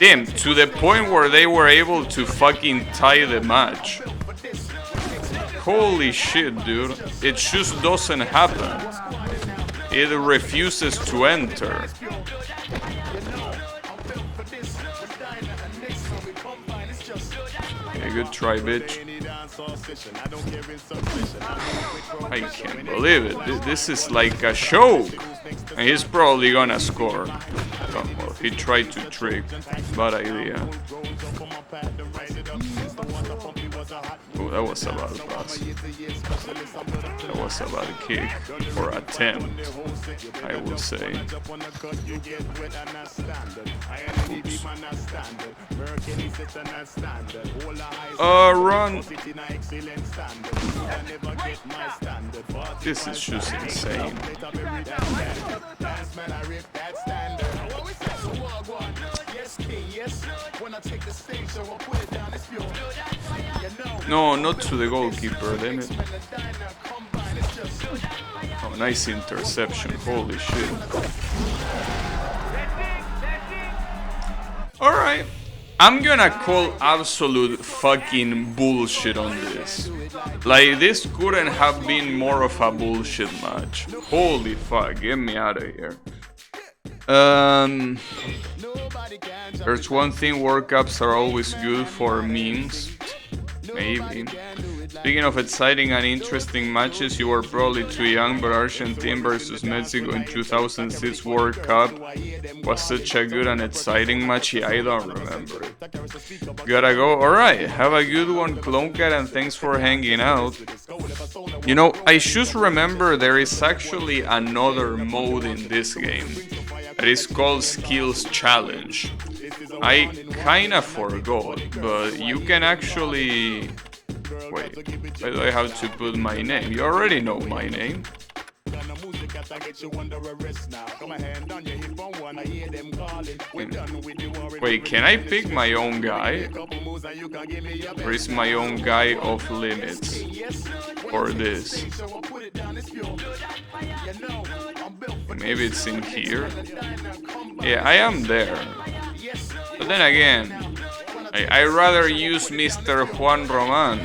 Damn, to the point where they were able to fucking tie the match. Holy shit, dude. It just doesn't happen. It refuses to enter. good try, bitch. I can't believe it. This is like a show. And he's probably gonna score. Oh, well, he tried to trick. Bad idea. Oh, that was a bad pass. That was a bad kick. Or attempt, I will say. Oops. Run! This is just insane. No, not to the goalkeeper, damn it. Oh, nice interception, holy shit. Alright, I'm gonna call absolute fucking bullshit on this. Like, this couldn't have been more of a bullshit match. Holy fuck, get me out of here. There's one thing, World Cups are always good for memes. Maybe. Speaking of exciting and interesting matches, you were probably too young, but Argentina versus Mexico in 2006 World Cup was such a good and exciting match. Yeah, I don't remember it. Gotta go. Alright, have a good one, Clone Cat, and thanks for hanging out. You know, I just remember there is actually another mode in this game. It is called Skills Challenge. I kinda forgot, but you can actually... Wait, why do I have to put my name? You already know my name. Wait, can I pick my own guy? Or is my own guy off limits? Or this? Maybe it's in here? Yeah, I am there. But then again, I rather use Mr. Juan Roman.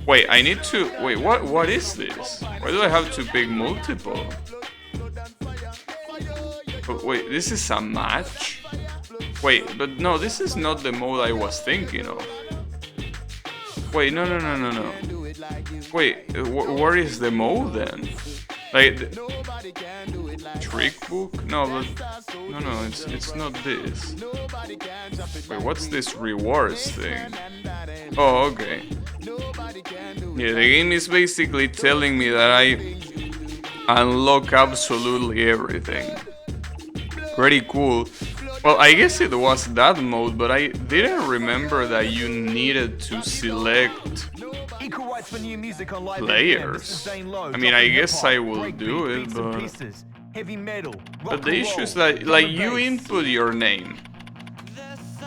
Wait, I need to... Wait, what is this? Why do I have to pick multiple? But wait, this is a match? Wait, but no, this is not the mode I was thinking of. Wait, no. Wait, where is the mode then? Like, trick book? No, but no, it's not this. Wait, what's this rewards thing? Oh, okay. Yeah, the game is basically telling me that I unlock absolutely everything. Pretty cool. Well, I guess it was that mode, but I didn't remember that you needed to select players. I mean, I guess I will do it, but the issue is that, like, you input your name,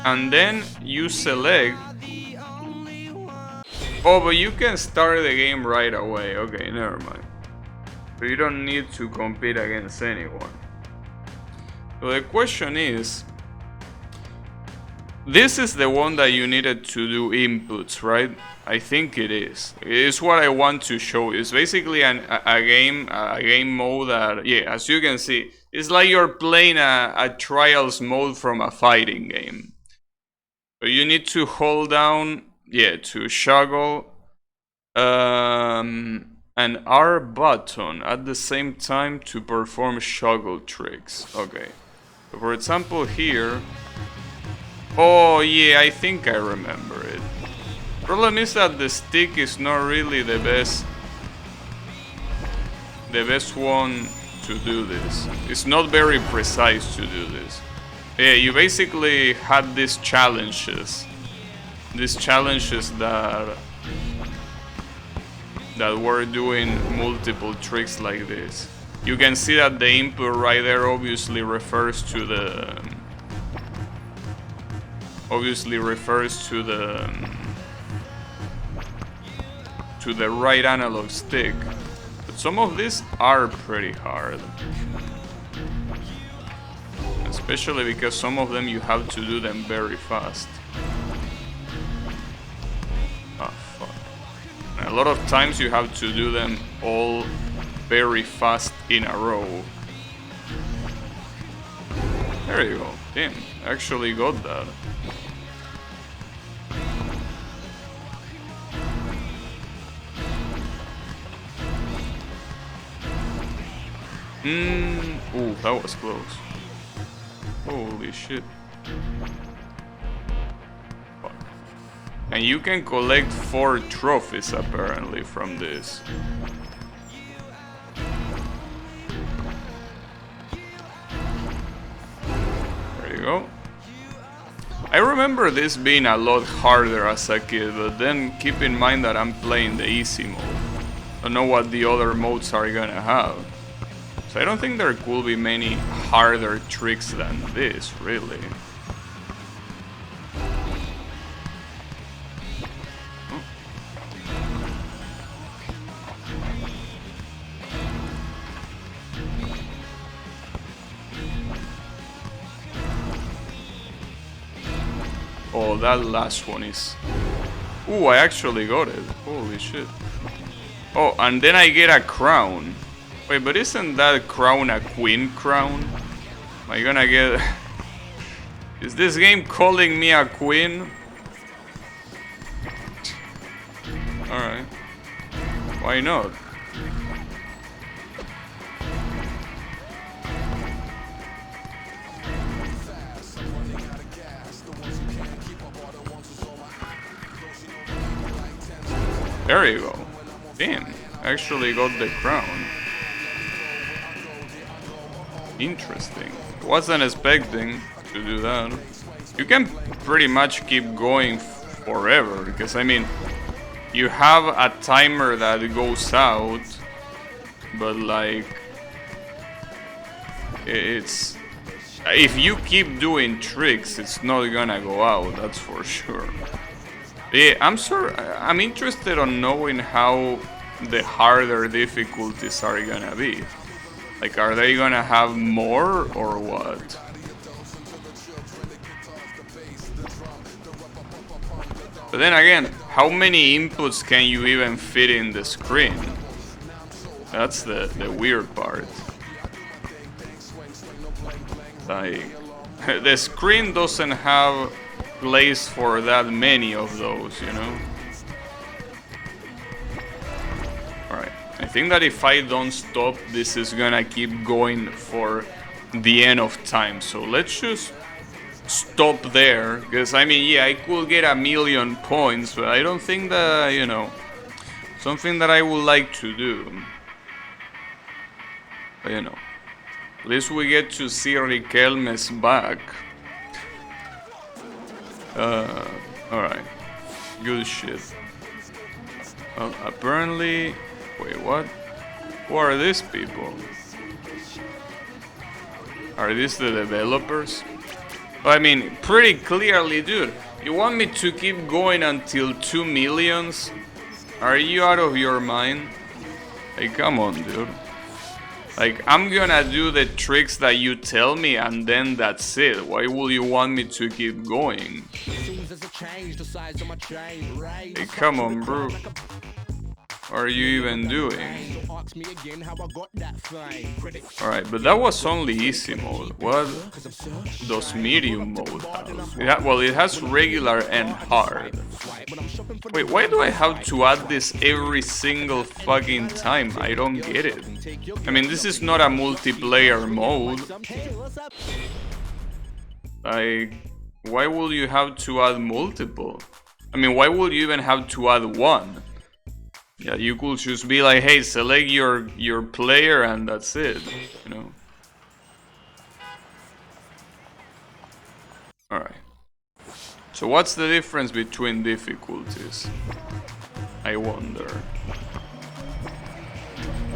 and then you select... Oh, but you can start the game right away. Okay, never mind. So you don't need to compete against anyone. So the question is, this is the one that you needed to do inputs, right? I think it is. It's what I want to show. It's basically a game mode that, yeah, as you can see, it's like you're playing a trials mode from a fighting game. So you need to hold down, yeah, to shuggle an R button at the same time to perform shuggle tricks. Okay. So for example here... Oh yeah, I think I remember it. Problem is that the stick is not really the best one to do this. It's not very precise to do this. Yeah, you basically had these challenges that were doing multiple tricks like this. You can see that the input right there obviously refers to the right analog stick. But some of these are pretty hard. Especially because some of them you have to do them very fast. Ah, fuck. And a lot of times you have to do them all very fast in a row. There you go. Damn, actually got that. Ooh, that was close. Holy shit. Fuck. And you can collect 4 trophies apparently from this. There you go. I remember this being a lot harder as a kid, but then keep in mind that I'm playing the easy mode. I don't know what the other modes are gonna have. So I don't think there could be many harder tricks than this, really. Oh, that last one is... Ooh, I actually got it. Holy shit. Oh, and then I get a crown. Wait, but isn't that crown a queen crown? Am I gonna get... Is this game calling me a queen? Alright. Why not? There you go. Damn, actually got the crown. Interesting. Wasn't expecting to do that. You can pretty much keep going forever, because I mean, you have a timer that goes out, but like, it's... If you keep doing tricks, it's not gonna go out, that's for sure. Yeah, I'm interested on knowing how the harder difficulties are gonna be. Like, are they gonna have more or what? But then again, how many inputs can you even fit in the screen? That's the weird part. Like, the screen doesn't have place for that many of those, you know? Alright, I think that if I don't stop, this is gonna keep going for the end of time. So let's just stop there, because I mean, yeah, I could get 1,000,000 points, but I don't think that, you know, something that I would like to do. But, you know, at least we get to see Riquelme's back. Alright. Good shit. Well, apparently... Wait, what? Who are these people? Are these the developers? I mean, pretty clearly, dude. You want me to keep going until 2 millions? Are you out of your mind? Hey, come on, dude. Like, I'm gonna do the tricks that you tell me and then that's it. Why would you want me to keep going? Hey, come on, bro. What are you even doing? Alright, but that was only easy mode. What does medium mode have? Well, it has regular and hard. Wait, why do I have to add this every single fucking time? I don't get it. I mean, this is not a multiplayer mode. Like, why would you have to add multiple? I mean, why would you even have to add one? Yeah, you could just be like, hey, select your player and that's it, you know? Alright. So what's the difference between difficulties? I wonder.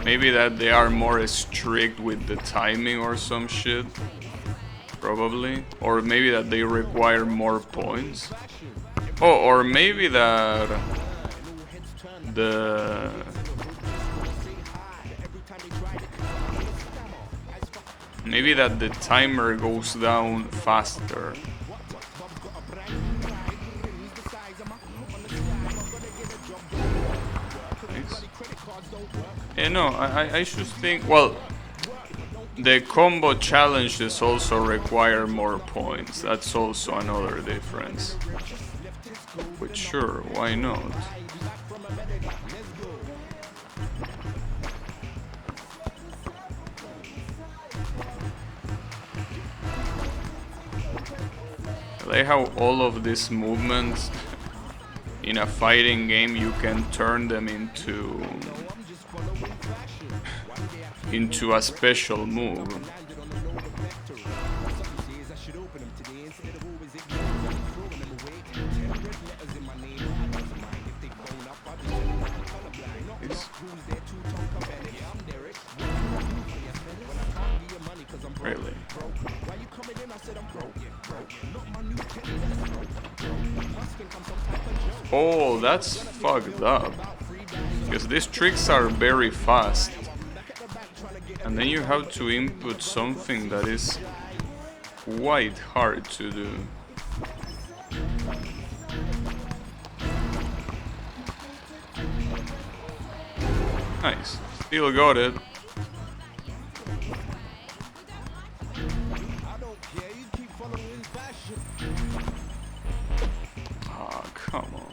Maybe that they are more strict with the timing or some shit? Probably. Or maybe that they require more points? Oh, or maybe that... Maybe that the timer goes down faster. Nice. Yeah, no, I should think... Well, the combo challenges also require more points. That's also another difference. But sure, why not? like how all of these movements in a fighting game you can turn them into a special move. Really? Oh, that's fucked up. Because these tricks are very fast. And then you have to input something that is quite hard to do. Nice. Still got it. Ah, come on.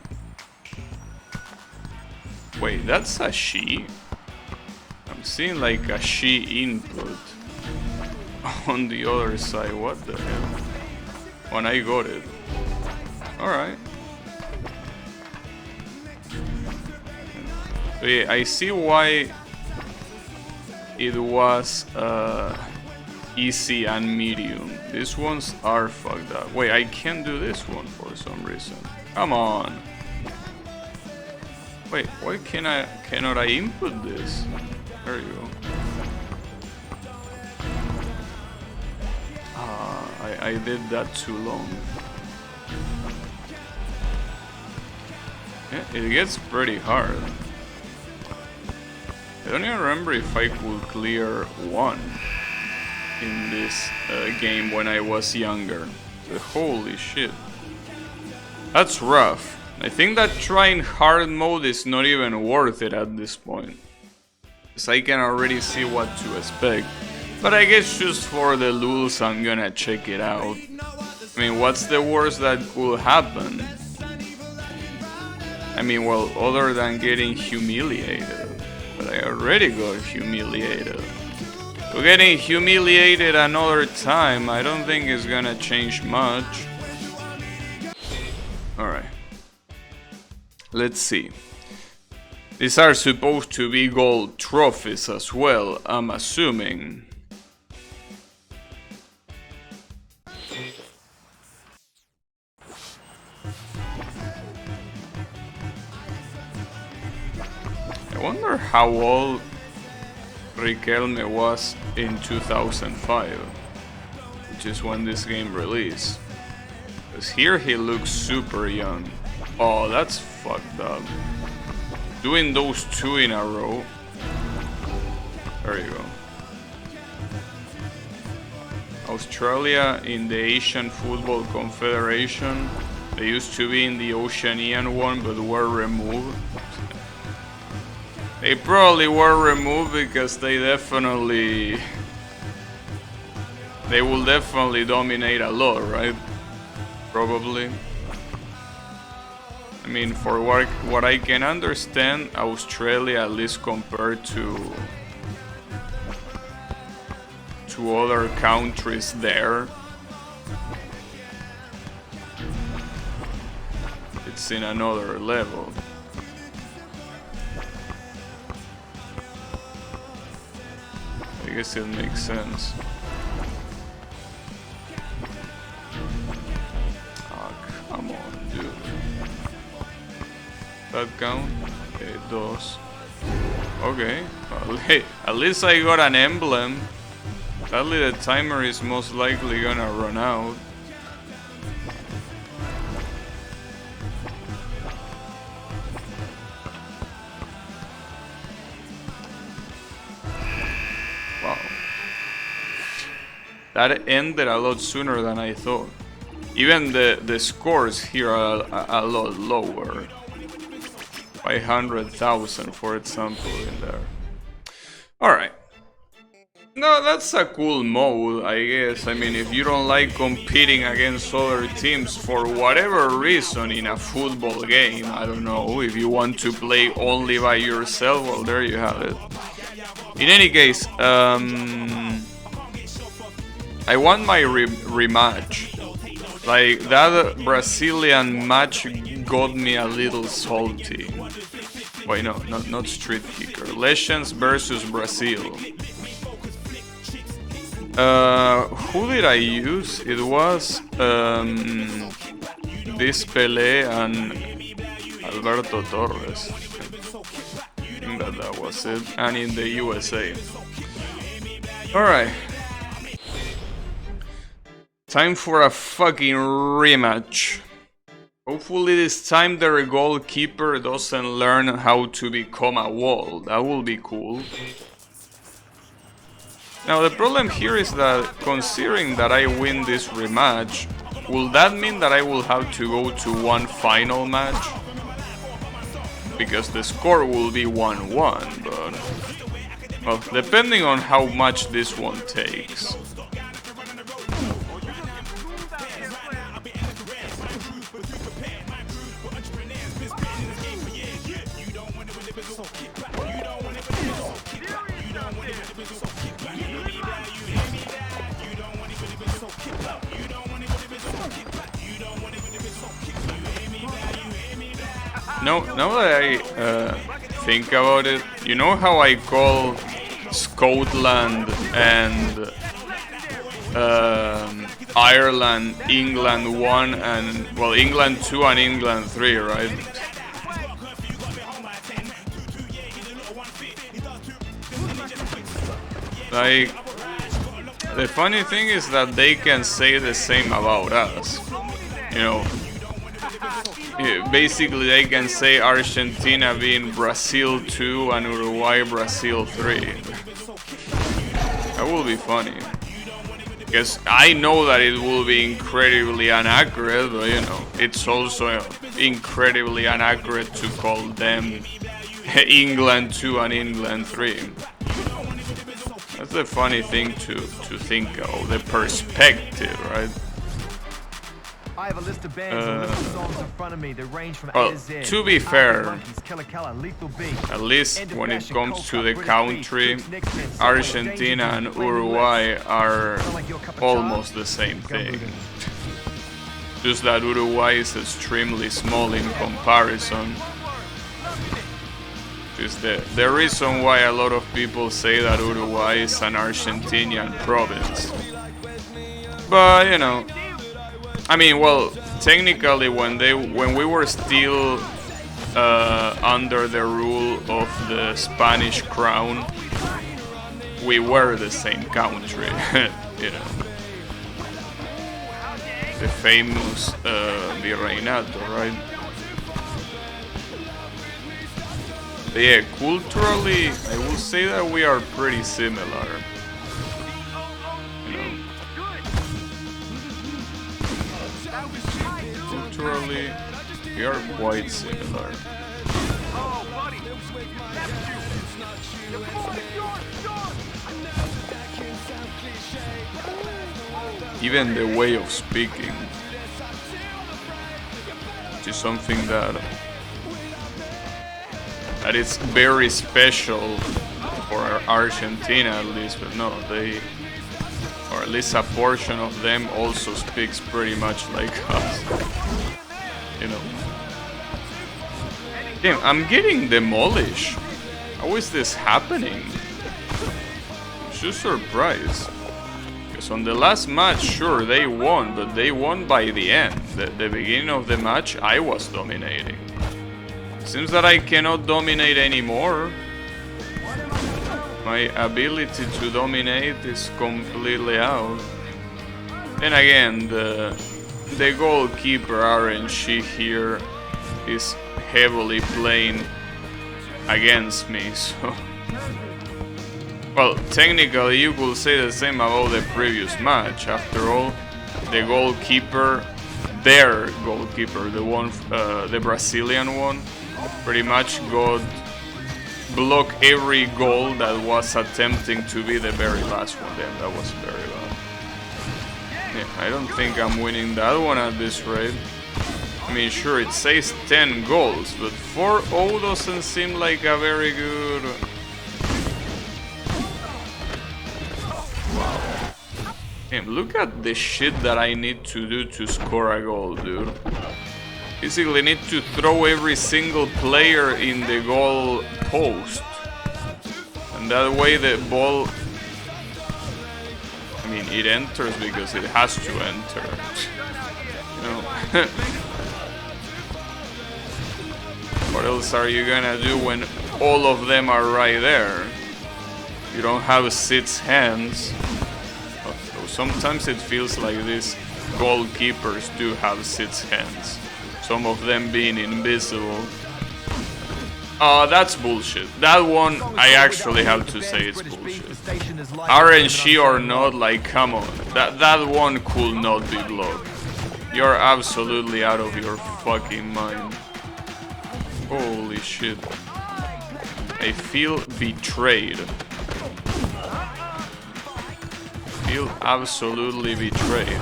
Wait, that's a she? I'm seeing like a she input on the other side. What the hell? When I got it. Alright. So yeah, I see why it was easy and medium. These ones are fucked up. Wait, I can't do this one for some reason. Come on. Wait, why cannot I input this? There you go. I did that too long. Yeah, it gets pretty hard. I don't even remember if I could clear one in this game when I was younger. So, holy shit. That's rough. I think that trying hard mode is not even worth it at this point. Because I can already see what to expect. But I guess just for the lulz I'm gonna check it out. I mean, what's the worst that could happen? I mean, well, other than getting humiliated. But I already got humiliated. So getting humiliated another time, I don't think is gonna change much. Alright. Let's see. These are supposed to be gold trophies as well, I'm assuming. I wonder how old Riquelme was in 2005, which is when this game released. Because here he looks super young. Oh, that's fucked up. Doing those two in a row. There you go. Australia in the Asian Football Confederation. They used to be in the Oceanian one, but were removed. They probably were removed because they will definitely dominate a lot, right? Probably. I mean, for what I can understand, Australia, at least compared to other countries there, it's in another level. I guess it makes sense. Oh, come on, dude. That count? Okay, it does. Okay, well, hey, at least I got an emblem. Sadly, the timer is most likely gonna run out. Wow. That ended a lot sooner than I thought. Even the scores here are a lot lower. 500,000, for example, in there. Alright. No, that's a cool mode, I guess. I mean, if you don't like competing against other teams for whatever reason in a football game, I don't know, if you want to play only by yourself, well, there you have it. In any case, I want my rematch Like, that Brazilian match got me a little salty. Wait, no, not Street Kicker. Legends versus Brazil. Who did I use? It was this Pelé and Alberto Torres. I think that was it. And in the USA. Alright. Time for a fucking rematch. Hopefully this time the goalkeeper doesn't learn how to become a wall. That will be cool. Now the problem here is that, considering that I win this rematch, will that mean that I will have to go to one final match? Because the score will be 1-1, but... well, depending on how much this one takes. Now that I think about it, you know how I call Scotland and Ireland, England 1 and, well, England 2 and England 3, right? Like, the funny thing is that they can say the same about us, you know. Basically, they can say Argentina being Brazil 2 and Uruguay Brazil 3. That will be funny. Because I know that it will be incredibly inaccurate, but you know, it's also incredibly inaccurate to call them England 2 and England 3. That's the funny thing to think of, the perspective, right? I have a list of bands and little songs in front of me that range from well, A to Z. to be fair, At least when it comes to the country, Argentina and Uruguay are almost the same thing. Just that Uruguay is extremely small in comparison. Is the reason why a lot of people say that Uruguay is an Argentinian province. But you know, I mean, well, technically when we were still under the rule of the Spanish crown, we were the same country, you know. The famous Virreinato, right? But yeah, culturally, I will say that we are pretty similar. You know. Culturally, we are quite similar. Even the way of speaking, which is something that is very special for Argentina, at least. But no, they, or at least a portion of them, also speaks pretty much like us. You know. Damn, I'm getting demolished. How is this happening? I'm just surprised. Because on the last match, sure, they won, but they won by the end. The beginning of the match, I was dominating. Seems that I cannot dominate anymore. My ability to dominate is completely out. Then again, the goalkeeper RNG here is heavily playing against me, so... Well, technically you could say the same about the previous match. After all, the goalkeeper, their goalkeeper, the one, the Brazilian one, pretty much block every goal that was attempting to be the very last one. Damn, that was very bad. Yeah, I don't think I'm winning that one at this rate. I mean, sure, it says 10 goals, but 4-0 doesn't seem like a very good... Wow. Damn, look at the shit that I need to do to score a goal, dude. Basically, need to throw every single player in the goal post. And that way the ball... I mean, it enters because it has to enter. You know? What else are you gonna do when all of them are right there? You don't have 6 hands. Sometimes it feels like these goalkeepers do have 6 hands. Some of them being invisible. That's bullshit. That one, I actually have to say it's bullshit. RNG or not, like, come on. That one could not be blocked. You're absolutely out of your fucking mind. Holy shit. I feel betrayed. Feel absolutely betrayed.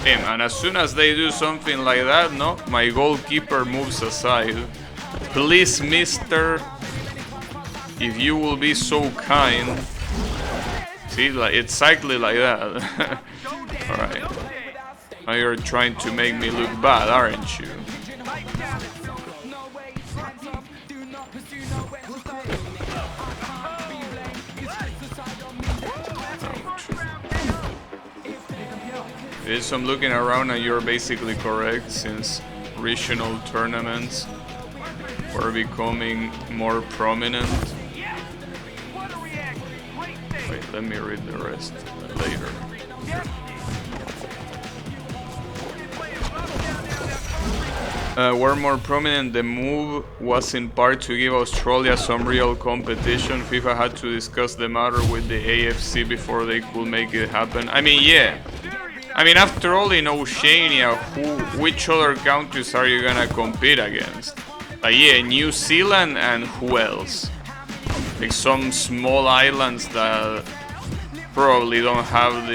Damn, and as soon as they do something like that, no, my goalkeeper moves aside. Please, mister, if you will be so kind. See, like, it's exactly like that. Alright. Now you're trying to make me look bad, aren't you? Yes, I'm looking around and you're basically correct, since regional tournaments were becoming more prominent. Wait, let me read the rest later. Were more prominent. The move was in part to give Australia some real competition. FIFA had to discuss the matter with the AFC before they could make it happen. I mean, yeah. I mean, after all, in Oceania, which other countries are you gonna compete against? Like, yeah, New Zealand and who else? Like some small islands that probably don't have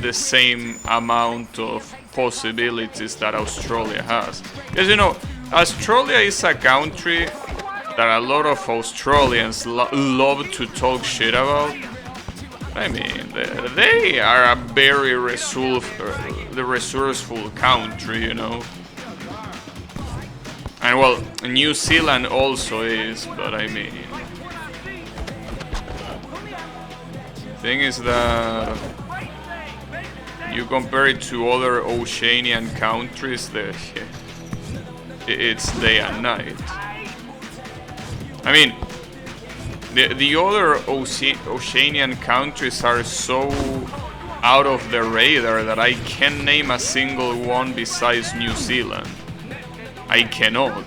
the same amount of possibilities that Australia has. Because, you know, Australia is a country that a lot of Australians love to talk shit about. I mean, they are a very resourceful country, you know. And well, New Zealand also is, but I mean... Thing is that... You compare it to other Oceanian countries, it's day and night. I mean... The other Oceanian countries are so out of the radar that I can't name a single one besides New Zealand. I cannot.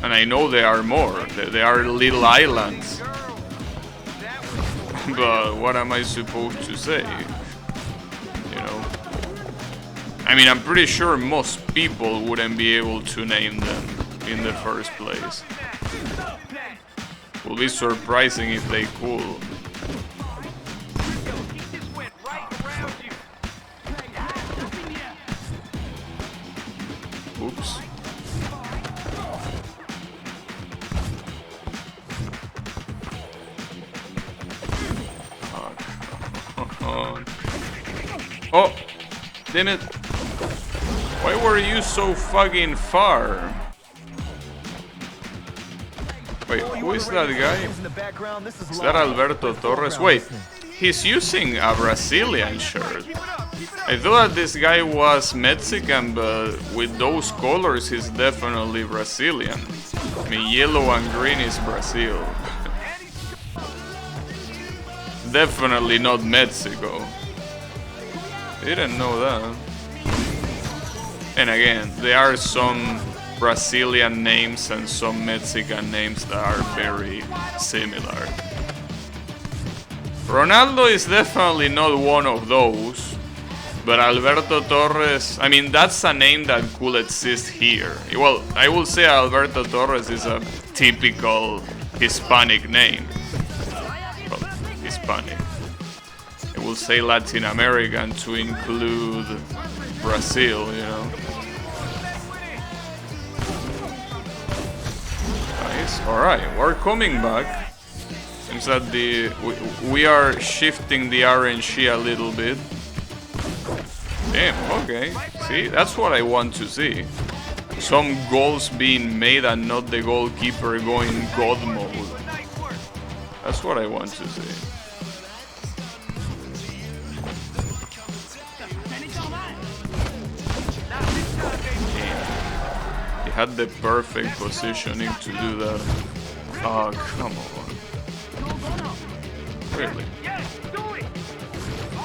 And I know there are more. There are little islands. But what am I supposed to say? You know? I mean, I'm pretty sure most people wouldn't be able to name them in the first place. Will be surprising if they could. Oops. Oh, damn it. Why were you so fucking far? Wait, who is that guy? Is that Alberto Torres? Wait, he's using a Brazilian shirt. I thought that this guy was Mexican, but with those colors he's definitely Brazilian. I mean, yellow and green is Brazil. Definitely not Mexico. Didn't know that. And again, there are some Brazilian names and some Mexican names that are very similar. Ronaldo is definitely not one of those, but Alberto Torres, I mean, that's a name that could exist here. Well, I will say Alberto Torres is a typical Hispanic name. Well, Hispanic. I will say Latin American to include Brazil, you know. Alright, we're coming back. Seems that we are shifting the RNG a little bit. Damn, okay. See, that's what I want to see. Some goals being made and not the goalkeeper going God mode. That's what I want to see. Damn. He had the perfect positioning to do that. Oh, come on. Really?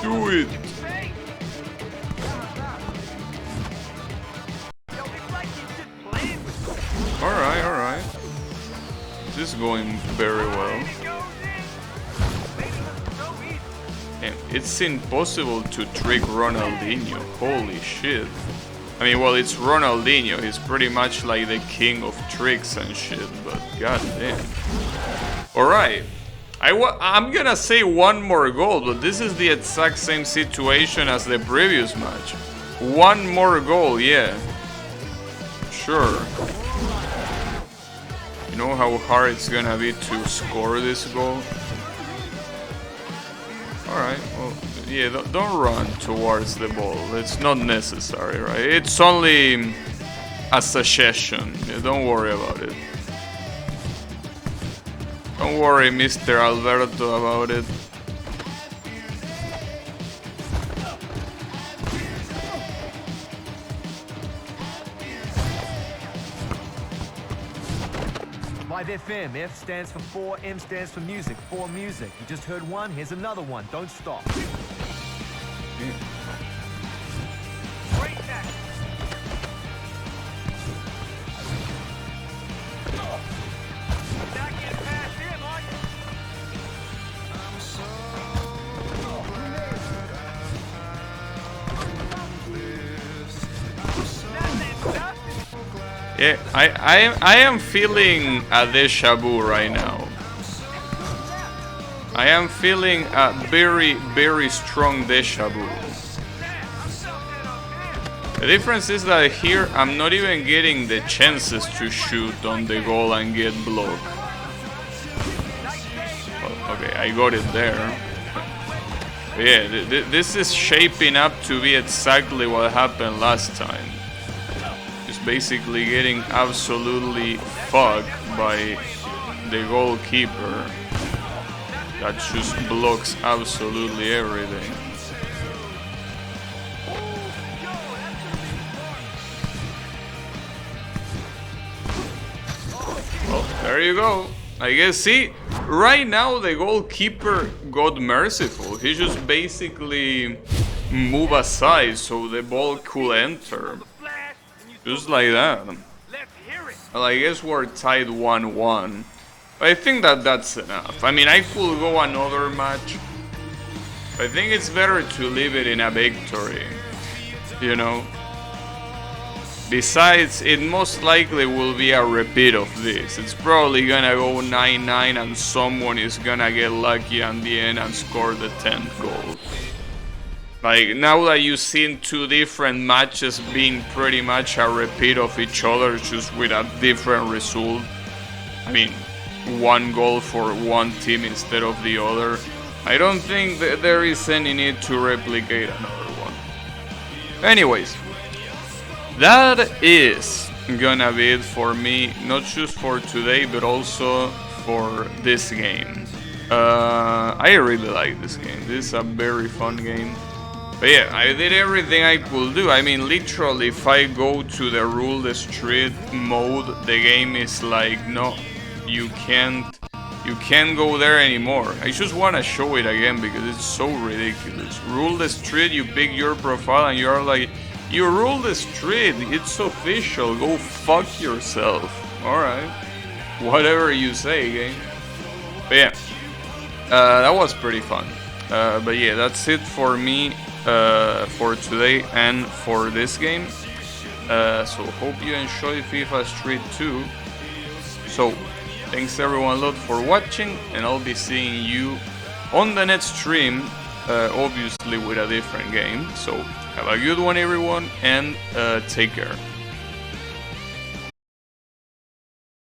Do it! Alright, alright. This is going very well. And it's impossible to trick Ronaldinho. Holy shit. I mean, well, it's Ronaldinho. He's pretty much like the king of tricks and shit, but goddamn. Alright. I'm gonna say one more goal, but this is the exact same situation as the previous match. One more goal, yeah. Sure. You know how hard it's gonna be to score this goal? Alright, well, yeah, don't run towards the ball. It's not necessary, right? It's only a suggestion. Yeah, don't worry about it. Don't worry, Mr. Alberto, about it. Live FM, F stands for 4, M stands for music, for music. You just heard one, here's another one. Don't stop. Yeah, I am feeling a deja vu right now. I am feeling a very, very strong deja vu. The difference is that here I'm not even getting the chances to shoot on the goal and get blocked. Oh, okay, I got it there. Yeah, this is shaping up to be exactly what happened last time. Basically getting absolutely fucked by the goalkeeper that just blocks absolutely everything. Well, there you go. I guess, see, right now the goalkeeper got merciful. He just basically moved aside so the ball could enter. Just like that. Well, I guess we're tied 1-1. But I think that that's enough. I mean, I could go another match. I think it's better to leave it in a victory. You know? Besides, it most likely will be a repeat of this. It's probably gonna go 9-9 and someone is gonna get lucky at the end and score the 10th goal. Like, now that you've seen two different matches being pretty much a repeat of each other, just with a different result. I mean, one goal for one team instead of the other. I don't think that there is any need to replicate another one. Anyways, that is gonna be it for me, not just for today, but also for this game. I really like this game. This is a very fun game. But yeah, I did everything I could do. I mean, literally, if I go to the Rule the Street mode, the game is like, no, you can't go there anymore. I just want to show it again because it's so ridiculous. Rule the Street, you pick your profile and you're like, you rule the street, it's official, go fuck yourself. Alright, whatever you say, game. But yeah, that was pretty fun. But yeah, that's it for me. For today and for this game. So hope you enjoy FIFA Street 2. So thanks everyone a lot for watching, and I'll be seeing you on the next stream, obviously with a different game. So have a good one everyone, and take care.